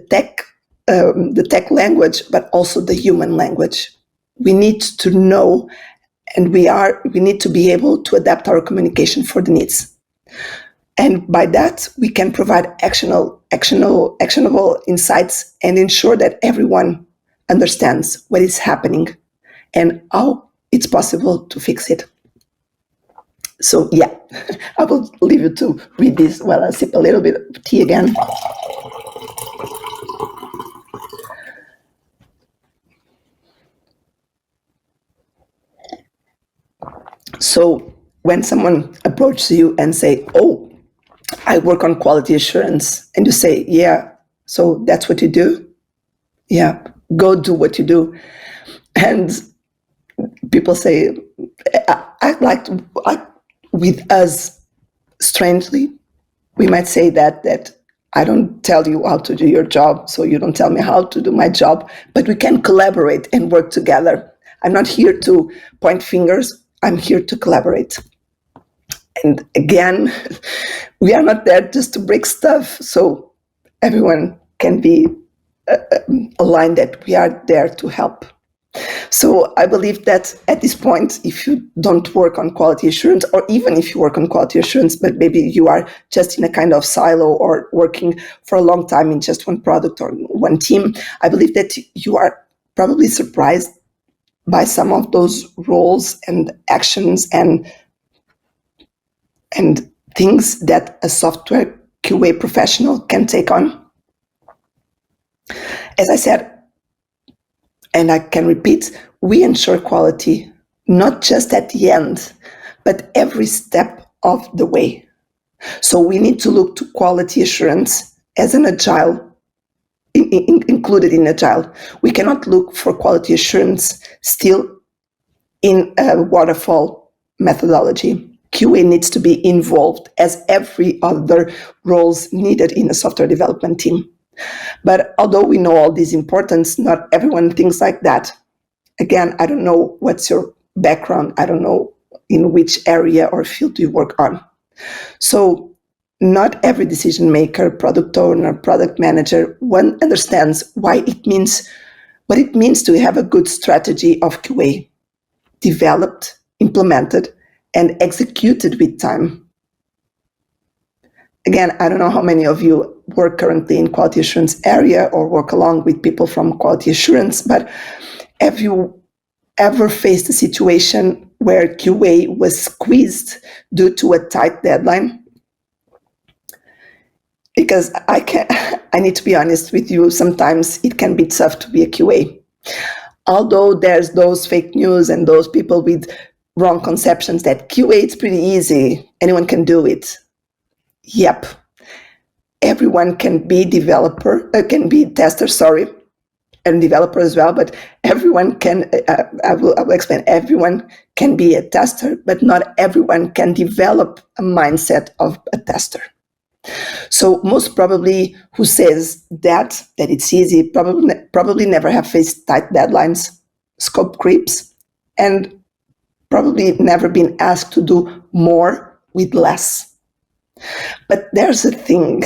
tech language, but also the human language. We need to know, and we need to be able to adapt our communication for the needs. And by that, we can provide actionable insights and ensure that everyone understands what is happening and how it's possible to fix it. So yeah, I will leave you to read this while I sip a little bit of tea again. So when someone approaches you and say, "Oh, I work on quality assurance," and you say, "Yeah, so that's what you do? Yeah, go do what you do." And people say, with us, strangely, we might say that I don't tell you how to do your job, so you don't tell me how to do my job, but we can collaborate and work together. I'm not here to point fingers, I'm here to collaborate. And again, we are not there just to break stuff, so everyone can be aligned that we are there to help. So I believe that at this point, if you don't work on quality assurance, or even if you work on quality assurance, but maybe you are just in a kind of silo or working for a long time in just one product or one team, I believe that you are probably surprised by some of those roles and actions and things that a software QA professional can take on. As I said, and I can repeat, we ensure quality, not just at the end, but every step of the way. So we need to look to quality assurance as an agile, included in agile. We cannot look for quality assurance still in a waterfall methodology. QA needs to be involved as every other roles needed in a software development team. But although we know all this importance, not everyone thinks like that. Again, I don't know what's your background. I don't know in which area or field you work on. So not every decision maker, product owner, product manager, one understands what it means to have a good strategy of QA, developed, implemented, and executed with time. Again, I don't know how many of you work currently in quality assurance area or work along with people from quality assurance, but have you ever faced a situation where QA was squeezed due to a tight deadline? Because I need to be honest with you, sometimes it can be tough to be a QA. Although there's those fake news and those people with wrong conceptions that QA is pretty easy, anyone can do it. Yep, everyone can be tester, and developer as well, but everyone can, I will explain, everyone can be a tester, but not everyone can develop a mindset of a tester. So most probably who says that it's easy, probably never have faced tight deadlines, scope creeps, and probably never been asked to do more with less. But there's a thing,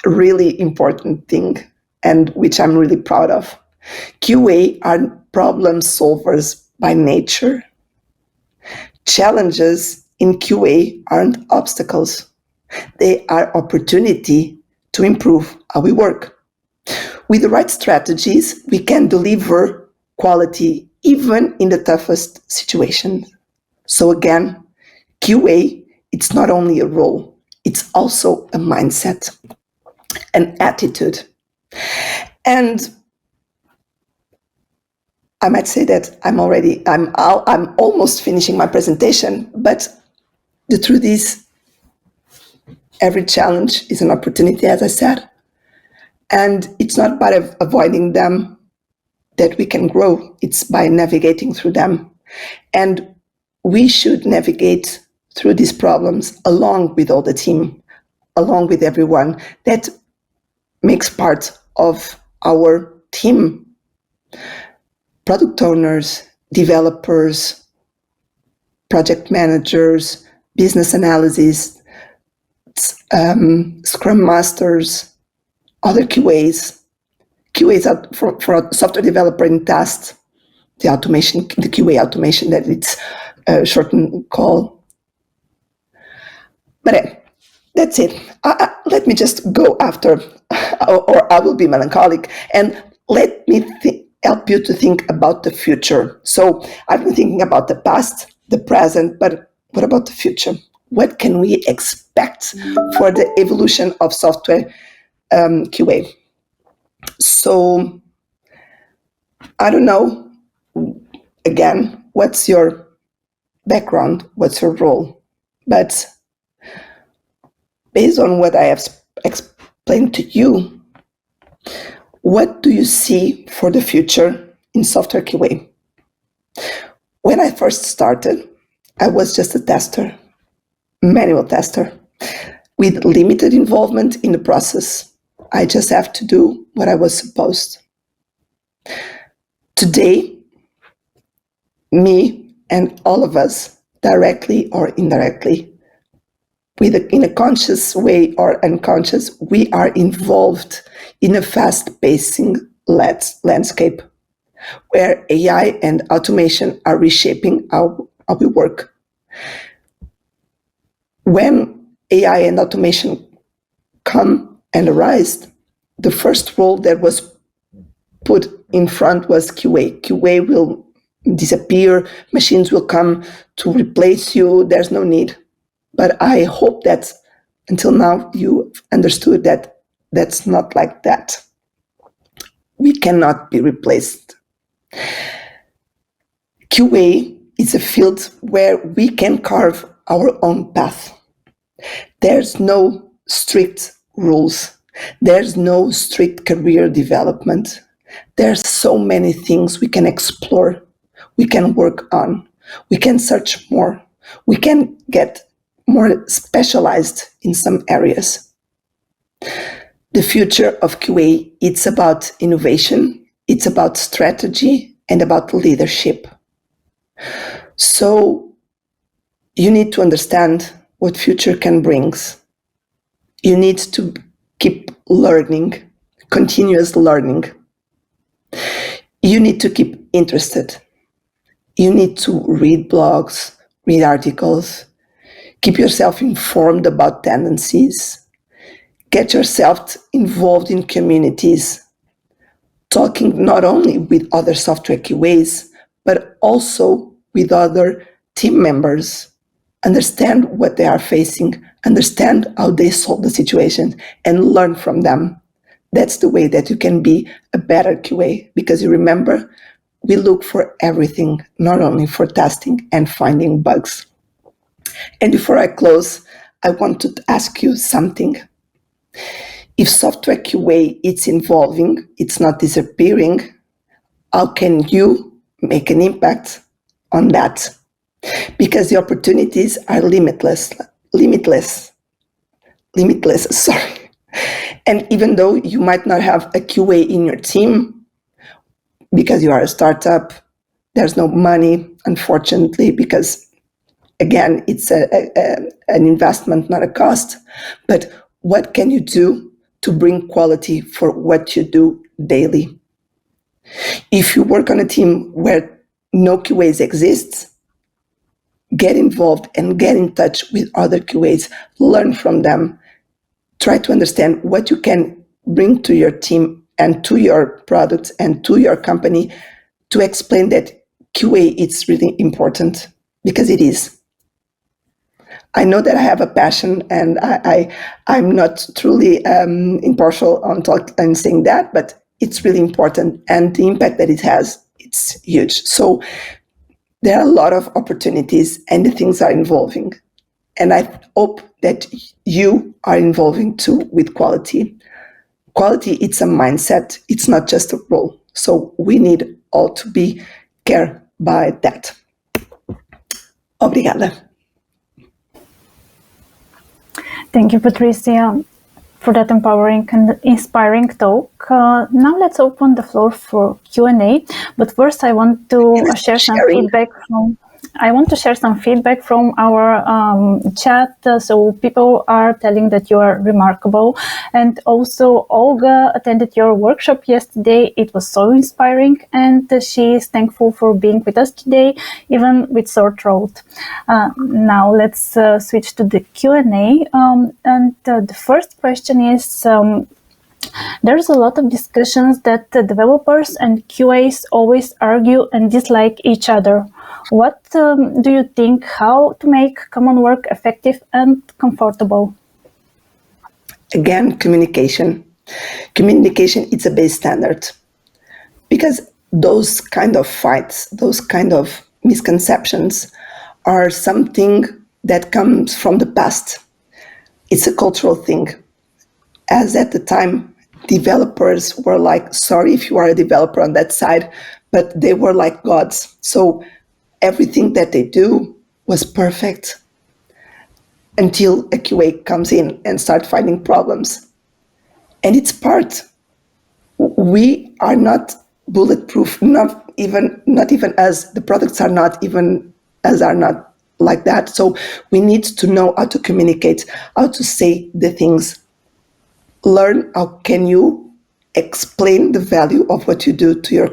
a really important thing, and which I'm really proud of. QA are problem solvers by nature. Challenges in QA aren't obstacles. They are opportunity to improve how we work. With the right strategies, we can deliver quality even in the toughest situations. So again, QA, it's not only a role, it's also a mindset, an attitude. And I might say that I'm almost finishing my presentation, but the truth is, every challenge is an opportunity, as I said, and it's not by avoiding them that we can grow. It's by navigating through them. And we should navigate through these problems along with all the team, along with everyone that makes part of our team. Product owners, developers, project managers, business analysts, Scrum Masters, other QAs. QAs are for a software developer in test, the QA automation that it's shortened call. But that's it. Let me just go after, or I will be melancholic, and let me help you to think about the future. So I've been thinking about the past, the present, but what about the future? What can we expect for the evolution of software QA? So I don't know, again, what's your background, what's your role? But based on what I have explained to you, what do you see for the future in software QA? When I first started, I was just a tester, manual tester, with limited involvement in the process. I just have to do what I was supposed. Today, me and all of us, directly or indirectly, in a conscious way or unconscious, we are involved in a fast-pacing landscape where AI and automation are reshaping how we work. When AI and automation come and arise, the first role that was put in front was QA. QA will disappear, machines will come to replace you, there's no need. But I hope that until now you understood that that's not like that. We cannot be replaced. QA is a field where we can carve our own path. There's no strict rules. There's no strict career development. There's so many things we can explore, we can work on, we can search more, we can get more specialized in some areas. The future of QA, it's about innovation, it's about strategy, and about leadership. So you need to understand what future can bring. You need to keep learning, continuous learning. You need to keep interested. You need to read blogs, read articles, keep yourself informed about tendencies, get yourself involved in communities, talking not only with other software QAs, but also with other team members. Understand what they are facing, understand how they solve the situation, and learn from them. That's the way that you can be a better QA, because you remember, we look for everything, not only for testing and finding bugs. And before I close, I want to ask you something. If software QA is evolving, it's not disappearing, how can you make an impact on that? Because the opportunities are limitless, sorry. And even though you might not have a QA in your team, because you are a startup, there's no money, unfortunately, because again, it's an investment, not a cost. But what can you do to bring quality for what you do daily? If you work on a team where no QAs exists, get involved and get in touch with other QAs, learn from them, try to understand what you can bring to your team and to your products and to your company to explain that QA is really important, because it is. I know that I have a passion, and I'm not truly impartial on saying that, but it's really important, and the impact that it has, it's huge. So there are a lot of opportunities, and the things are evolving. And I hope that you are involving too with quality. Quality, it's a mindset. It's not just a role. So we need all to be care by that. Obrigada. Thank you, Patricia, for that empowering and inspiring talk. Now let's open the floor for Q&A. But first, I want to share some feedback from. I want to share some feedback from our chat. So people are telling that you are remarkable. And also Olga attended your workshop yesterday. It was so inspiring. And she is thankful for being with us today, even with sore throat. Now let's switch to the Q&A. The first question is, there's a lot of discussions that developers and QAs always argue and dislike each other. What do you think, how to make common work effective and comfortable? Again, communication. Communication is a base standard, because those kind of fights, those kind of misconceptions are something that comes from the past. It's a cultural thing. As at the time, developers were like, sorry if you are a developer on that side, but they were like gods. So everything that they do was perfect until a QA comes in and start finding problems. And it's part. We are not bulletproof, not even us. The products are not even as are not like that. So we need to know how to communicate, how to say the things. Learn how can you explain the value of what you do to your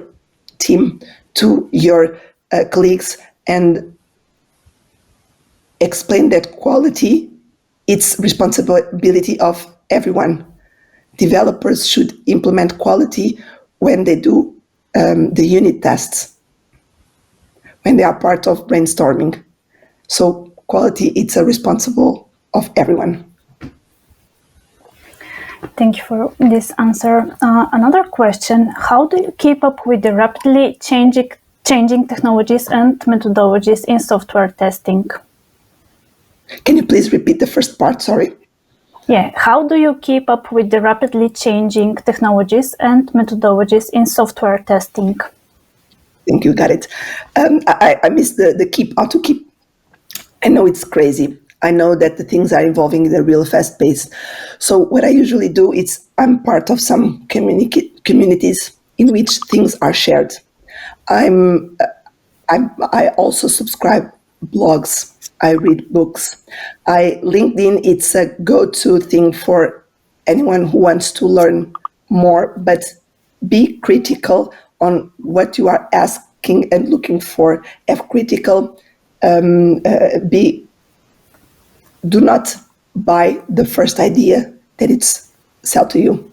team, to your colleagues, and explain that quality, it's responsibility of everyone. Developers should implement quality when they do the unit tests, when they are part of brainstorming. So quality, it's a responsible of everyone. Thank you for this answer. Another question, how do you keep up with the rapidly changing technologies and methodologies in software testing? Can you please repeat the first part? Sorry. Yeah, how do you keep up with the rapidly changing technologies and methodologies in software testing? I think you got it. I missed the keep, how to keep. I know it's crazy. I know that the things are evolving in a real fast pace. So what I usually do is I'm part of some communities in which things are shared. I also subscribe blogs. I read books. LinkedIn, it's a go-to thing for anyone who wants to learn more, but be critical on what you are asking and looking for. Have critical, do not buy the first idea that it's sold to you.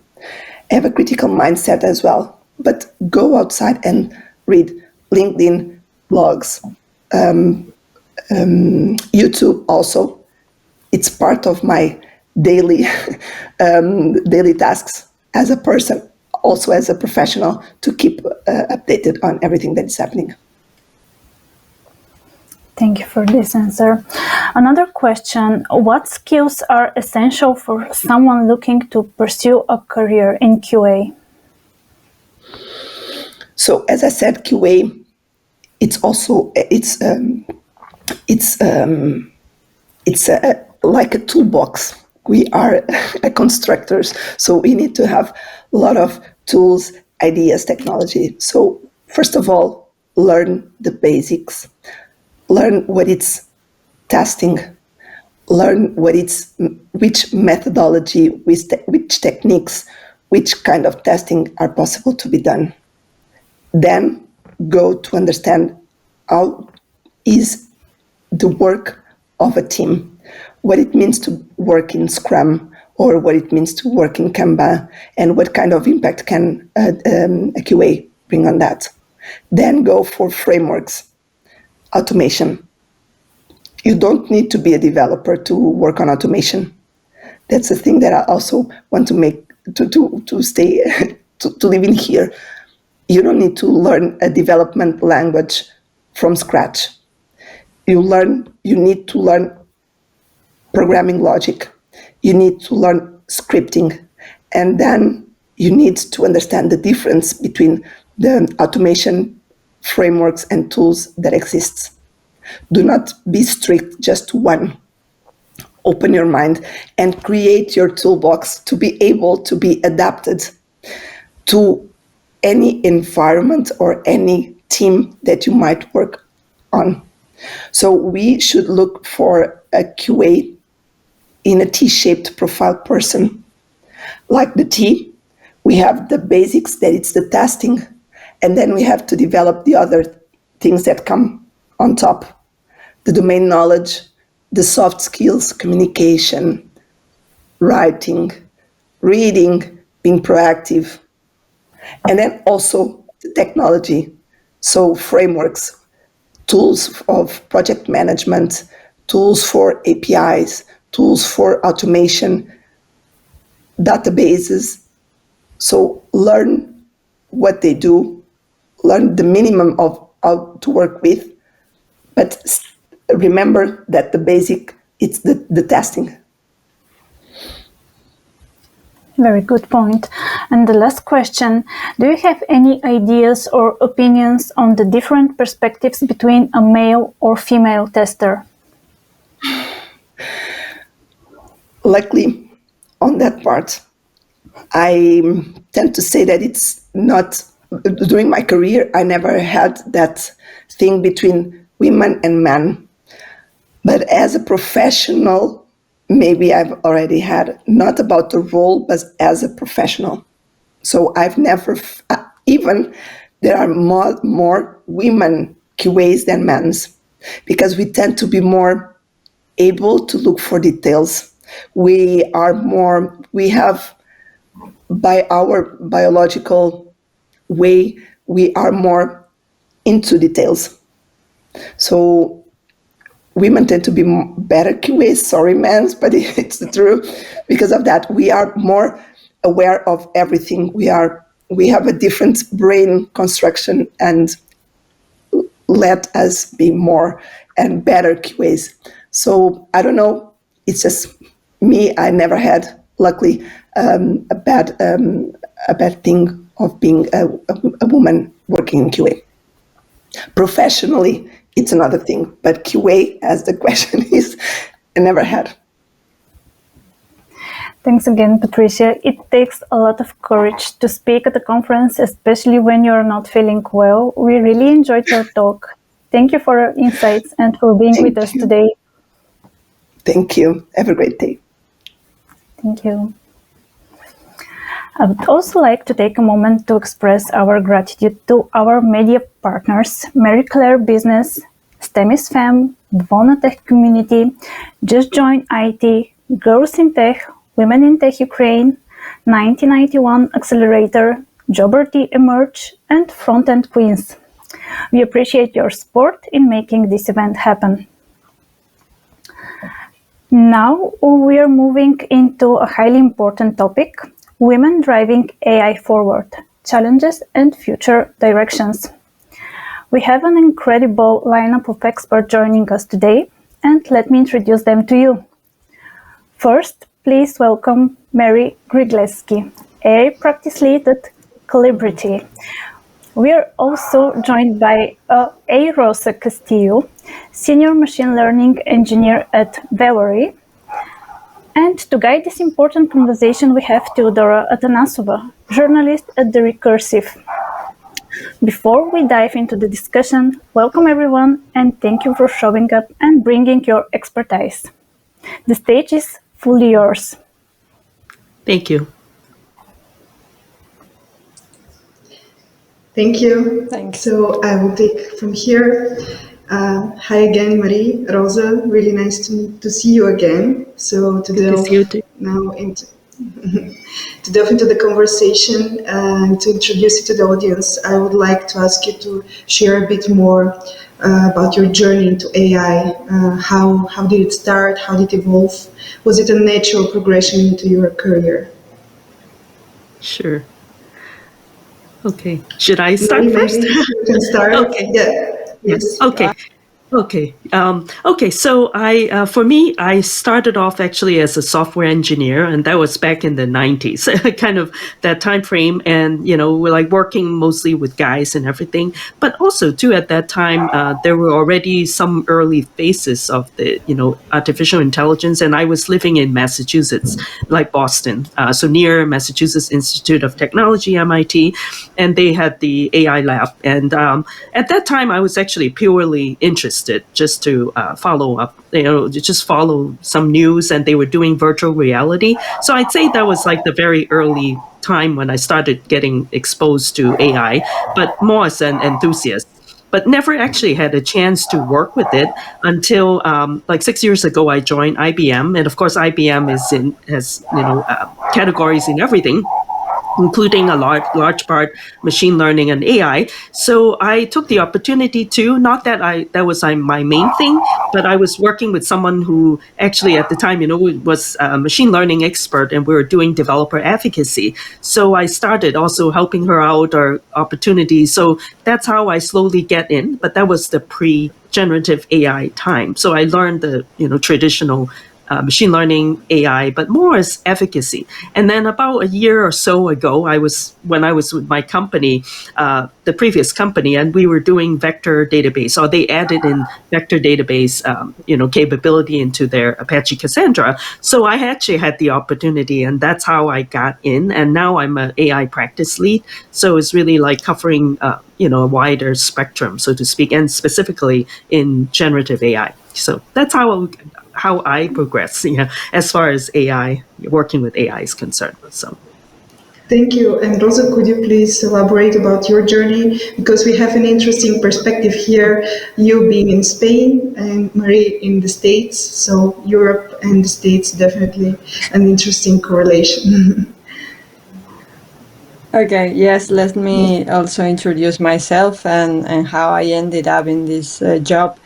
Have a critical mindset as well, but go outside and read LinkedIn, blogs, YouTube also. It's part of my daily tasks as a person, also as a professional, to keep updated on everything that is happening. Thank you for this answer. Another question, what skills are essential for someone looking to pursue a career in QA? So as I said, QA, it's like a toolbox. We are constructors, so we need to have a lot of tools, ideas, technology. So first of all, learn the basics. Learn what it's testing, learn which methodology, which techniques, which kind of testing are possible to be done. Then go to understand how is the work of a team, what it means to work in Scrum, or what it means to work in Kanban, and what kind of impact can a QA bring on that. Then go for frameworks, automation. You don't need to be a developer to work on automation. That's the thing that I also want to make to stay to live in here. You don't need to learn a development language from scratch. You need to learn programming logic. You need to learn scripting, and then you need to understand the difference between the automation frameworks and tools that exist. Do not be strict just to one. Open your mind and create your toolbox to be able to be adapted to any environment or any team that you might work on. So we should look for a QA in a T-shaped profile person. Like the T, we have the basics, that it's the testing, and then we have to develop the other things that come on top. The domain knowledge, the soft skills, communication, writing, reading, being proactive, and then also the technology. So frameworks, tools of project management, tools for APIs, tools for automation, databases. So learn what they do, learn the minimum of how to work with, but remember that the basic, it's the testing. Very good point. And the last question, do you have any ideas or opinions on the different perspectives between a male or female tester? Luckily, on that part, I tend to say that it's not, during my career, I never had that thing between women and men. But as a professional, maybe I've already had, not about the role, but as a professional. So I've never, even there are more women QAs than men's, because we tend to be more able to look for details. We have, by our biological way, we are more into details. So women tend to be better QAs, sorry men, but it's the truth. Because of that, we are more aware of everything. We have a different brain construction, and let us be more and better QAs. So I don't know, it's just me. I never had, luckily, a bad thing of being a woman working in QA. Professionally, it's another thing, but QA, as the question is, I never had. Thanks again, Patricia. It takes a lot of courage to speak at a conference, especially when you're not feeling well. We really enjoyed your talk. Thank you for your insights and for being with us today. Thank you. Have a great day. Thank you. I would also like to take a moment to express our gratitude to our media partners, Marie Claire Business, STEMIS Femme, Vonatech Community, Just Join IT, Girls in Tech, Women in Tech Ukraine, 1991 Accelerator, Jobberty Emerge, and Frontend Queens. We appreciate your support in making this event happen. Now we are moving into a highly important topic, women driving AI forward, challenges and future directions. We have an incredible lineup of experts joining us today, and let me introduce them to you. First, please welcome Mary Grigleski, AI Practice Lead at Calibrity. We are also joined by A. Rosa Castillo, Senior Machine Learning Engineer at Valerie. And to guide this important conversation, we have Teodora Atanasova, journalist at The Recursive. Before we dive into the discussion, welcome everyone and thank you for showing up and bringing your expertise. The stage is fully yours. Thank you. Thank you. Thanks. So I will take from here. Hi again, Marie, Rosa. Really nice to see you again. So to delve now into to delve into the conversation and to introduce you to the audience, I would like to ask you to share a bit more about your journey into AI. How did it start? How did it evolve? Was it a natural progression into your career? Sure. Okay. Should I start first? Maybe you can start. Okay. Yeah. Yes. Okay. Okay. So for me, I started off actually as a software engineer, and that was back in the 90s, kind of that time frame. And, we're like working mostly with guys and everything. But also, too, at that time, there were already some early phases of the, artificial intelligence. And I was living in Massachusetts, like Boston, so near Massachusetts Institute of Technology, MIT. And they had the AI lab. And at that time, I was actually purely interested just to follow up, just follow some news, and they were doing virtual reality. So I'd say that was like the very early time when I started getting exposed to AI, but more as an enthusiast. But never actually had a chance to work with it until like 6 years ago. I joined IBM, and of course IBM has categories in everything, including a large part machine learning and AI. So I took the opportunity to, not that that was my main thing, but I was working with someone who actually at the time, was a machine learning expert, and we were doing developer advocacy. So I started also helping her out or opportunities. So that's how I slowly get in, but that was the pre-generative AI time. So I learned the, traditional machine learning, AI, but more as advocacy. And then about a year or so ago, when I was with my company, the previous company, and we were doing vector database, or they added in vector database, capability into their Apache Cassandra. So I actually had the opportunity, and that's how I got in. And now I'm an AI practice lead. So it's really like covering, a wider spectrum, so to speak, and specifically in generative AI. So that's how I progress, as far as AI, working with AI is concerned. So. Thank you. And Rosa, could you please elaborate about your journey? Because we have an interesting perspective here, you being in Spain and Marie in the States. So Europe and the States, definitely an interesting correlation. Okay, yes, let me also introduce myself and how I ended up in this job.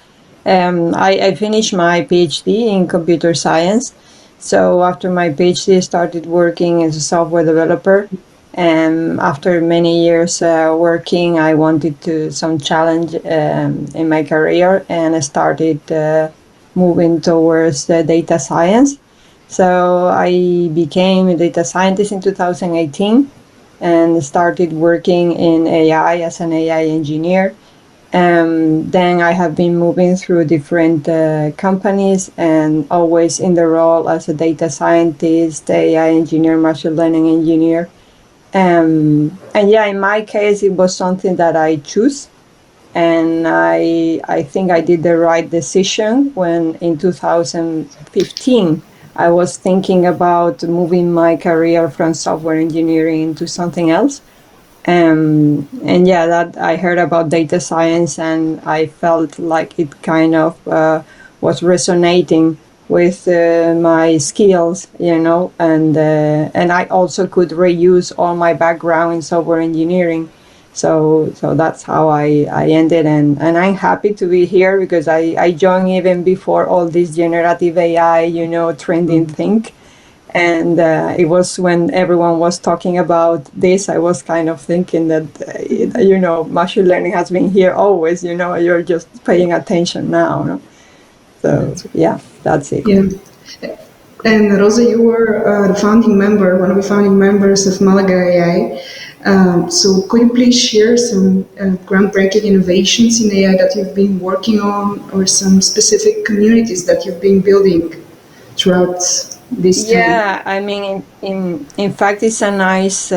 I finished my PhD in computer science. So after my PhD, I started working as a software developer. And after many years working, I wanted some challenge in my career, and I started moving towards data science. So I became a data scientist in 2018 and started working in AI as an AI engineer. Then I have been moving through different companies and always in the role as a data scientist, AI engineer, machine learning engineer. And yeah, in my case, it was something that I chose. And I think I did the right decision when in 2015, I was thinking about moving my career from software engineering into something else. And yeah, that I heard about data science, and I felt like it kind of was resonating with my skills, and I also could reuse all my background in software engineering. So that's how I ended, and I'm happy to be here because I joined even before all this generative AI, trending thing. And it was when everyone was talking about this, I was kind of thinking that, machine learning has been here always, you're just paying attention now. No? So, yeah, that's it. Yeah. And Rosa, you were the founding member, one of the founding members of Malaga AI. So could you please share some groundbreaking innovations in AI that you've been working on, or some specific communities that you've been building throughout this time? Yeah, I mean, in fact, it's a nice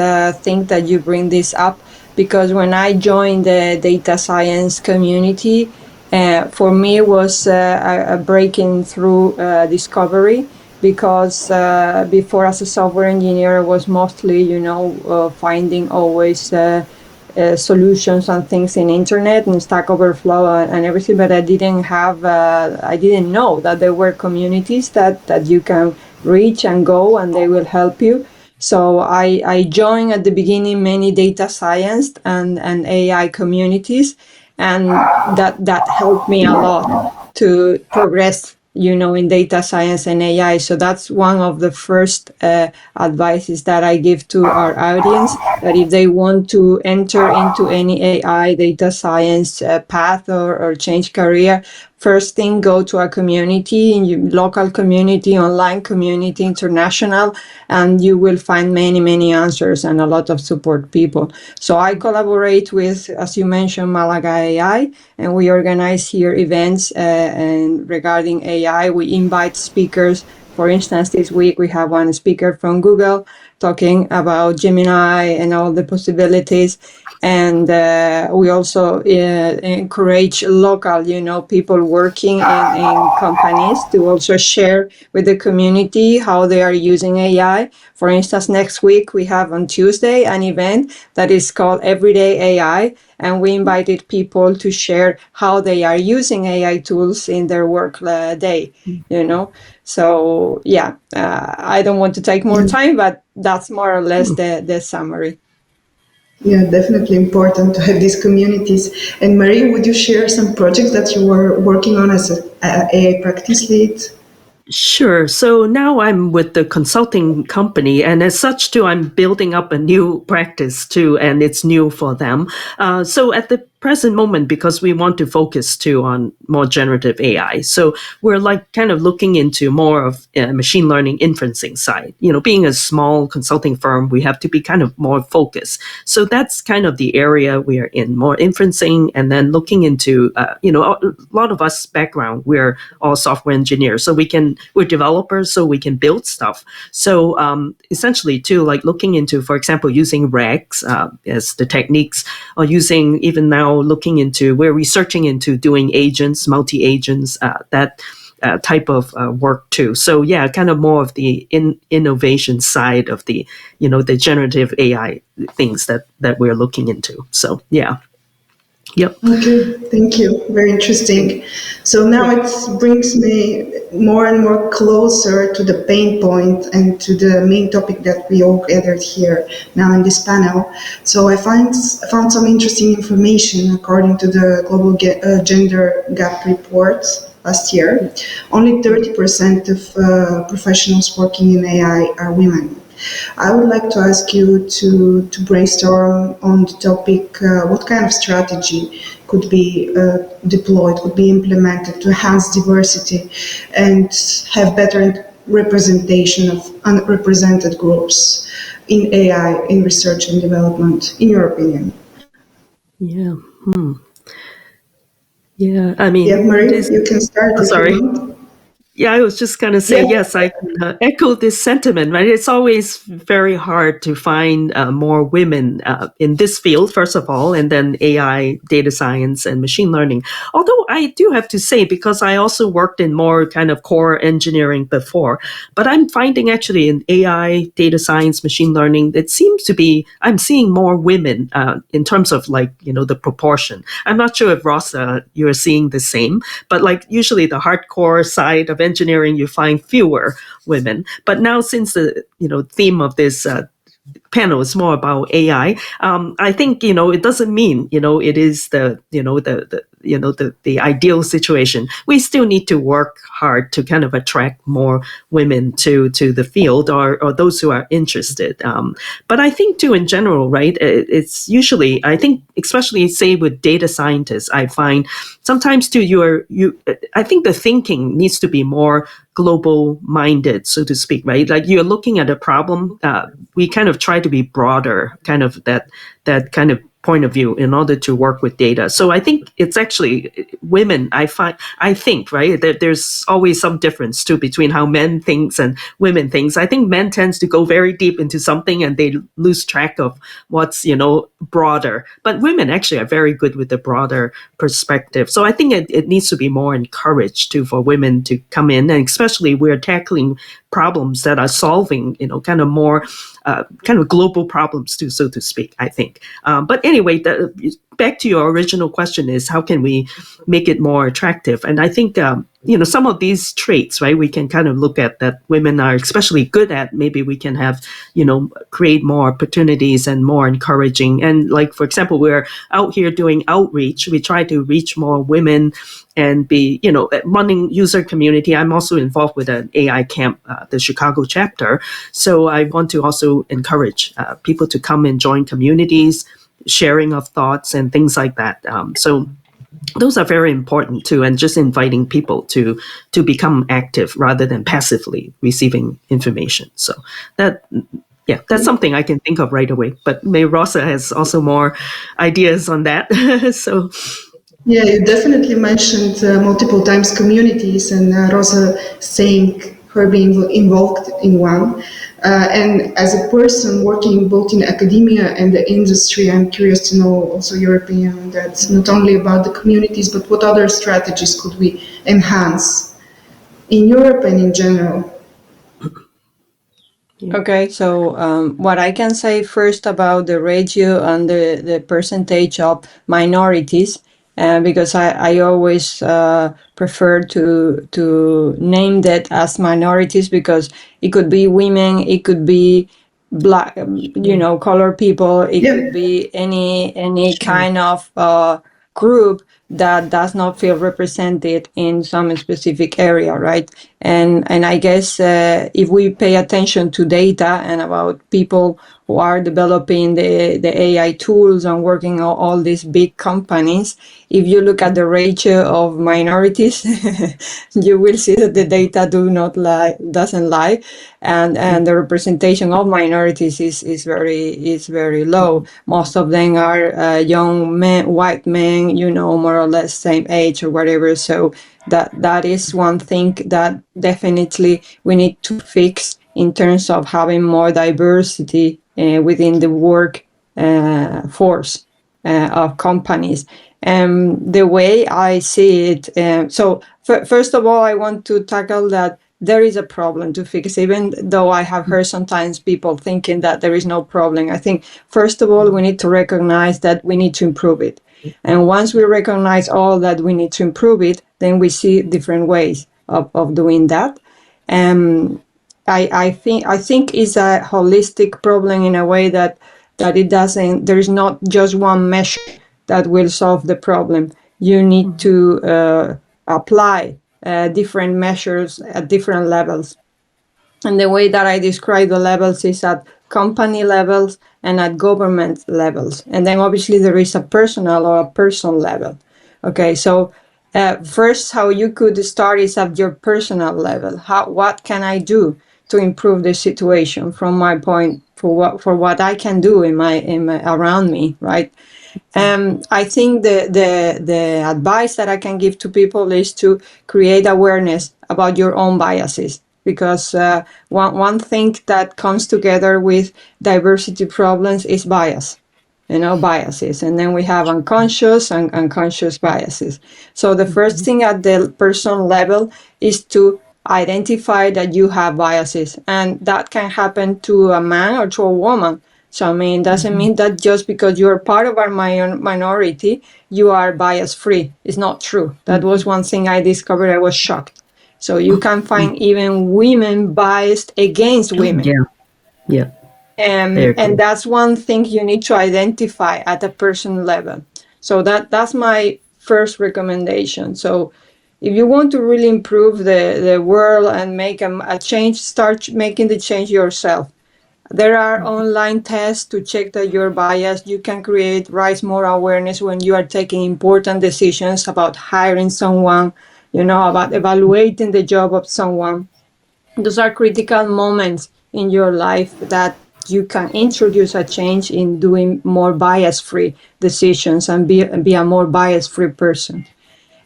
thing that you bring this up, because when I joined the data science community, for me it was a breaking through discovery, because before, as a software engineer, I was mostly, finding always solutions and things in internet and Stack Overflow and everything, but I didn't know that there were communities that you can reach and go, and they will help you. So I joined at the beginning many data science and AI communities, and that helped me a lot to progress, in data science and AI. So that's one of the first advices that I give to our audience, that if they want to enter into any AI, data science path or change career, first thing, go to a community, in your local community, online community, international, and you will find many, many answers and a lot of support people. So I collaborate with, as you mentioned, Malaga AI, and we organize here events and regarding AI. We invite speakers. For instance, this week we have one speaker from Google talking about Gemini and all the possibilities. And we also encourage local, people working in companies to also share with the community how they are using AI. For instance, next week we have on Tuesday an event that is called Everyday AI, and we invited people to share how they are using AI tools in their work day, So yeah, I don't want to take more time, but that's more or less the summary. Yeah, definitely important to have these communities. And Marie, would you share some projects that you were working on as an AI practice lead? Sure. So now I'm with the consulting company, and as such, too, I'm building up a new practice too, and it's new for them. So at the present moment, because we want to focus too on more generative AI, so we're like kind of looking into more of machine learning inferencing side. Being a small consulting firm, we have to be kind of more focused. So that's kind of the area we are in, more inferencing, and then looking into, a lot of us background, we're all software engineers, so we're developers, so we can build stuff. So essentially too, like looking into, for example, using RAGs as the techniques, or using, even now looking into, we're researching into doing agents, multi-agents, that type of work too. So yeah, kind of more of the innovation side of the, the generative AI things that we're looking into. So yeah. Yep. Okay, thank you. Very interesting. So now it brings me more and more closer to the pain point and to the main topic that we all gathered here now in this panel. So I found some interesting information according to the Global Gender Gap Report last year. Only 30% of professionals working in AI are women. I would like to ask you to brainstorm on the topic, what kind of strategy could be deployed, could be implemented to enhance diversity and have better representation of unrepresented groups in AI, in research and development, in your opinion? Yeah. Yeah, I mean... Yeah, Marie, you can start if you want. Yeah, I was just going to say, yes, I can echo this sentiment, right? It's always very hard to find more women in this field, first of all, and then AI, data science, and machine learning. Although I do have to say, because I also worked in more kind of core engineering before, but I'm finding actually in AI, data science, machine learning, it seems to be, I'm seeing more women in terms of like, the proportion. I'm not sure if Rosa, you're seeing the same, but like usually the hardcore side of engineering, you find fewer women. But now, since the theme of this panel is more about AI, I think it doesn't mean it is the ideal situation. We still need to work hard to kind of attract more women to the field, or those who are interested. But I think too, in general, right, it's usually, I think, especially say with data scientists, I find sometimes too, I think the thinking needs to be more global minded, so to speak, right? Like you're looking at a problem, we kind of try to be broader, kind of that kind of point of view in order to work with data. So I think it's actually women. I think right that there's always some difference too between how men thinks and women thinks. I think men tends to go very deep into something and they lose track of what's broader. But women actually are very good with the broader perspective. So I think it needs to be more encouraged too for women to come in, and especially we're tackling problems that are solving kind of more kind of global problems too, so to speak, I think. But anyway, back to your original question is how can we make it more attractive? And I think, some of these traits, right, we can kind of look at that women are especially good at. Maybe we can have, create more opportunities and more encouraging. And like, for example, we're out here doing outreach. We try to reach more women and be, running user community. I'm also involved with an AI camp, the Chicago chapter. So I want to also encourage people to come and join communities, sharing of thoughts and things like that. So those are very important too, and just inviting people to become active rather than passively receiving information. So that's something I can think of right away. But maybe Rosa has also more ideas on that. So. Yeah, you definitely mentioned multiple times communities, and Rosa saying her being involved in one. And as a person working both in academia and the industry, I'm curious to know also your opinion on that, not only about the communities, but what other strategies could we enhance in Europe and in general? Okay, so what I can say first about the ratio and the percentage of minorities, because I always prefer to name that as minorities, because it could be women, it could be black, colored people, it could be any kind of group that does not feel represented in some specific area, right? And I guess if we pay attention to data and about people who are developing the AI tools and working on all these big companies, if you look at the ratio of minorities, you will see that the data doesn't lie, and the representation of minorities is very low. Most of them are young men, white men, more or less same age or whatever. So that is one thing that definitely we need to fix in terms of having more diversity within the work force of companies. The way I see it, so first of all, I want to tackle that there is a problem to fix, even though I have heard sometimes people thinking that there is no problem. I think, first of all, we need to recognize that we need to improve it. And once we recognize all that we need to improve it, then we see different ways of doing that. I think it's a holistic problem in a way that it doesn't, there is not just one measure that will solve the problem. You need to apply different measures at different levels. And the way that I describe the levels is at company levels and at government levels. And then obviously there is a personal or a person level. Okay, so first how you could start is at your personal level. What can I do to improve the situation from my point for what I can do in my around me, right? I think the advice that I can give to people is to create awareness about your own biases, because one thing that comes together with diversity problems is biases, and then we have unconscious and unconscious biases. So the first thing at the person level is to identify that you have biases, and that can happen to a man or to a woman. So, I mean, doesn't mean that just because you're part of our minority, you are bias free. It's not true. That was one thing I discovered. I was shocked. So you can find even women biased against women. Yeah. And that's one thing you need to identify at a person level. So that's my first recommendation. So if you want to really improve the world and make a change, start making the change yourself. There are online tests to check that you're biased. You can raise more awareness when you are taking important decisions about hiring someone, about evaluating the job of someone. Those are critical moments in your life that you can introduce a change in doing more bias-free decisions and be a more bias-free person.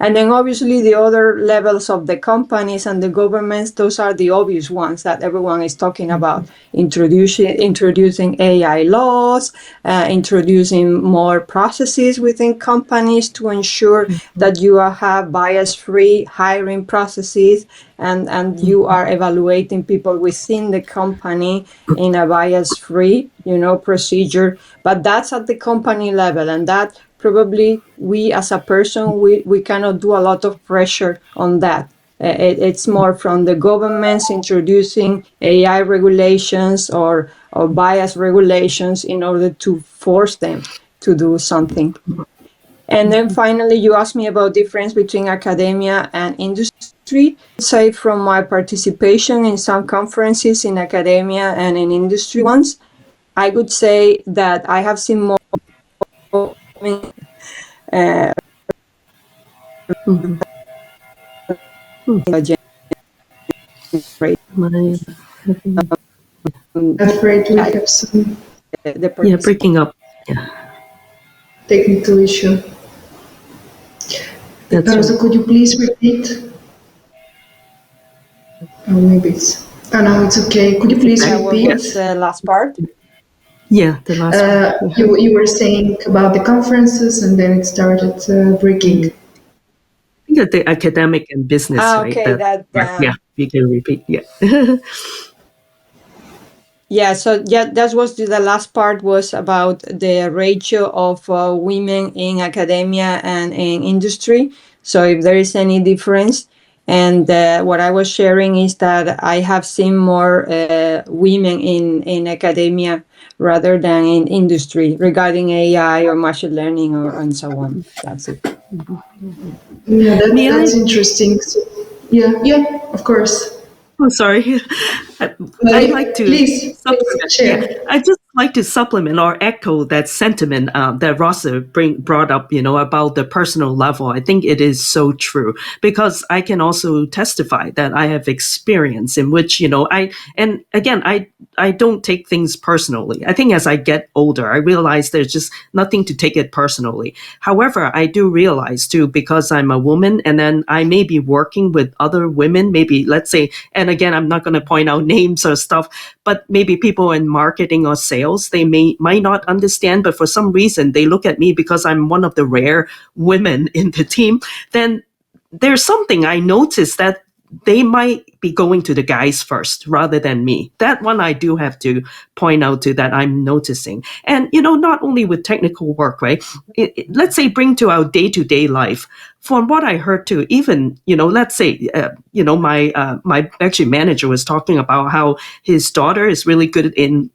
And then obviously the other levels of the companies and the governments, those are the obvious ones that everyone is talking about. Introducing AI laws, introducing more processes within companies to ensure that you have bias-free hiring processes and you are evaluating people within the company in a bias-free, procedure. But that's at the company level, and that probably we as a person, we cannot do a lot of pressure on that. It's more from the governments introducing AI regulations or bias regulations in order to force them to do something. And then finally, you asked me about difference between academia and industry. Say from my participation in some conferences in academia and in industry ones, I would say that I have seen more Afraid we have some breaking up. Technical issue. Rosa, could you please repeat? Oh, maybe it's. Oh, no, it's okay. Could you please repeat? What was the last part? Yeah, the last part. You were saying about the conferences and then it started breaking. I think that the academic and business, okay, right? Yeah, you can repeat. Yeah. Yeah, so that was the last part was about the ratio of women in academia and in industry. So if there is any difference, and what I was sharing is that I have seen more women in academia rather than in industry regarding AI or machine learning and so on. That's it. Yeah, that's interesting. So, yeah, of course. Oh, sorry. I'd like to supplement. Yeah, I just like to supplement or echo that sentiment that Rosa brought up. About the personal level. I think it is so true because I can also testify that I have experience in which I don't take things personally. I think as I get older, I realize there's just nothing to take it personally. However, I do realize too, because I'm a woman and then I may be working with other women, maybe let's say, and again, I'm not going to point out names or stuff, but maybe people in marketing or sales, they might not understand, but for some reason they look at me because I'm one of the rare women in the team. Then there's something I noticed that they might be going to the guys first rather than me. That one I do have to point out to that I'm noticing. And, not only with technical work, right? Let's say bring to our day-to-day life. From what I heard too, even, let's say, my actually manager was talking about how his daughter is really good in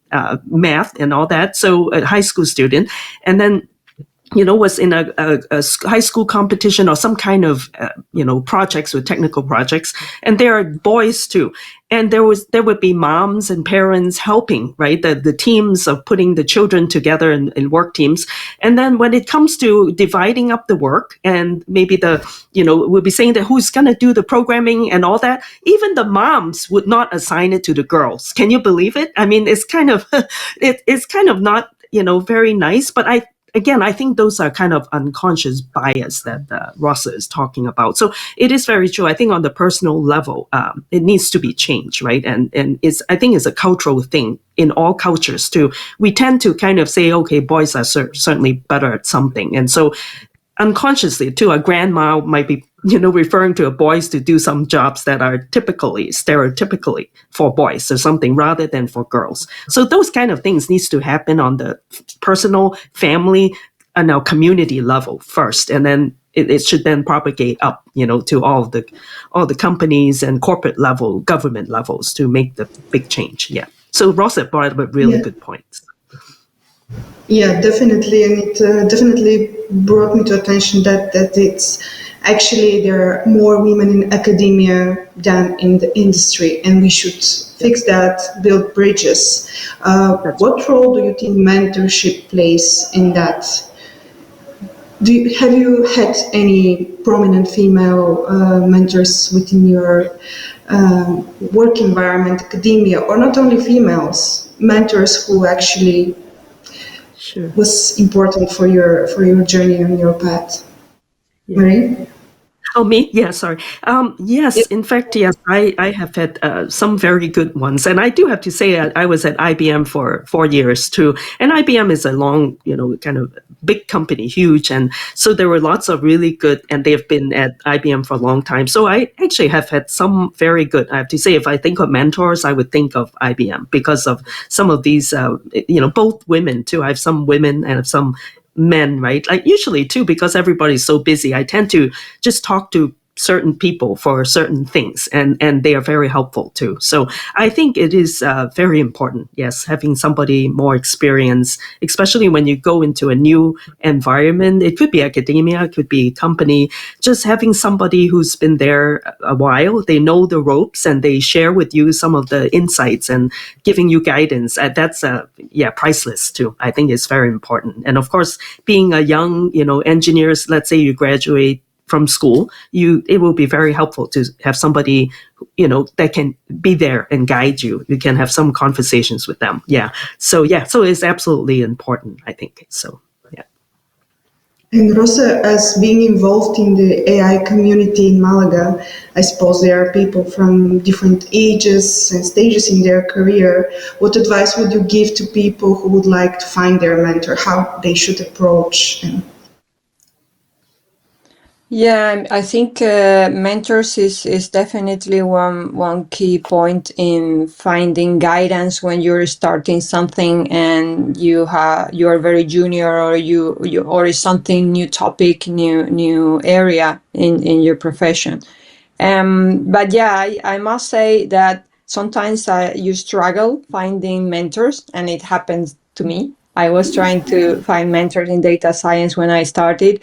math and all that. So a high school student. And then was in a high school competition or some kind of, projects with technical projects. And there are boys too. And there would be moms and parents helping, right? The teams of putting the children together in work teams. And then when it comes to dividing up the work and maybe we'll be saying that who's going to do the programming and all that, even the moms would not assign it to the girls. Can you believe it? I mean, it's kind of, it's kind of not, very nice, but I think those are kind of unconscious bias that Rosa is talking about. So it is very true. I think on the personal level, it needs to be changed, right? And I think it's a cultural thing in all cultures too. We tend to kind of say, okay, boys are certainly better at something. And so unconsciously too, a grandma might be referring to boys to do some jobs that are stereotypically for boys or something rather than for girls. So those kind of things needs to happen on the personal, family, and our community level first, and then it should then propagate up, to all the companies and corporate level, government levels to make the big change. Yeah. So Rosa brought up a really good point. Yeah, definitely, and it definitely brought me to attention that it's actually there are more women in academia than in the industry, and we should fix that, build bridges. What role do you think mentorship plays in that? Have you had any prominent female mentors within your work environment, academia, or not only females, mentors who actually was important for your journey and your path? Marie? Oh, me? Yeah, sorry. Yes, in fact, yes, I have had some very good ones. And I do have to say, I was at IBM for 4 years too. And IBM is a long, kind of big company, huge. And so there were lots of really good, and they've been at IBM for a long time. So I actually have had some very good, I have to say, if I think of mentors, I would think of IBM because of some of these, both women too. I have some women and some men, right? Like usually too, because everybody's so busy, I tend to just talk to certain people for certain things, and they are very helpful too. So I think it is very important, yes, having somebody more experienced, especially when you go into a new environment. It could be academia, it could be company, just having somebody who's been there a while, they know the ropes, and they share with you some of the insights and giving you guidance. That's priceless too. I think it's very important. And of course, being a young, engineers, let's say you graduate from school, it will be very helpful to have somebody, that can be there and guide you. You can have some conversations with them. So it's absolutely important, I think. So, yeah. And Rosa, as being involved in the AI community in Malaga, I suppose there are people from different ages and stages in their career. What advice would you give to people who would like to find their mentor, how they should approach? Yeah, I think mentors is definitely one key point in finding guidance when you're starting something and you are very junior, or you or is something new topic, new area in your profession. But yeah, I must say that sometimes you struggle finding mentors, and it happens to me. I was trying to find mentors in data science when I started.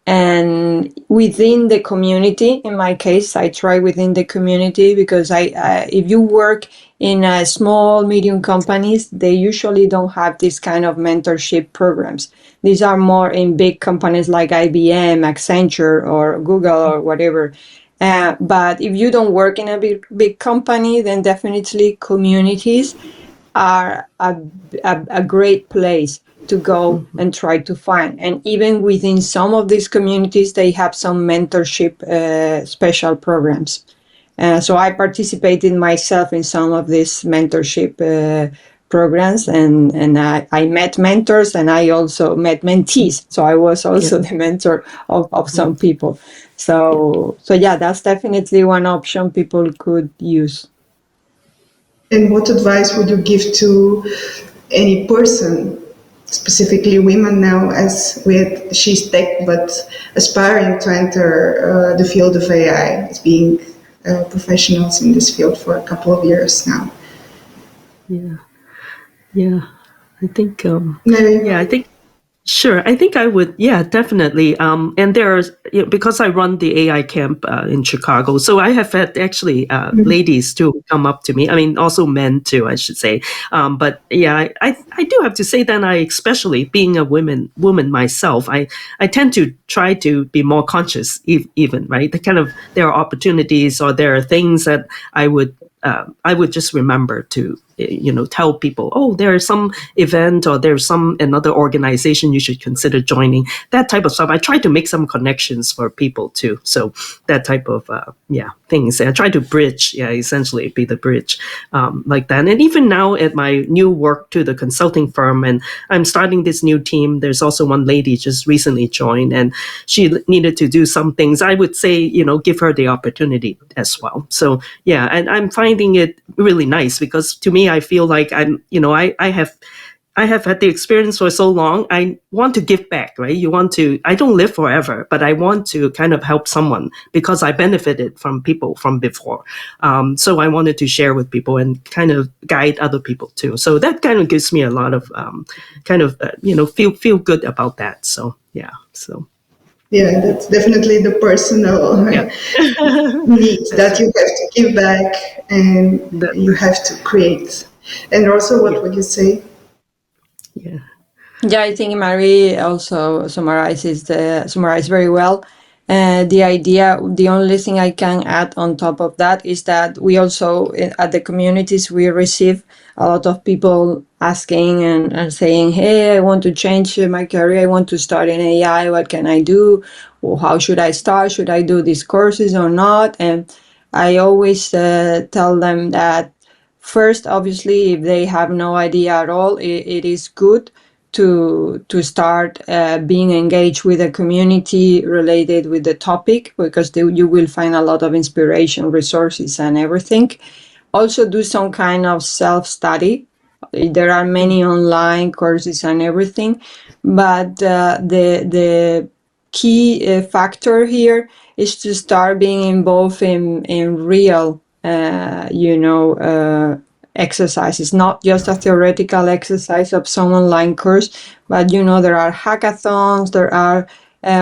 And within the community, in my case, I try within the community, because if you work in small, medium companies, they usually don't have this kind of mentorship programs. These are more in big companies like IBM, Accenture, or Google, or whatever. But if you don't work in a big company, then definitely communities are a great place to go and try to find. And even within some of these communities, they have some mentorship special programs. So I participated myself in some of these mentorship programs, and I met mentors, and I also met mentees. So I was also the mentor of some people. So yeah, that's definitely one option people could use. And what advice would you give to any person, specifically women now, as with She's Tech, but aspiring to enter the field of AI, as being professionals in this field for a couple of years now? Yeah. I think, Sure. I think I would. Yeah, definitely. And there's, because I run the AI camp in Chicago, so I have had actually ladies too come up to me. I mean, also men too, I should say. But yeah, I do have to say that I, especially being a woman myself, I tend to try to be more conscious, even, right? There are opportunities, or there are things that I would just remember to, tell people, oh, there's some event, or there's another organization you should consider joining, that type of stuff. I try to make some connections for people too. So that type of, things. I try to bridge, essentially be the bridge, like that. And even now at my new work to the consulting firm, and I'm starting this new team, there's also one lady just recently joined, and she needed to do some things. I would say, give her the opportunity as well. So yeah, and I'm finding it really nice, because to me, I feel like I have had the experience for so long. I want to give back, right? I don't live forever, but I want to kind of help someone, because I benefited from people from before. So I wanted to share with people and kind of guide other people too. So that kind of gives me a lot of feel good about that. So yeah, Yeah, that's definitely the personal need that you have to give back, and you have to create. And also, what would you say? Yeah, I think Marie also summarized very well. The only thing I can add on top of that is that we also, at the communities, we receive a lot of people asking and saying, hey, I want to change my career. I want to start in AI. What can I do? Or how should I start? Should I do these courses or not? And I always tell them that first, obviously, if they have no idea at all, it is good to start being engaged with a community related with the topic, because you will find a lot of inspiration, resources, and everything. Also, do some kind of self-study. There are many online courses and everything, but the key factor here is to start being involved in real, exercises, not just a theoretical exercise of some online course, but there are hackathons, there are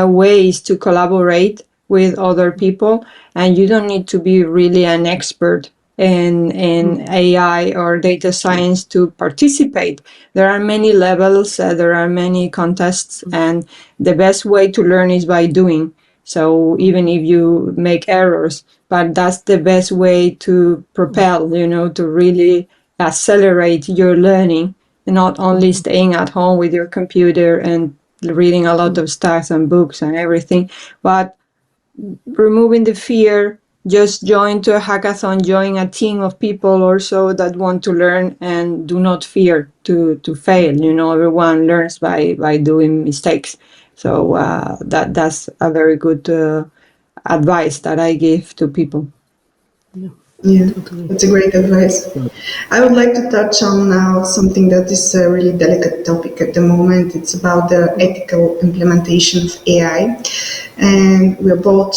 ways to collaborate with other people, and you don't need to be really an expert in AI or data science to participate. There are many levels, there are many contests, and the best way to learn is by doing. So even if you make errors, but that's the best way to propel, to really accelerate your learning, and not only staying at home with your computer and reading a lot of stuff and books and everything, but removing the fear. Just join to a hackathon, join a team of people also that want to learn, and do not fear to fail. Everyone learns by doing mistakes. So that's a very good advice that I give to people. Yeah, that's a great advice. I would like to touch on now something that is a really delicate topic at the moment. It's about the ethical implementation of AI. And you're both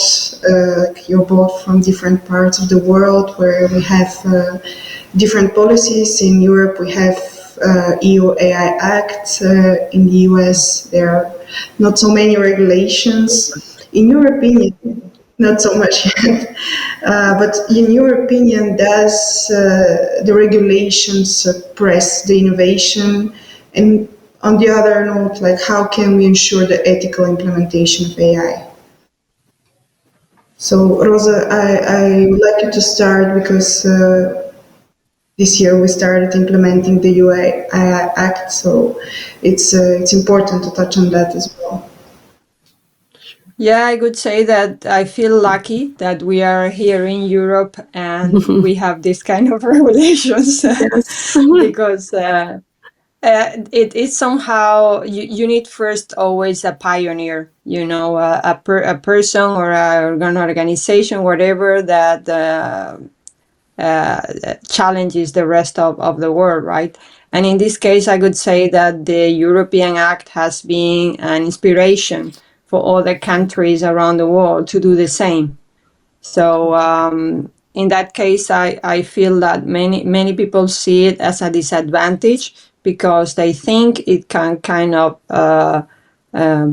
from different parts of the world where we have different policies. In Europe, we have EU AI Act. In the US, there are not so many regulations. In your opinion, not so much yet. But in your opinion, does the regulations suppress the innovation? And on the other note, how can we ensure the ethical implementation of AI? So, Rosa, I would like you to start, because this year we started implementing the UI Act, so it's important to touch on that as well. Yeah, I could say that I feel lucky that we are here in Europe and we have this kind of regulations. Because it is somehow, you need first always a pioneer, a person or an organization, whatever, that challenges the rest of the world, right? And in this case, I could say that the European Act has been an inspiration for other countries around the world to do the same. So in that case, I feel that many people see it as a disadvantage, because they think it can kind of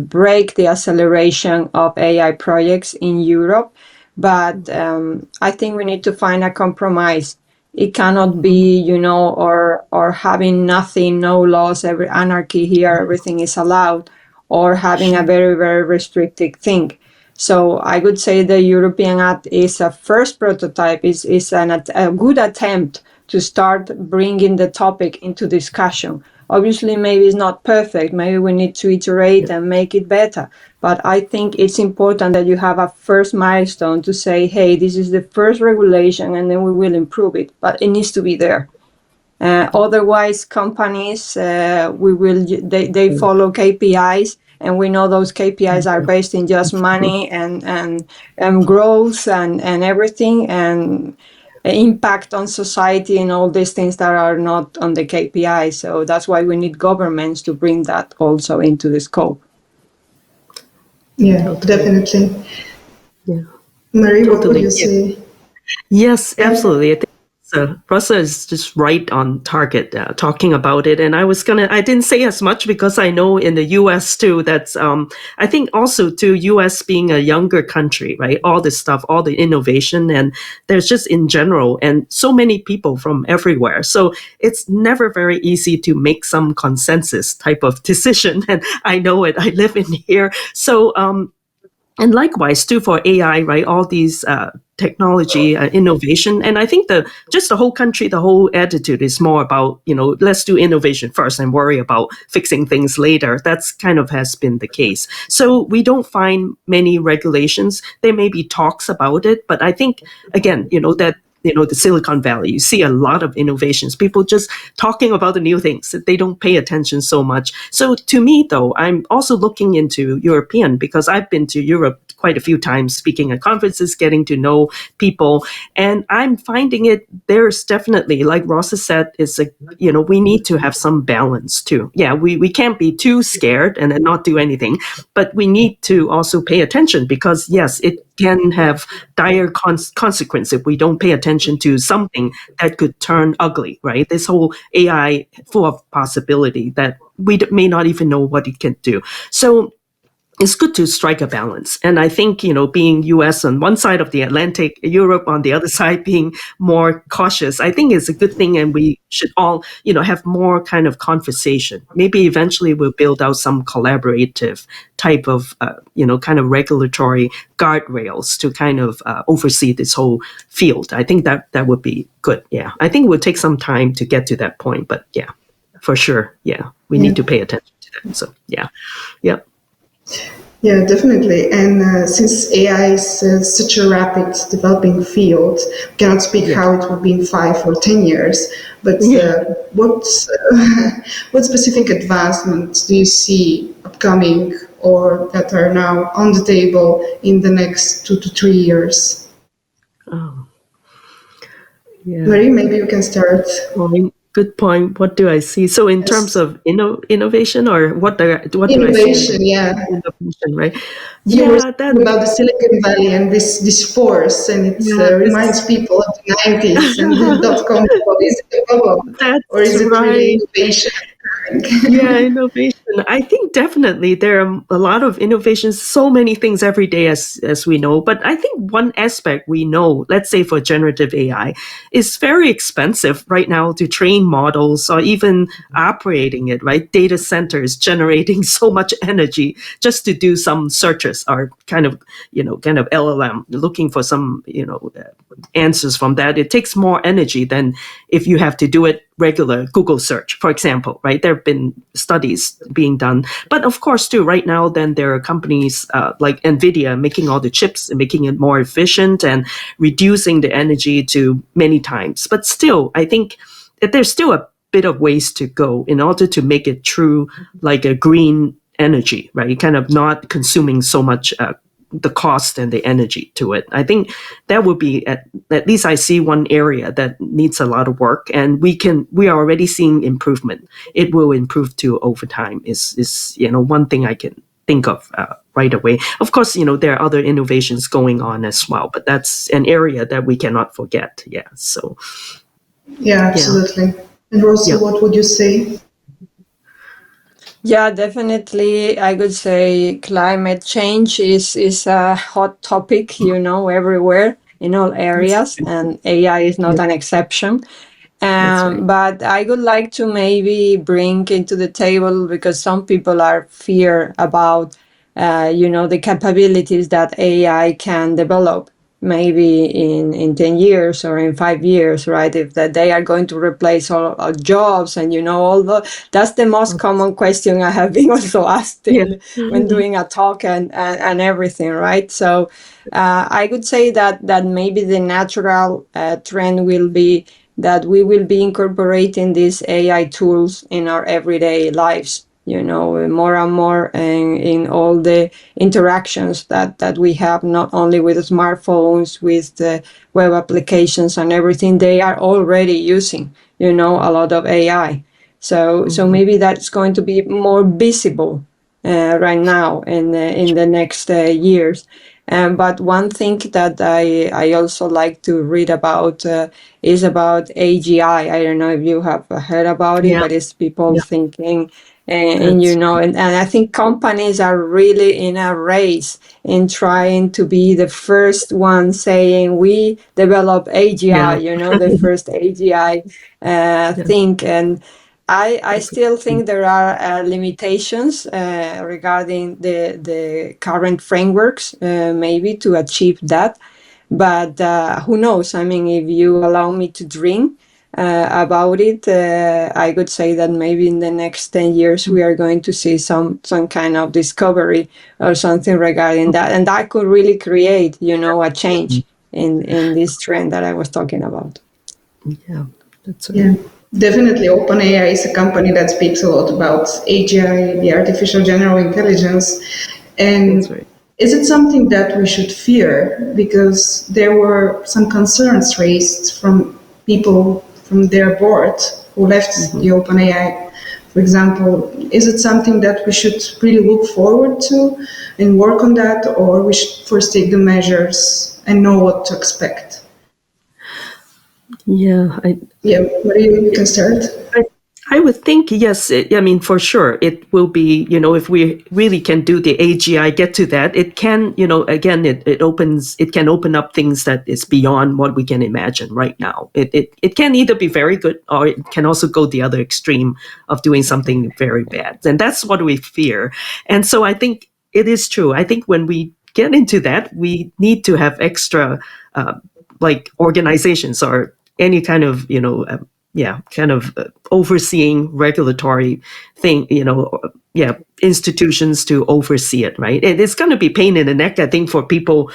break the acceleration of AI projects in Europe. But I think we need to find a compromise. It cannot be, or having nothing, no laws, every anarchy here, everything is allowed, or having a very, very restricted thing. So I would say the European Act is a first prototype, is a good attempt to start bringing the topic into discussion. Obviously, maybe it's not perfect. Maybe we need to iterate and make it better. But I think it's important that you have a first milestone to say, hey, this is the first regulation, and then we will improve it. But it needs to be there. Otherwise, companies, they follow KPIs, and we know those KPIs are based in just money and growth and everything, and impact on society and all these things that are not on the KPI. So that's why we need governments to bring that also into the scope. Yeah, definitely. Yeah. Marie, what would you say? Yes, absolutely. I think Rosa is just right on target talking about it. And I didn't say as much because I know in the US too, that's, I think also too, US being a younger country, right? All this stuff, all the innovation, and there's just in general, and so many people from everywhere. So it's never very easy to make some consensus type of decision. And I know it, I live in here. So, And likewise too for AI, right? All these technology innovation, and I think the whole country, the whole attitude is more about, let's do innovation first and worry about fixing things later. That's kind of has been the case. So we don't find many regulations. There may be talks about it, but I think again, that the Silicon Valley, you see a lot of innovations, people just talking about the new things that they don't pay attention so much. So to me, though, I'm also looking into European, because I've been to Europe quite a few times, speaking at conferences, getting to know people. And I'm finding there's definitely, like Rosa said, we need to have some balance too. Yeah, we can't be too scared and then not do anything, but we need to also pay attention, because yes, it can have dire consequence if we don't pay attention to something that could turn ugly, right? This whole AI full of possibility that we may not even know what it can do. So it's good to strike a balance. And I think, being US on one side of the Atlantic, Europe on the other side, being more cautious, I think is a good thing. And we should all, have more kind of conversation. Maybe eventually we'll build out some collaborative type of, kind of regulatory guardrails to kind of oversee this whole field. I think that would be good. Yeah. I think it will take some time to get to that point, but yeah, for sure. Yeah. We need to pay attention to that. So yeah. Yeah. Yeah, definitely. And since AI is such a rapid developing field, we cannot speak how it will be in 5 or 10 years. But what specific advancements do you see upcoming or that are now on the table in the next 2 to 3 years? Oh, yeah. Marie, maybe you can start. Good point. What do I see? So in terms of innovation, or what do I see? Innovation, Innovation, right? You were talking about the Silicon Valley and this force, and it reminds people of the 90s and the dot-com bubble. Is it a bubble? Or is it really innovation? Yeah, innovation. I think definitely there are a lot of innovations, so many things every day as we know. But I think one aspect we know, let's say for generative AI, is very expensive right now to train models or even operating it, right? Data centers generating so much energy just to do some searches or kind of LLM, looking for some, answers from that. It takes more energy than if you have to do it regular Google search, for example, right? There have been studies being done. But of course, too, right now, then there are companies like NVIDIA making all the chips and making it more efficient and reducing the energy to many times. But still, I think that there's still a bit of ways to go in order to make it true, like a green energy, right? Kind of not consuming so much the cost and the energy to it. I think that would be at least I see one area that needs a lot of work, and we are already seeing improvement. It will improve too over time. Is one thing I can think of right away. Of course, there are other innovations going on as well, but that's an area that we cannot forget. Yeah. So. Yeah, absolutely. And Rosie, what would you say? Yeah, definitely. I would say climate change is a hot topic, everywhere in all areas, and AI is not an exception. But I would like to maybe bring into the table, because some people are fear about, the capabilities that AI can develop. Maybe in 10 years or in 5 years, right? If that they are going to replace all our jobs, and that's the most common question I have been also asked when doing a talk and everything, right? So I would say that maybe the natural trend will be that we will be incorporating these AI tools in our everyday lives, more and more in all the interactions that we have, not only with smartphones, with the web applications and everything. They are already using, a lot of AI. So maybe that's going to be more visible right now in the next years. But one thing that I also like to read about is about AGI. I don't know if you have heard about it, but it's people thinking, and I think companies are really in a race in trying to be the first one saying we develop AGI, the first AGI thing. And I still think there are limitations regarding the current frameworks, maybe to achieve that. But who knows? I mean, if you allow me to dream about it, I could say that maybe in the next 10 years we are going to see some kind of discovery or something regarding that, and that could really create, a change in this trend that I was talking about. Yeah, yeah. Definitely, OpenAI is a company that speaks a lot about AGI, the artificial general intelligence, and is it something that we should fear? Because there were some concerns raised from people from their board who left the OpenAI. For example, is it something that we should really look forward to and work on that, or we should first take the measures and know what to expect? Yeah, Maria, you can start. I would think, yes, for sure, it will be, if we really can do the AGI, get to that, it can, again, it can open up things that is beyond what we can imagine right now. It can either be very good, or it can also go the other extreme of doing something very bad. And that's what we fear. And so I think it is true. I think when we get into that, we need to have extra, organizations or any kind of, overseeing regulatory thing, institutions to oversee it, right? It's going to be pain in the neck, I think, for people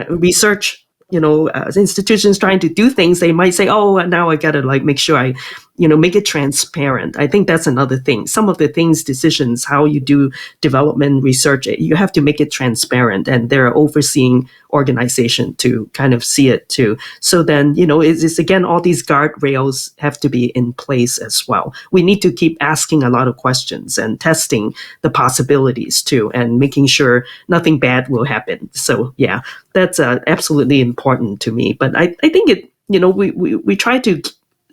research, institutions trying to do things. They might say, oh, now I got to make sure I, make it transparent. I think that's another thing. Some of the things, decisions, how you do development research, you have to make it transparent, and there are overseeing organization to kind of see it too. So then, it's again, all these guardrails have to be in place as well. We need to keep asking a lot of questions and testing the possibilities too, and making sure nothing bad will happen. So yeah, that's absolutely important to me. But I think it, we try to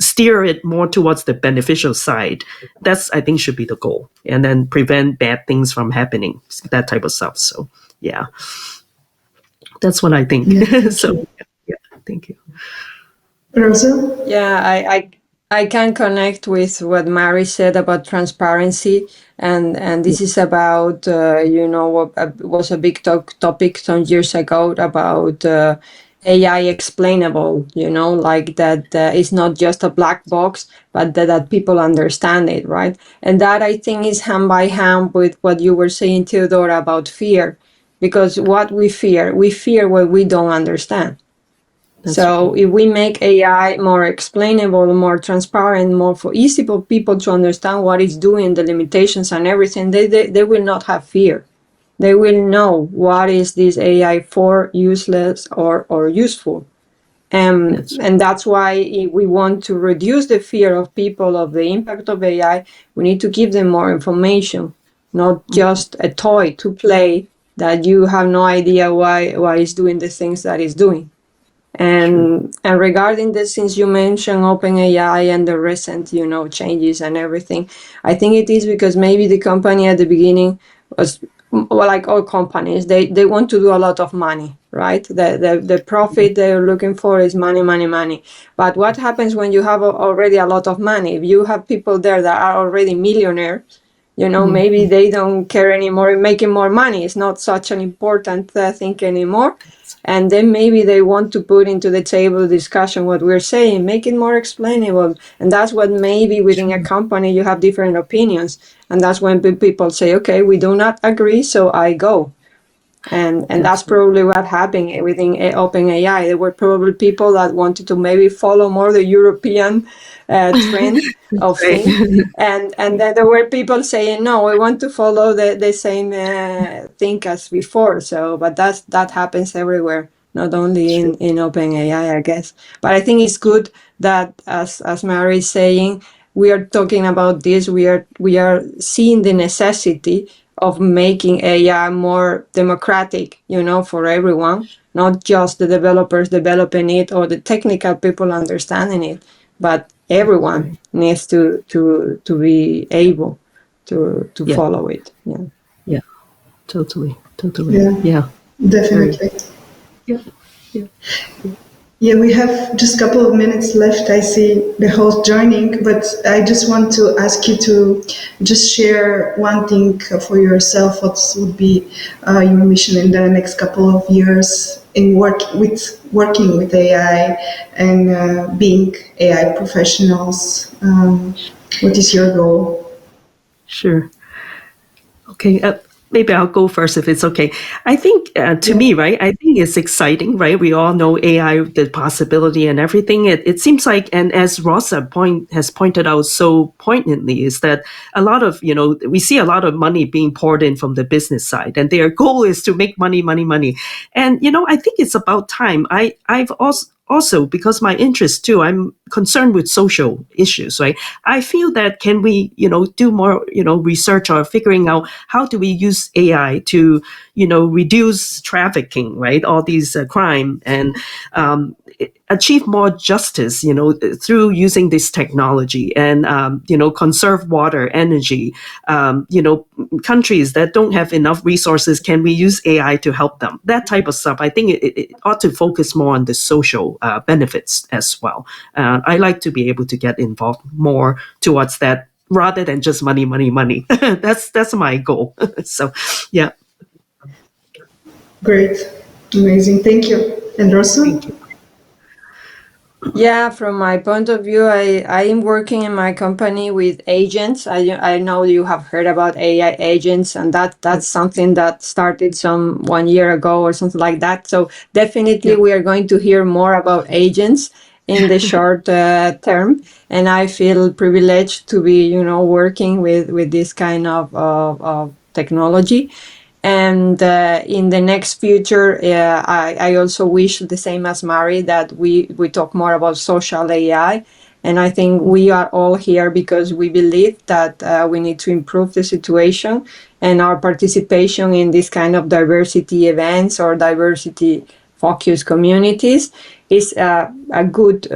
steer it more towards the beneficial side. That's, I think, should be the goal, and then prevent bad things from happening, that type of stuff. So yeah, that's what I think. Yeah, so yeah, thank you. Rosa? Yeah, I can connect with what Mary said about transparency, and this is about what was a big topic some years ago about AI explainable, like that it's not just a black box, but that people understand it, right? And that, I think, is hand by hand with what you were saying, Theodora, about fear, because what we fear what we don't understand. So if we make AI more explainable, more transparent, more easy for people to understand what it's doing, the limitations and everything, they will not have fear. They will know what is this AI for, useless or useful. And that's why if we want to reduce the fear of people of the impact of AI, we need to give them more information, not just a toy to play that you have no idea why it's doing the things that it's doing. And regarding this, since you mentioned OpenAI and the recent, changes and everything, I think it is because maybe the company at the beginning was, well, like all companies, they want to do a lot of money, right? The profit they're looking for is money, money, money. But what happens when you have already a lot of money? If you have people there that are already millionaires, maybe they don't care anymore in making more money. It's not such an important thing anymore. And then maybe they want to put into the table discussion what we're saying, make it more explainable. And that's what maybe within a company you have different opinions. And that's when people say, okay, we do not agree, so I go. And that's probably what happened within OpenAI. There were probably people that wanted to maybe follow more the European trend of things. And then there were people saying, no, we want to follow the same thing as before. So, but that happens everywhere, not only in OpenAI, I guess. But I think it's good that, as Mary is saying, we are talking about this. We are seeing the necessity of making AI more democratic, for everyone, not just the developers developing it or the technical people understanding it, but everyone needs to be able to follow it. Yeah, totally. Yeah, definitely. Yeah. Yeah, we have just a couple of minutes left. I see the host joining, but I just want to ask you to just share one thing for yourself. What would be your mission in the next couple of years in working with AI and being AI professionals? What is your goal? Sure. Okay. Maybe I'll go first if it's okay. I think to me, right, I think it's exciting, right? We all know AI, the possibility and everything. It seems like, and as Rosa has pointed out so poignantly, is that a lot of, we see a lot of money being poured in from the business side, and their goal is to make money, money, money. And, I think it's about time. I've also, because my interest too, I'm concerned with social issues, right? I feel that can we, do more, research or figuring out how do we use AI to, reduce trafficking, right? All these crime and achieve more justice, through using this technology and, conserve water, energy. Countries that don't have enough resources, can we use AI to help them? That type of stuff. I think it ought to focus more on the social benefits as well. I like to be able to get involved more towards that rather than just money, money, money. That's my goal. So, yeah. Great. Amazing. Thank you. And Rosa? Thank you. Yeah, from my point of view, I am working in my company with agents. I know you have heard about AI agents, and that's something that started 1 year ago or something like that. So definitely we are going to hear more about agents in the short term. And I feel privileged to be, working with this kind of technology. And in the next future, I also wish the same as Mari that we talk more about social AI. And I think we are all here because we believe that we need to improve the situation, and our participation in this kind of diversity events or diversity focused communities is a good,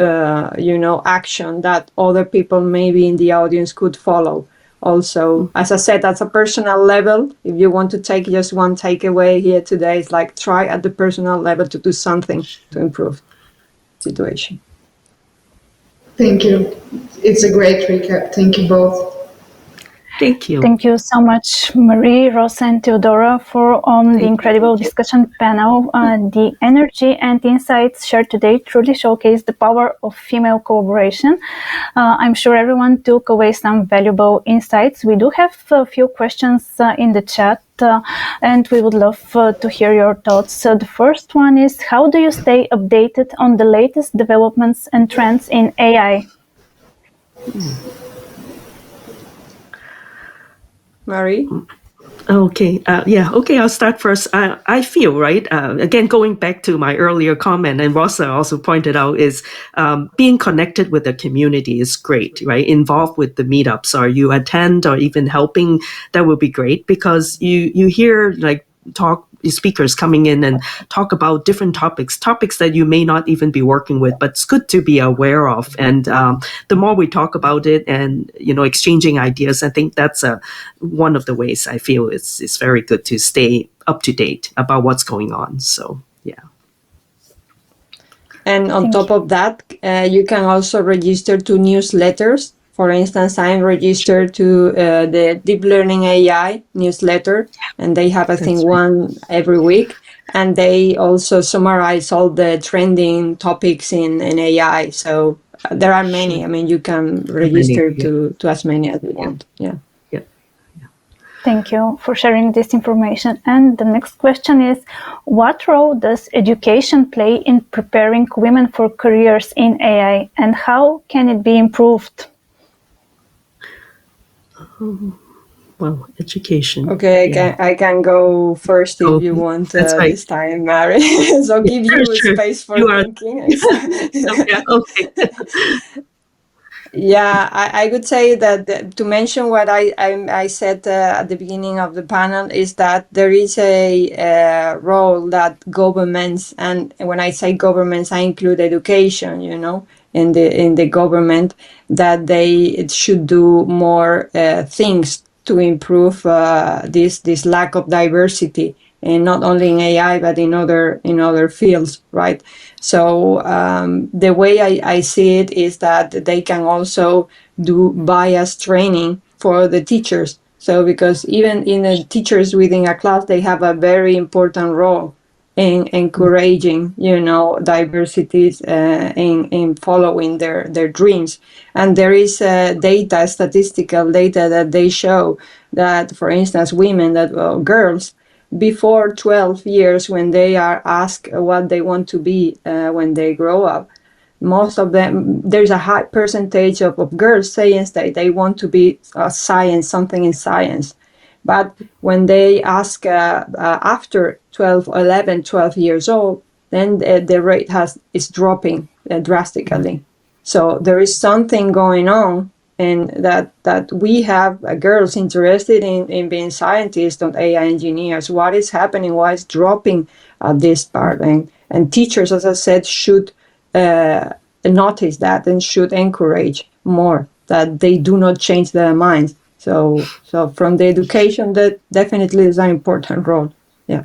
action that other people maybe in the audience could follow. Also, as I said, at a personal level, if you want to take just one takeaway here today, it's like try at the personal level to do something to improve the situation. Thank you. It's a great recap. Thank you both. Thank you. Thank you so much, Marie, Rosa, and Theodora, for the incredible discussion panel. The energy and insights shared today truly showcase the power of female collaboration. I'm sure everyone took away some valuable insights. We do have a few questions in the chat, and we would love to hear your thoughts. The first one is, how do you stay updated on the latest developments and trends in AI? Mari? Okay. Okay, I'll start first. I feel, right, again, going back to my earlier comment, and Rosa also pointed out, is being connected with the community is great, right? Involved with the meetups, or you attend, or even helping, that would be great, because you hear speakers coming in and talk about different topics that you may not even be working with, but it's good to be aware of. And the more we talk about it and, exchanging ideas, I think that's one of the ways I feel it's very good to stay up to date about what's going on. So, yeah. And on top of that, you can also register to newsletters. For instance, I'm registered to the Deep Learning AI newsletter, and they have, I think, one every week. And they also summarize all the trending topics in AI. So there are many. I mean, you can register to as many as you want. Yeah. Thank you for sharing this information. And the next question is, what role does education play in preparing women for careers in AI, and how can it be improved? Well, education. Okay, I can go first if you want this time, Mari. So give you space for thinking. Okay. Yeah, I would say that to mention what I said at the beginning of the panel is that there is a role that governments, and when I say governments, I include education, in the government, that they should do more things to improve this lack of diversity and not only in AI but in other fields, right? So the way I see it is that they can also do bias training for the teachers. So because even in the teachers within a class, they have a very important role in encouraging, diversities in following their dreams. And there is statistical data that they show that, for instance, girls before 12 years, when they are asked what they want to be when they grow up, most of them, there's a high percentage of girls saying that they want to be something in science. But when they ask after 12 years old, then the rate is dropping drastically. So there is something going on, and that we have girls interested in being scientists or AI engineers. What is happening? Why is dropping this part? And teachers, as I said, should notice that and should encourage more that they do not change their minds. So from the education, that definitely is an important role. Yeah.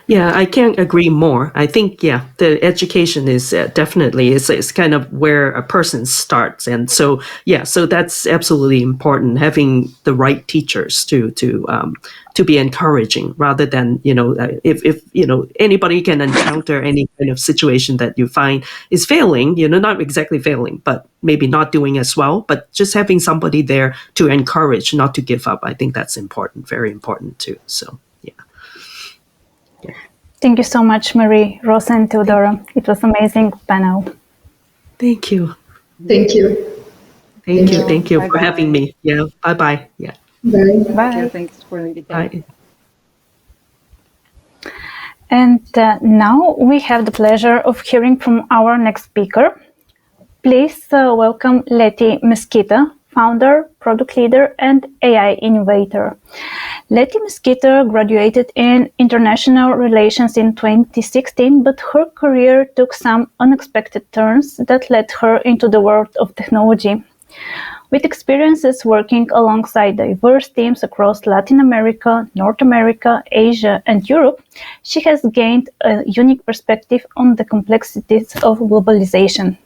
Yeah, I can't agree more. I think, the education is definitely is kind of where a person starts, and so that's absolutely important. Having the right teachers to be encouraging, rather than if anybody can encounter any kind of situation that you find is failing, not exactly failing, but maybe not doing as well, but just having somebody there to encourage, not to give up. I think that's important, very important too. So. Thank you so much, Marie, Rosa, and Theodora. It was amazing panel. Thank you. Thank you. Thank you for having me. Yeah. Bye-bye. Yeah. Bye. Bye. Thanks for the invitation. Bye. And now we have the pleasure of hearing from our next speaker. Please welcome Leti Mesquita, founder, product leader, and AI innovator. Leti Mesquita graduated in international relations in 2016, but her career took some unexpected turns that led her into the world of technology. With experiences working alongside diverse teams across Latin America, North America, Asia, and Europe, she has gained a unique perspective on the complexities of globalization.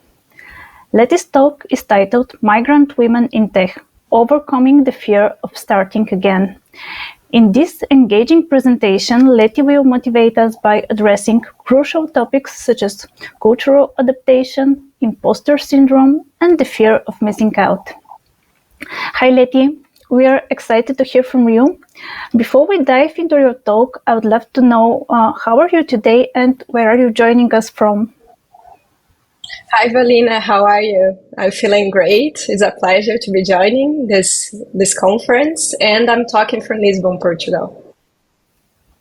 Leti's talk is titled Migrant Women in Tech, Overcoming the Fear of Starting Again. In this engaging presentation, Leti will motivate us by addressing crucial topics such as cultural adaptation, imposter syndrome, and the fear of missing out. Hi Leti, we are excited to hear from you. Before we dive into your talk, I would love to know how are you today and where are you joining us from? Hi, Valina. How are you? I'm feeling great. It's a pleasure to be joining this conference, and I'm talking from Lisbon, Portugal.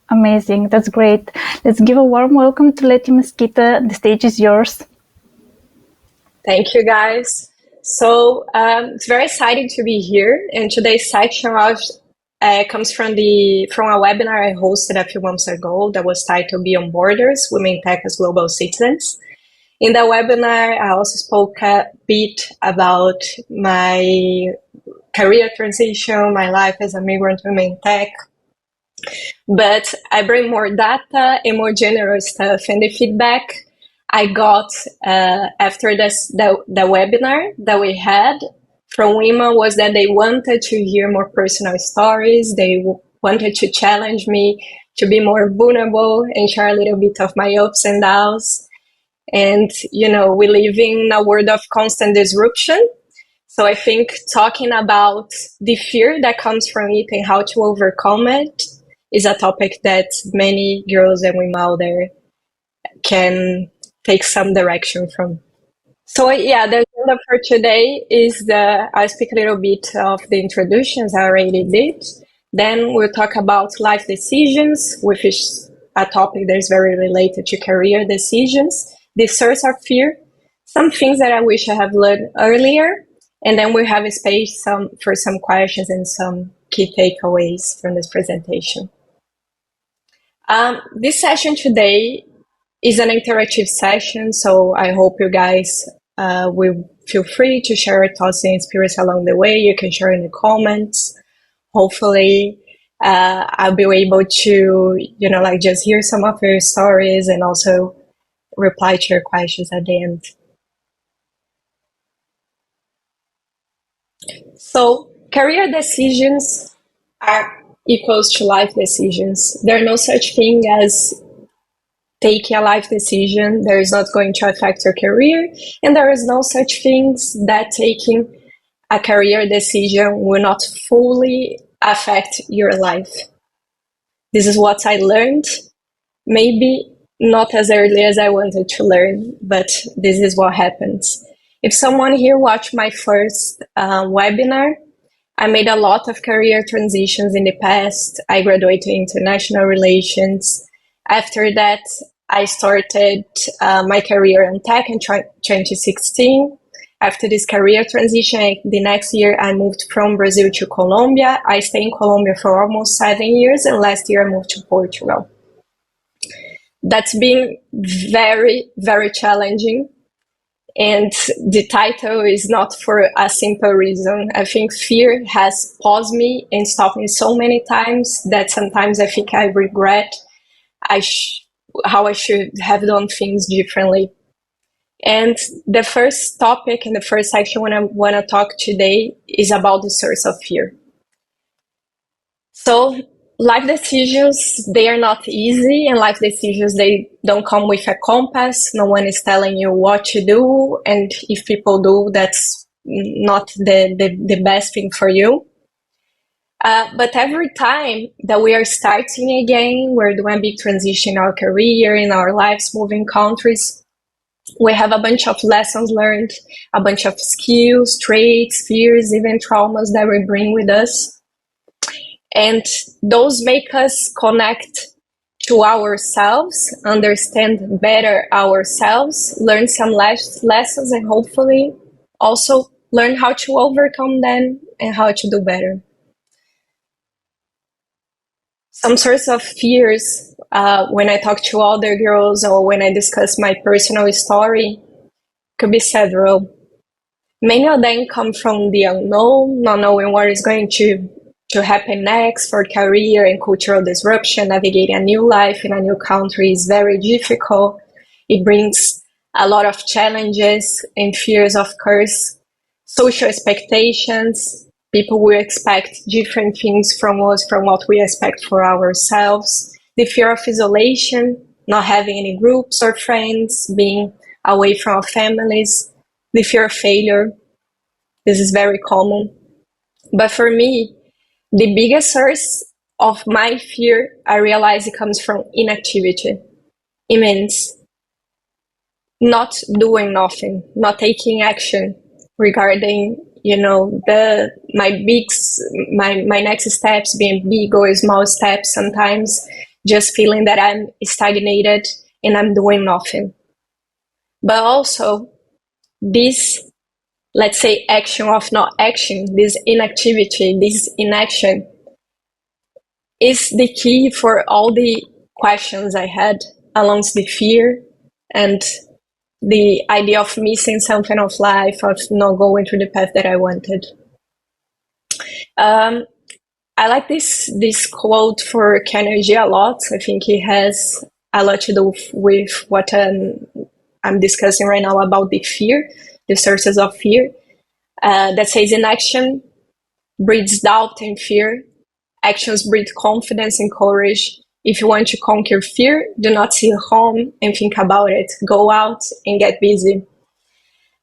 Amazing. That's great. Let's give a warm welcome to Leti Mesquita. The stage is yours. Thank you, guys. So it's very exciting to be here, and today's section comes from a webinar I hosted a few months ago that was titled Beyond Borders, Women in Tech as Global Citizens. In the webinar, I also spoke a bit about my career transition, my life as a migrant woman in tech. But I bring more data and more general stuff. And the feedback I got after the webinar that we had from women was that they wanted to hear more personal stories. They wanted to challenge me to be more vulnerable and share a little bit of my ups and downs. And, we live in a world of constant disruption. So I think talking about the fear that comes from it and how to overcome it is a topic that many girls and women out there can take some direction from. So the agenda for today is I'll speak a little bit of the introductions I already did. Then we'll talk about life decisions, which is a topic that is very related to career decisions. The source of fear, some things that I wish I have learned earlier, and then we'll have a space for some questions and some key takeaways from this presentation. This session today is an interactive session, so I hope you guys will feel free to share your thoughts and experience along the way. You can share in the comments. Hopefully, I'll be able to, like just hear some of your stories and also reply to your questions at the end. So career decisions are equals to life decisions. There are no such thing as taking a life decision that is not going to affect your career, and there is no such things that taking a career decision will not fully affect your life. This is what I learned, maybe not as early as I wanted to learn, but this is what happens. If someone here watched my first webinar, I made a lot of career transitions in the past. I graduated in international relations. After that, I started my career in tech in 2016. After this career transition, the next year I moved from Brazil to Colombia. I stayed in Colombia for almost 7 years, and last year I moved to Portugal. That's been very, very challenging. And the title is not for a simple reason. I think fear has paused me and stopped me so many times that sometimes I think I regret how I should have done things differently. And the first topic in the first section when I want to talk today is about the source of fear. So life decisions, they are not easy, and life decisions, they don't come with a compass. No one is telling you what to do, and if people do, that's not the best thing for you. But every time that we are starting again, we're doing a big transition in our career, in our lives, moving countries, we have a bunch of lessons learned, a bunch of skills, traits, fears, even traumas that we bring with us. And those make us connect to ourselves, understand better ourselves, learn some lessons, and hopefully also learn how to overcome them and how to do better. Some sorts of fears, when I talk to other girls or when I discuss my personal story, could be several. Many of them come from the unknown, not knowing what is going to happen next for career and cultural disruption. Navigating a new life in a new country is very difficult. It brings a lot of challenges and fears, of course. Social expectations. People will expect different things from us from what we expect for ourselves. The fear of isolation, not having any groups or friends, being away from our families. The fear of failure. This is very common. But for me, the biggest source of my fear, I realize it comes from inactivity. It means not doing nothing, not taking action regarding, my next steps, being big or small steps, sometimes just feeling that I'm stagnated and I'm doing nothing. But also this, let's say, action of not action, this inactivity, this inaction, is the key for all the questions I had along the fear and the idea of missing something of life, of not going through the path that I wanted. I like this quote for Carnegie a lot. I think it has a lot to do with what I'm discussing right now about the fear, the sources of fear. That says, inaction breeds doubt and fear. Actions breed confidence and courage. If you want to conquer fear, do not sit home and think about it. Go out and get busy.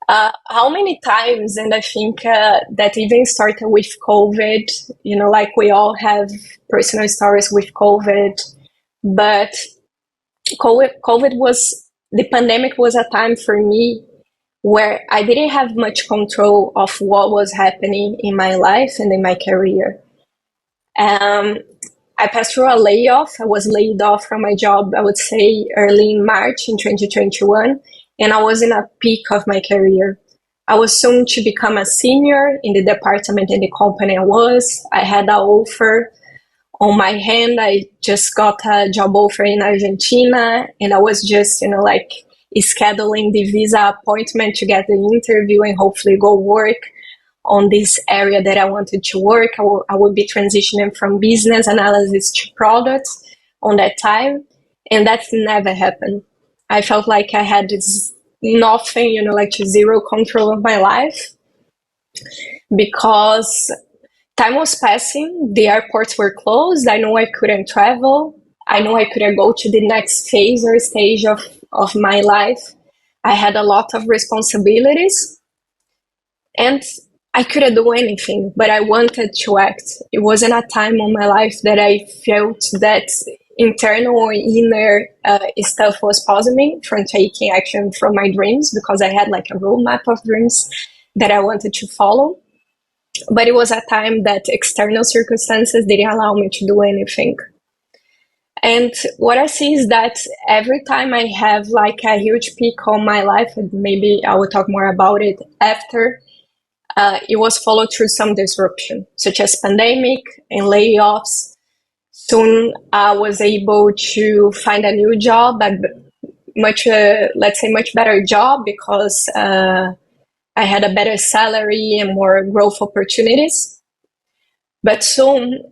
How many times, and I think that even started with COVID, like we all have personal stories with COVID, but the pandemic was a time for me where I didn't have much control of what was happening in my life and in my career. I passed through a layoff. I was laid off from my job, I would say, early in March in 2021, and I was in a peak of my career. I was soon to become a senior in the department in the company I had an offer on my hand. I just got a job offer in Argentina, and I was just, scheduling the visa appointment to get the interview and hopefully go work on this area that I wanted to work. I would be transitioning from business analysis to products on that time, and that's never happened. I felt like I had this nothing, like zero control of my life, because time was passing, the airports were closed, I know I couldn't travel, I know I couldn't go to the next phase or stage of my life. I had a lot of responsibilities, and I couldn't do anything, but I wanted to act. It wasn't a time in my life that I felt that internal or inner stuff was pausing me from taking action from my dreams, because I had like a roadmap of dreams that I wanted to follow. But it was a time that external circumstances didn't allow me to do anything. And what I see is that every time I have like a huge peak on my life, and maybe I will talk more about it after, it was followed through some disruption, such as pandemic and layoffs. Soon I was able to find a new job, a much better job, because I had a better salary and more growth opportunities. But soon,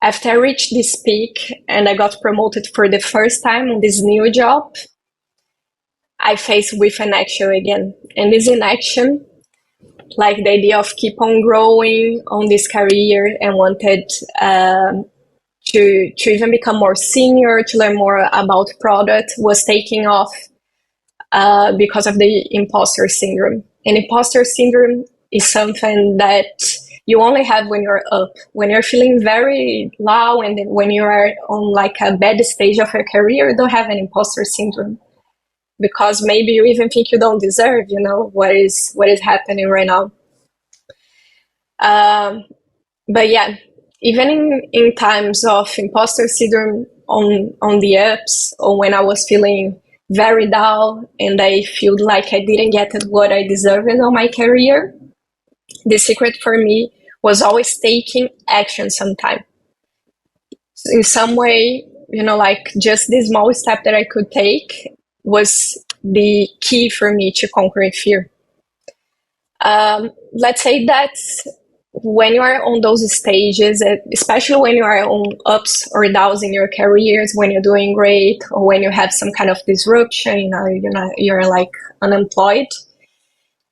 after I reached this peak and I got promoted for the first time on this new job, I faced with inaction again. And this inaction, like the idea of keep on growing on this career and wanted to even become more senior, to learn more about product, was taking off because of the imposter syndrome. And imposter syndrome is something that you only have when you're up, when you're feeling very low, and then when you are on like a bad stage of your career, you don't have an imposter syndrome, because maybe you even think you don't deserve, what is happening right now. But yeah, even in times of imposter syndrome on the ups, or when I was feeling very down and I feel like I didn't get what I deserved on my career, the secret for me was always taking action sometime. In some way, like just the small step that I could take was the key for me to conquer fear. Let's say that when you are on those stages, especially when you are on ups or downs in your careers, when you're doing great or when you have some kind of disruption, you're like unemployed,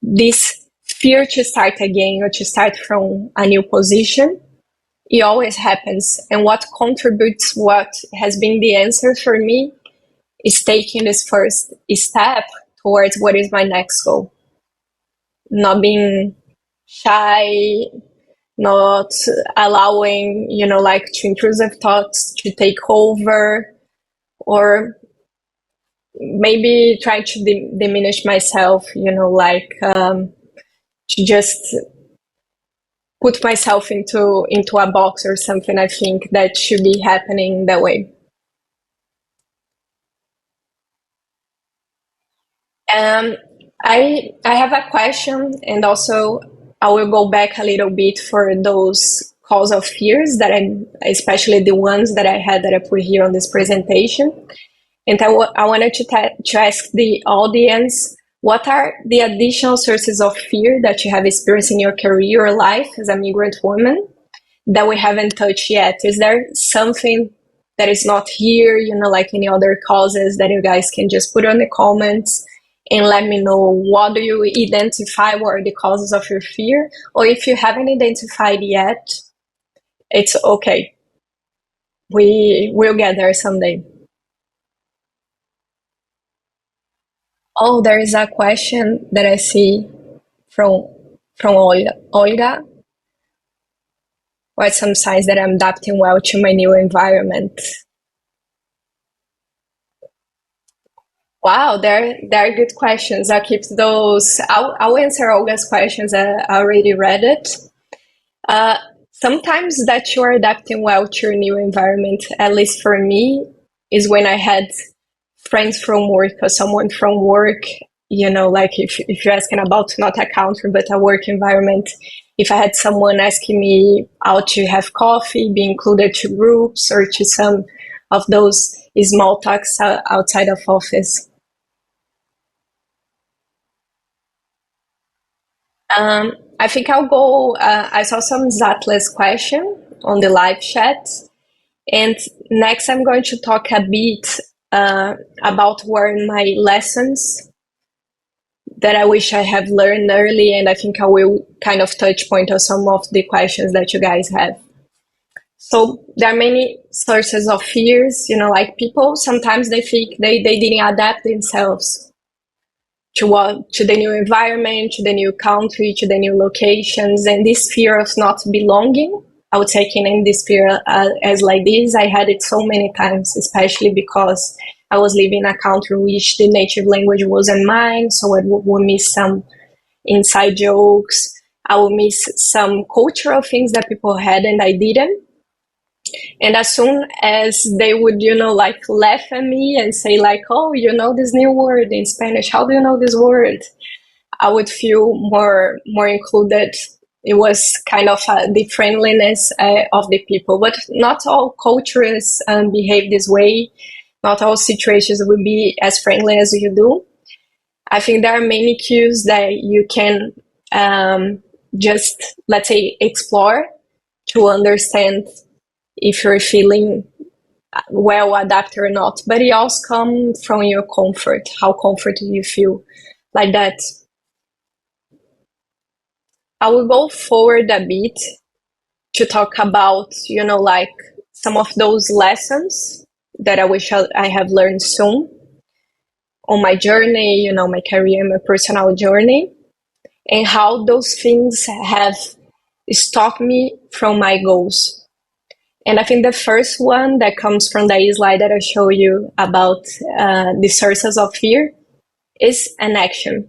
this fear to start again or to start from a new position, it always happens. And what contributes, what has been the answer for me, is taking this first step towards what is my next goal. Not being shy, not allowing, like to intrusive thoughts to take over, or maybe try to diminish myself, to just put myself into a box or something. I think that should be happening that way. I have a question, and also I will go back a little bit for those cause of fears that especially the ones that I had that I put here on this presentation. And I wanted to ask the audience, what are the additional sources of fear that you have experienced in your career or life as a migrant woman that we haven't touched yet? Is there something that is not here, like any other causes that you guys can just put on the comments and let me know? What do you identify? What are the causes of your fear? Or if you haven't identified yet, it's okay. We will get there someday. Oh, there is a question that I see from Olga. What are some signs that I'm adapting well to my new environment? Wow, they're good questions. I'll keep those. I'll answer Olga's questions. I already read it. Sometimes that you are adapting well to your new environment, at least for me, is when I had friends from work or someone from work, like if you're asking about not a country, but a work environment, if I had someone asking me out to have coffee, be included to groups or to some of those small talks outside of office. I think I'll go, I saw some Zatlas question on the live chat. And next I'm going to talk a bit about where my lessons that I wish I have learned early, and I think I will kind of touch point on some of the questions that you guys have. So there are many sources of fears, like people, sometimes they think they didn't adapt themselves to the new environment, to the new country, to the new locations, and this fear of not belonging. I would say I can name this fear as like this. I had it so many times, especially because I was living in a country in which the native language wasn't mine, so I would miss some inside jokes. I would miss some cultural things that people had and I didn't. And as soon as they would, laugh at me and say like, oh, this new word in Spanish, how do you know this word? I would feel more included. It was kind of the friendliness of the people, but not all cultures behave this way. Not all situations will be as friendly as you do. I think there are many cues that you can just, let's say, explore to understand if you're feeling well adapted or not. But it also comes from your comfort, how comfortable you feel like that. I will go forward a bit to talk about, like some of those lessons that I wish I have learned soon on my journey, my career, my personal journey, and how those things have stopped me from my goals. And I think the first one that comes from the slide that I show you about the sources of fear is inaction.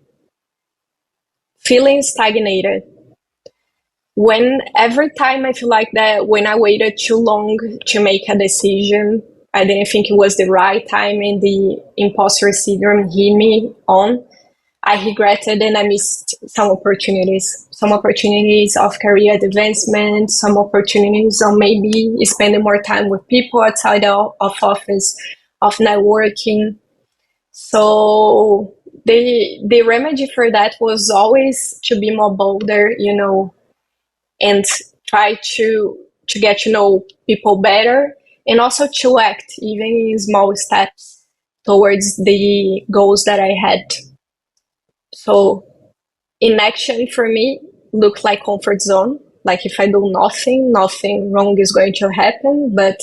Feeling stagnated. When every time I feel like that, when I waited too long to make a decision, I didn't think it was the right time and the imposter syndrome hit me on, I regretted and I missed some opportunities of career advancement, some opportunities of maybe spending more time with people outside of office, of networking. So the remedy for that was always to be more bolder, and try to get to know people better, and also to act even in small steps towards the goals that I had. So inaction for me looked like comfort zone. Like if I do nothing wrong is going to happen, but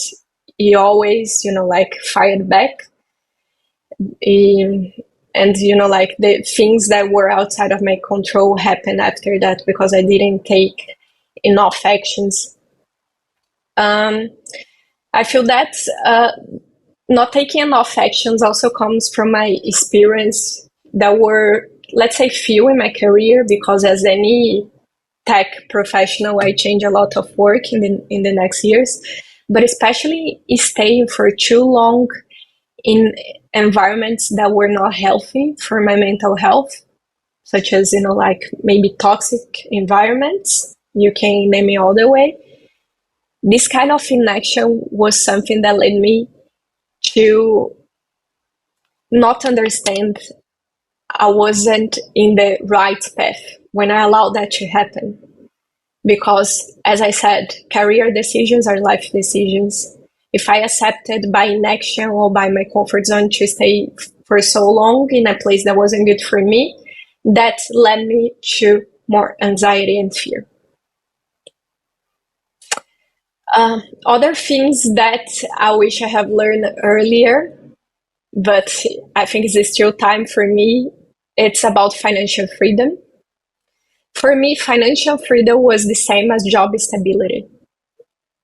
you always, fired back. And, like the things that were outside of my control happened after that because I didn't take enough actions. I feel that not taking enough actions also comes from my experience that were, let's say, few in my career, because as any tech professional, I change a lot of work in the next years, but especially staying for too long in environments that were not healthy for my mental health, such as, like maybe toxic environments. You can name it all the way. This kind of inaction was something that led me to not understand I wasn't in the right path when I allowed that to happen. Because, as I said, career decisions are life decisions. If I accepted by inaction or by my comfort zone to stay for so long in a place that wasn't good for me, that led me to more anxiety and fear. Other things that I wish I have learned earlier, but I think it's still time for me, it's about financial freedom. For me, financial freedom was the same as job stability.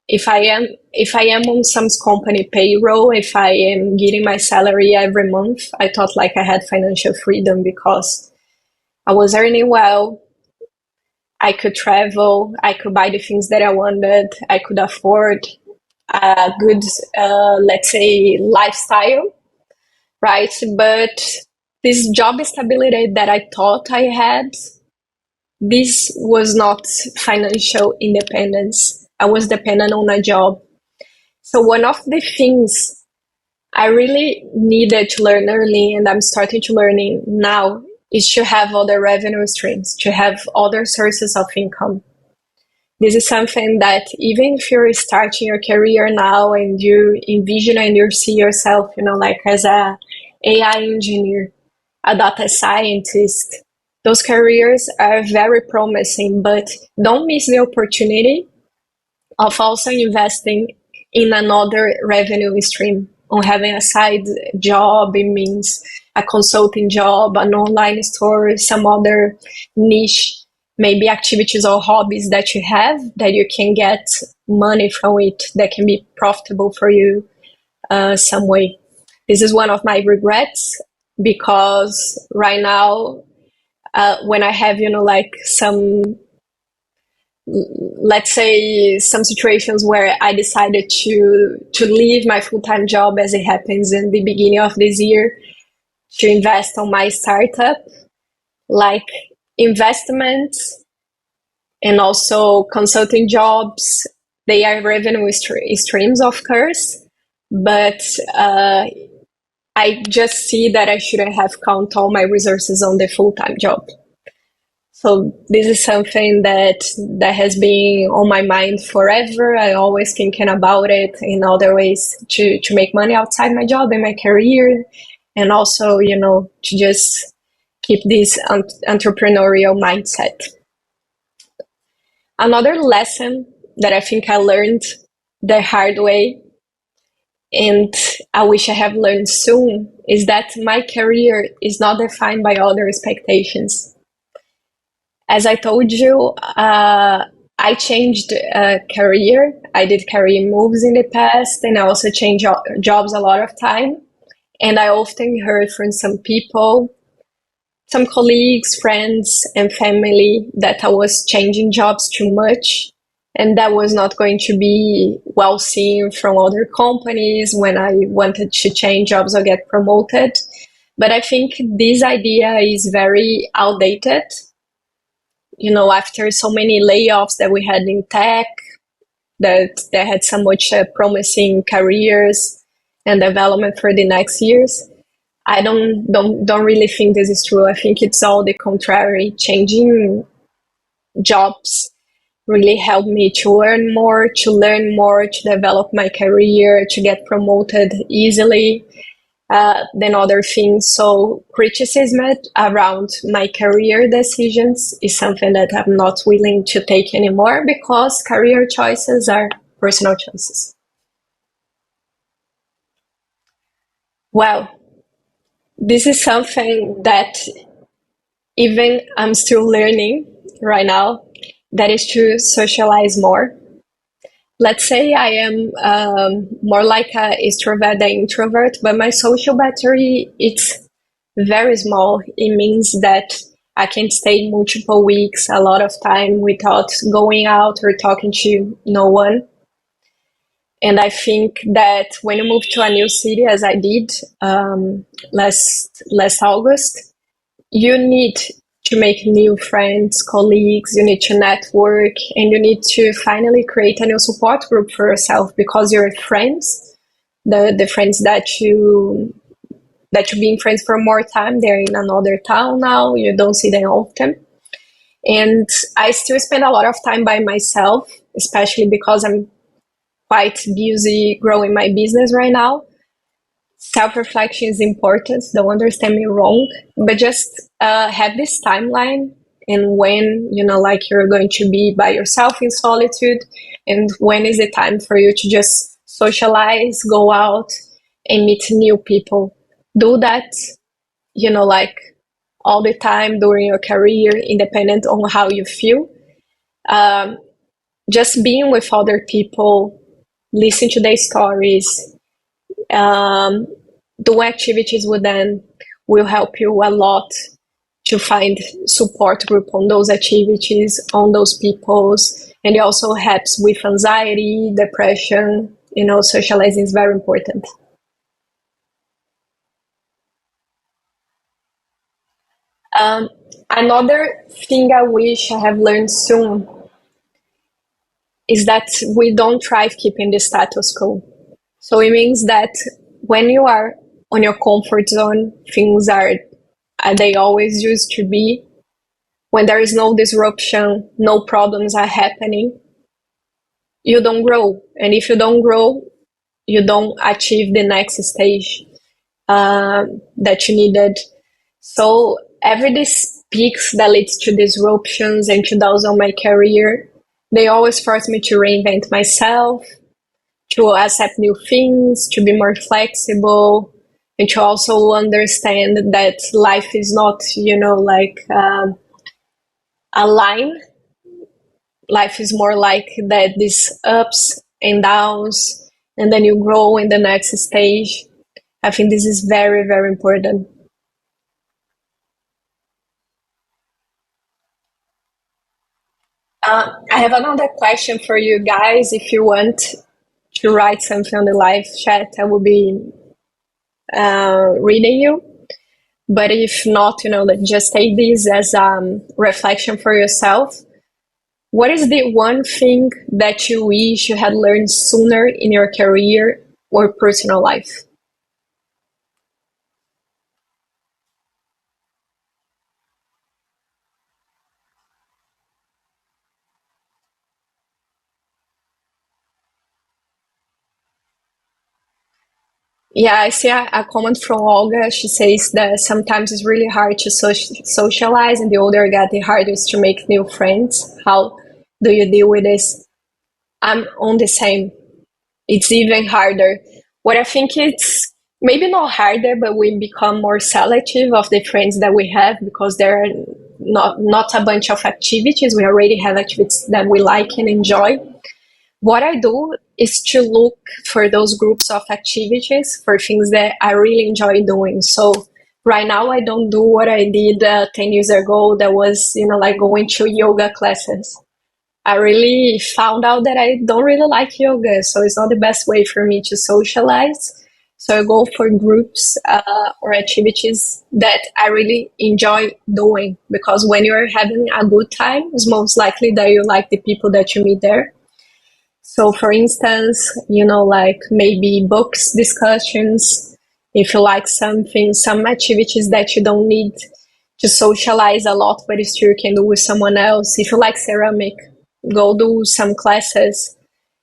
If I am on some company payroll, if I am getting my salary every month, I thought like I had financial freedom because I was earning well, I could travel, I could buy the things that I wanted, I could afford a good, let's say, lifestyle, right? But this job stability that I thought I had, this was not financial independence. I was dependent on a job. So one of the things I really needed to learn early, and I'm starting to learn now, is to have other revenue streams, to have other sources of income. This is something that even if you're starting your career now and you envision and you see yourself, like as a AI engineer, a data scientist, those careers are very promising, but don't miss the opportunity of also investing in another revenue stream, on having a side job. It means a consulting job, an online store, some other niche, maybe activities or hobbies that you have that you can get money from it, that can be profitable for you some way. This is one of my regrets, because right now, when I have, like some, let's say, some situations where I decided to leave my full-time job, as it happens in the beginning of this year, to invest on my startup, like investments and also consulting jobs, they are revenue streams, of course, but I just see that I shouldn't have count all my resources on the full-time job. So this is something that has been on my mind forever. I always thinking about it in other ways to make money outside my job and my career, and also, to just keep this entrepreneurial mindset. Another lesson that I think I learned the hard way, and I wish I have learned soon, is that my career is not defined by other expectations. As I told you, I changed career. I did career moves in the past, and I also changed jobs a lot of time. And I often heard from some people, some colleagues, friends, and family, that I was changing jobs too much, and that was not going to be well seen from other companies when I wanted to change jobs or get promoted. But I think this idea is very outdated. After so many layoffs that we had in tech, that they had so much promising careers and development for the next years, I don't really think this is true. I think it's all the contrary. Changing jobs really helped me to learn more, to develop my career, to get promoted easily than other things. So criticism around my career decisions is something that I'm not willing to take anymore, because career choices are personal choices. Well, this is something that even I'm still learning right now, that is to socialize more. Let's say I am more like an extrovert than introvert, but my social battery, it's very small. It means that I can stay multiple weeks, a lot of time, without going out or talking to no one. And I think that when you move to a new city, as I did last August, you need to make new friends, colleagues, you need to network, and you need to finally create a new support group for yourself, because your friends, the friends that you've been friends for more time, they're in another town now, you don't see them often. And I still spend a lot of time by myself, especially because I'm quite busy growing my business right now. Self-reflection is important, don't understand me wrong, but just have this timeline, and when you're going to be by yourself in solitude, and when is the time for you to just socialize, go out and meet new people. Do that all the time during your career, independent on how you feel. Just being with other people, listen to their stories, do activities with them will help you a lot to find support group on those activities, on those peoples. And it also helps with anxiety, depression. Socializing is very important. Another thing I wish I have learned soon is that we don't thrive keeping the status quo. So it means that when you are on your comfort zone, things are they always used to be. When there is no disruption, no problems are happening, you don't grow. And if you don't grow, you don't achieve the next stage that you needed. So every these peaks that leads to disruptions and to those on my career, they always force me to reinvent myself, to accept new things, to be more flexible, and to also understand that life is not, like a line. Life is more like that, these ups and downs, and then you grow in the next stage. I think this is very, very important. I have another question for you guys. If you want to write something on the live chat, I will be reading you. But if not, just take this as reflection for yourself. What is the one thing that you wish you had learned sooner in your career or personal life? Yeah, I see a comment from Olga. She says that sometimes it's really hard to socialize, and the older I get, the harder it is to make new friends. How do you deal with this? I'm on the same. It's even harder. What I think it's maybe not harder, but we become more selective of the friends that we have because there are not a bunch of activities. We already have activities that we like and enjoy. What I do is to look for those groups of activities for things that I really enjoy doing. So right now I don't do what I did 10 years ago. That was, like going to yoga classes. I really found out that I don't really like yoga, so it's not the best way for me to socialize. So I go for groups or activities that I really enjoy doing, because when you're having a good time, it's most likely that you like the people that you meet there. So for instance, like maybe books discussions, if you like something, some activities that you don't need to socialize a lot, but still you can do with someone else. If you like ceramic, go do some classes.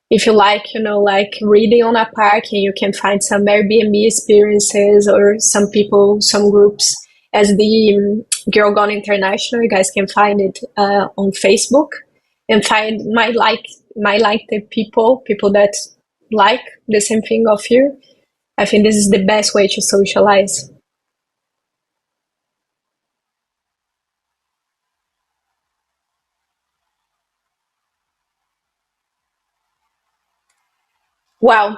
If you like, like reading on a park, and you can find some Airbnb experiences or some people, some groups, as the Girl Gone International, you guys can find it on Facebook and find my the people that like the same thing of you. I think this is the best way to socialize. Well,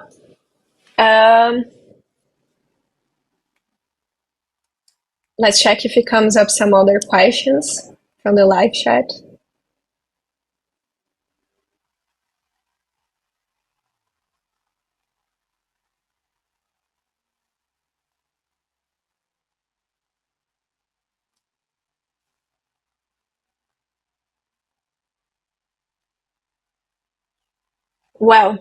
let's check if it comes up some other questions from the live chat. Well,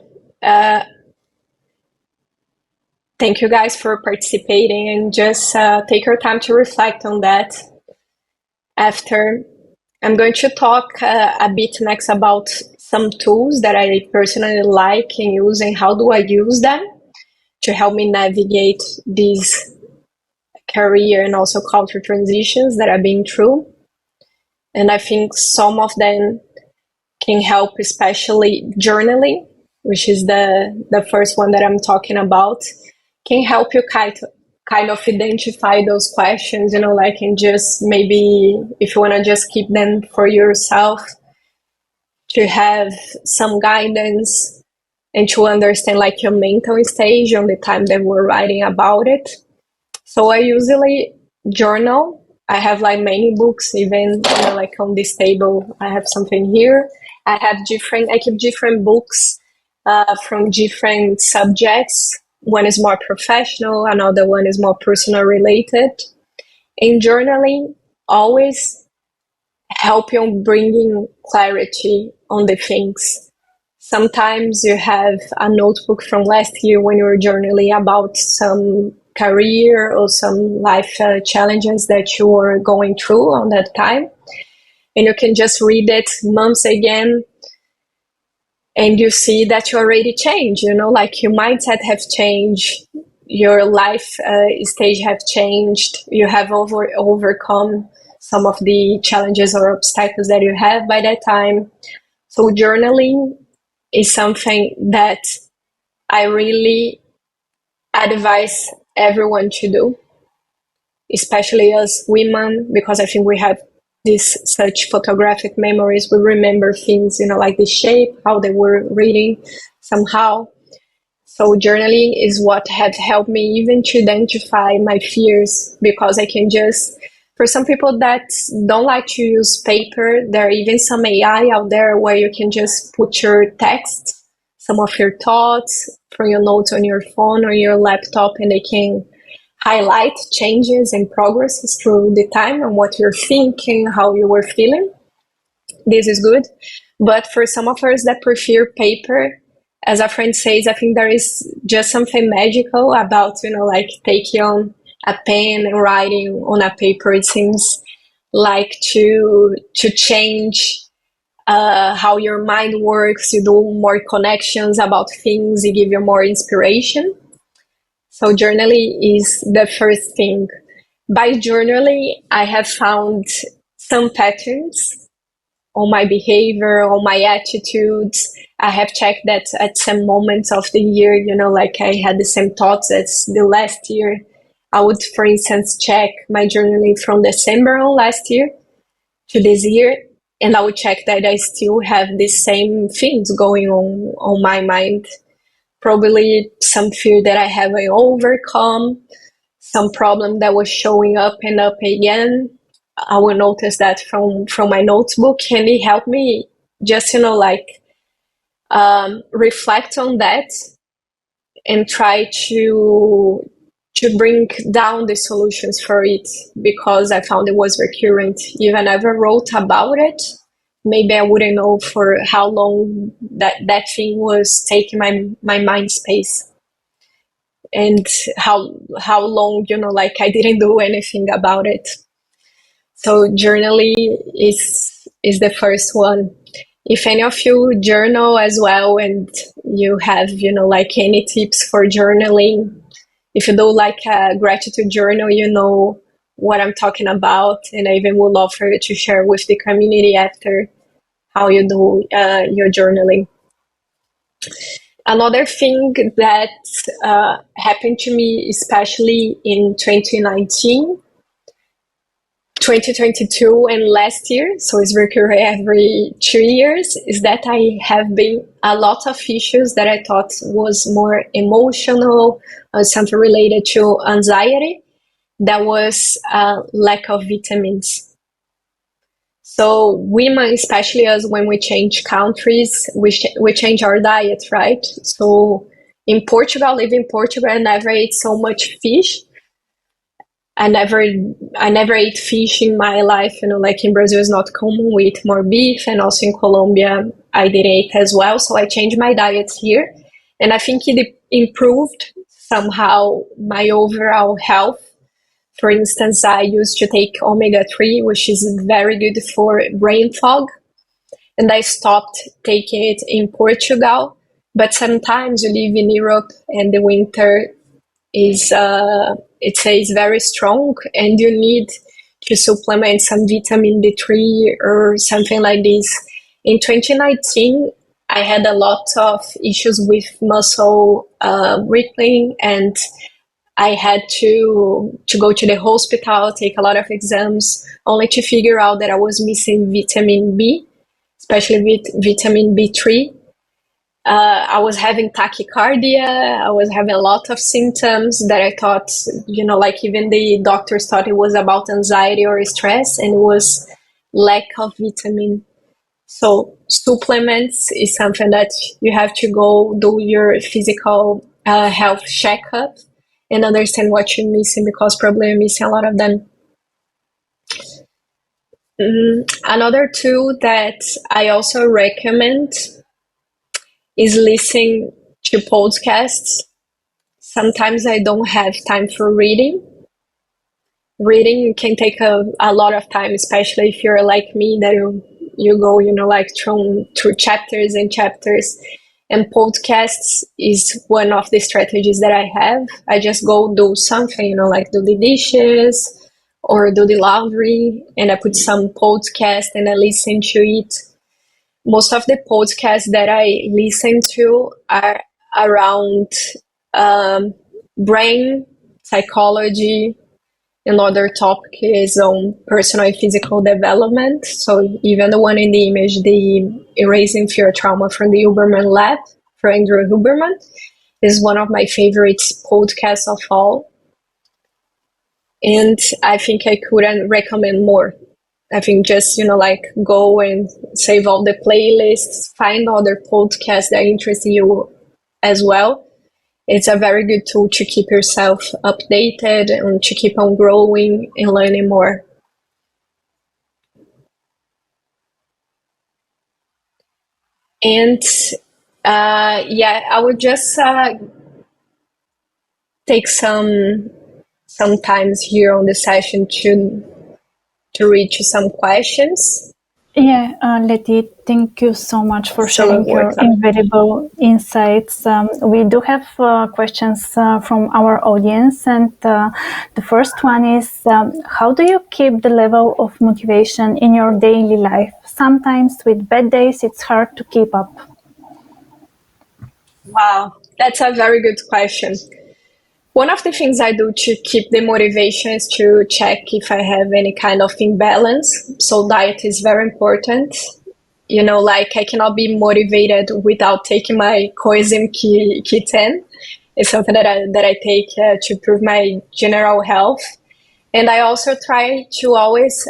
thank you guys for participating, and just take your time to reflect on that. After, I'm going to talk a bit next about some tools that I personally like and use, and how do I use them to help me navigate these career and also culture transitions that I've been through. And I think some of them can help, especially journaling, which is the first one that I'm talking about, can help you kind of identify those questions, like, and just maybe if you want to just keep them for yourself, to have some guidance and to understand like your mental stage on the time that we're writing about it. So I usually journal. I have like many books, even like on this table, I have something here. I keep different books from different subjects. One is more professional, another one is more personal related. And journaling always help you bringing clarity on the things. Sometimes you have a notebook from last year when you were journaling about some career or some life challenges that you were going through on that time. And you can just read it months again, and you see that you already changed, like your mindset have changed, your life stage have changed, you have overcome some of the challenges or obstacles that you have by that time. So journaling is something that I really advise everyone to do, especially as women, because I think we have these such photographic memories. We remember things, like the shape, how they were reading somehow. So journaling is what has helped me even to identify my fears, because I can just, for some people that don't like to use paper, there are even some AI out there where you can just put your text, some of your thoughts from your notes on your phone or your laptop, and they can highlight changes and progresses through the time and what you're thinking, how you were feeling. This is good. But for some of us that prefer paper, as a friend says, I think there is just something magical about, like taking on a pen and writing on a paper. It seems like to change how your mind works. You do more connections about things. It gives you more inspiration. So journaling is the first thing. By journaling, I have found some patterns on my behavior, on my attitudes. I have checked that at some moments of the year, like I had the same thoughts as the last year. I would, for instance, check my journaling from December on last year to this year, and I would check that I still have the same things going on my mind. Probably some fear that I haven't overcome, some problem that was showing up and up again. I will notice that from my notebook, and it helped me just, reflect on that and try to bring down the solutions for it, because I found it was recurrent. If I never wrote about it, maybe I wouldn't know for how long that thing was taking my mind space, and how long, I didn't do anything about it. So journaling is the first one. If any of you journal as well, and you have, any tips for journaling, if you do like a gratitude journal, you know what I'm talking about. And I even would love for you to share with the community after how you do your journaling. Another thing that happened to me, especially in 2019, 2022 and last year, so it's recurring every 2 years, is that I have been a lot of issues that I thought was more emotional, something related to anxiety, that was lack of vitamins. So women, especially us, when we change countries, we change our diet, right? So in Portugal, living in Portugal, I never ate so much fish. I never ate fish in my life. Like in Brazil, it's not common. We eat more beef, and also in Colombia, I did eat as well. So I changed my diet here, and I think it improved somehow my overall health. For instance, I used to take omega-3, which is very good for brain fog, and I stopped taking it in Portugal. But sometimes you live in Europe, and the winter is it says very strong, and you need to supplement some vitamin D3 or something like this. In 2019, I had a lot of issues with muscle weakening, and I had to go to the hospital, take a lot of exams, only to figure out that I was missing vitamin B, especially with vitamin B3. I was having tachycardia. I was having a lot of symptoms that I thought, like even the doctors thought it was about anxiety or stress, and it was lack of vitamin. So supplements is something that you have to go do your physical health checkup and understand what you're missing, because probably you're missing a lot of them. Another tool that I also recommend is listening to podcasts. sometimes I don't have time for reading. Reading can take a lot of time, especially if you're like me, that you go, like through chapters and chapters. And podcasts is one of the strategies that I have. I just go do something, like do the dishes or do the laundry, and I put some podcast and I listen to it. Most of the podcasts that I listen to are around brain, psychology, another topic is on personal and physical development. So even the one in the image, the Erasing Fear Trauma from the Huberman Lab for Andrew Huberman, is one of my favorite podcasts of all. And I think I couldn't recommend more. I think just, like go and save all the playlists, find other podcasts that interest you as well. It's a very good tool to keep yourself updated and to keep on growing and learning more. And I would just take some times here on the session to read to some questions. Yeah, Letty, thank you so much for sharing your invaluable insights. We do have questions from our audience, and the first one is, how do you keep the level of motivation in your daily life? Sometimes with bad days, it's hard to keep up. Wow, that's a very good question. One of the things I do to keep the motivation is to check if I have any kind of imbalance. So diet is very important. Like I cannot be motivated without taking my coenzyme Q10. It's something that I take to improve my general health. And I also try to always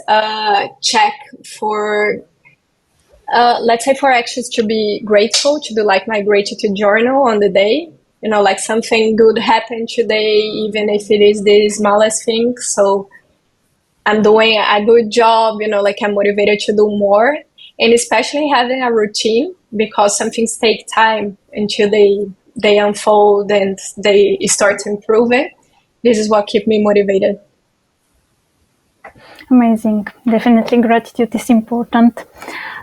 check for, let's say, for actions to be grateful, to do like my gratitude journal on the day. Like something good happened today, even if it is the smallest thing. So I'm doing a good job, like I'm motivated to do more. And especially having a routine, because some things take time until they unfold and they start improving. This is what keeps me motivated. Amazing. Definitely gratitude is important.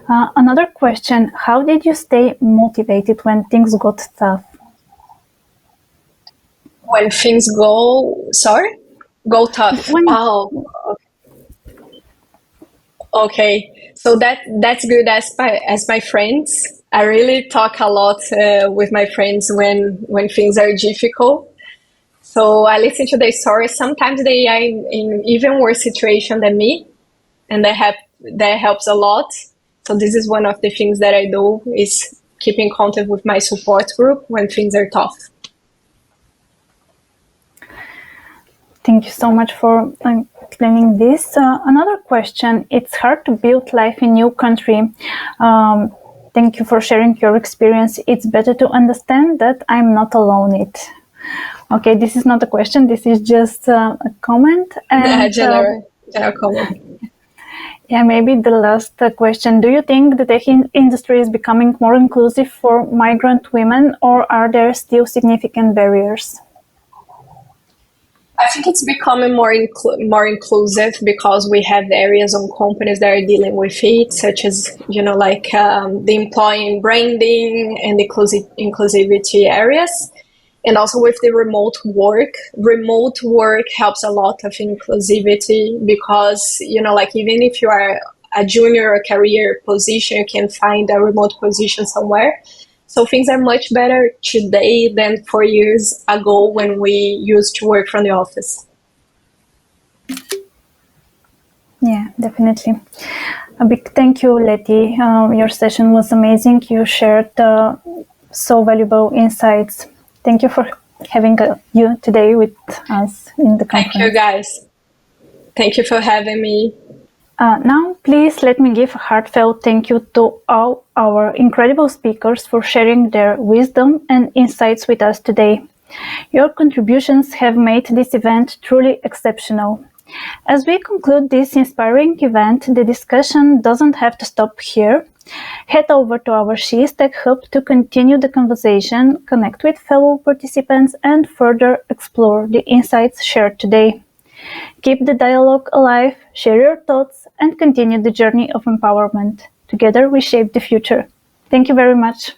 Another question, how did you stay motivated when things got tough? When things go tough. Okay. So that's good as my friends. I really talk a lot with my friends when things are difficult. So I listen to their stories. Sometimes they are in even worse situation than me, and that helps a lot. So this is one of the things that I do, is keep in contact with my support group when things are tough. Thank you so much for explaining this. Another question, it's hard to build life in new country. Thank you for sharing your experience. It's better to understand that I'm not alone in it. Okay, this is not a question, this is just a comment. And, general comment. Yeah, maybe the last question. Do you think the tech industry is becoming more inclusive for migrant women, or are there still significant barriers? I think it's becoming more inclusive, because we have areas on companies that are dealing with it, such as, like the employee branding and the inclusivity areas. And also with the remote work helps a lot of inclusivity, because, like even if you are a junior or career position, you can find a remote position somewhere. So things are much better today than 4 years ago when we used to work from the office. Yeah, definitely. A big thank you, Letty. Your session was amazing. You shared so valuable insights. Thank you for having you today with us in the conference. Thank you, guys. Thank you for having me. Now, please let me give a heartfelt thank you to all our incredible speakers for sharing their wisdom and insights with us today. Your contributions have made this event truly exceptional. As we conclude this inspiring event, the discussion doesn't have to stop here. Head over to our SheStack Hub to continue the conversation, connect with fellow participants, and further explore the insights shared today. Keep the dialogue alive, share your thoughts, and continue the journey of empowerment. Together we shape the future. Thank you very much.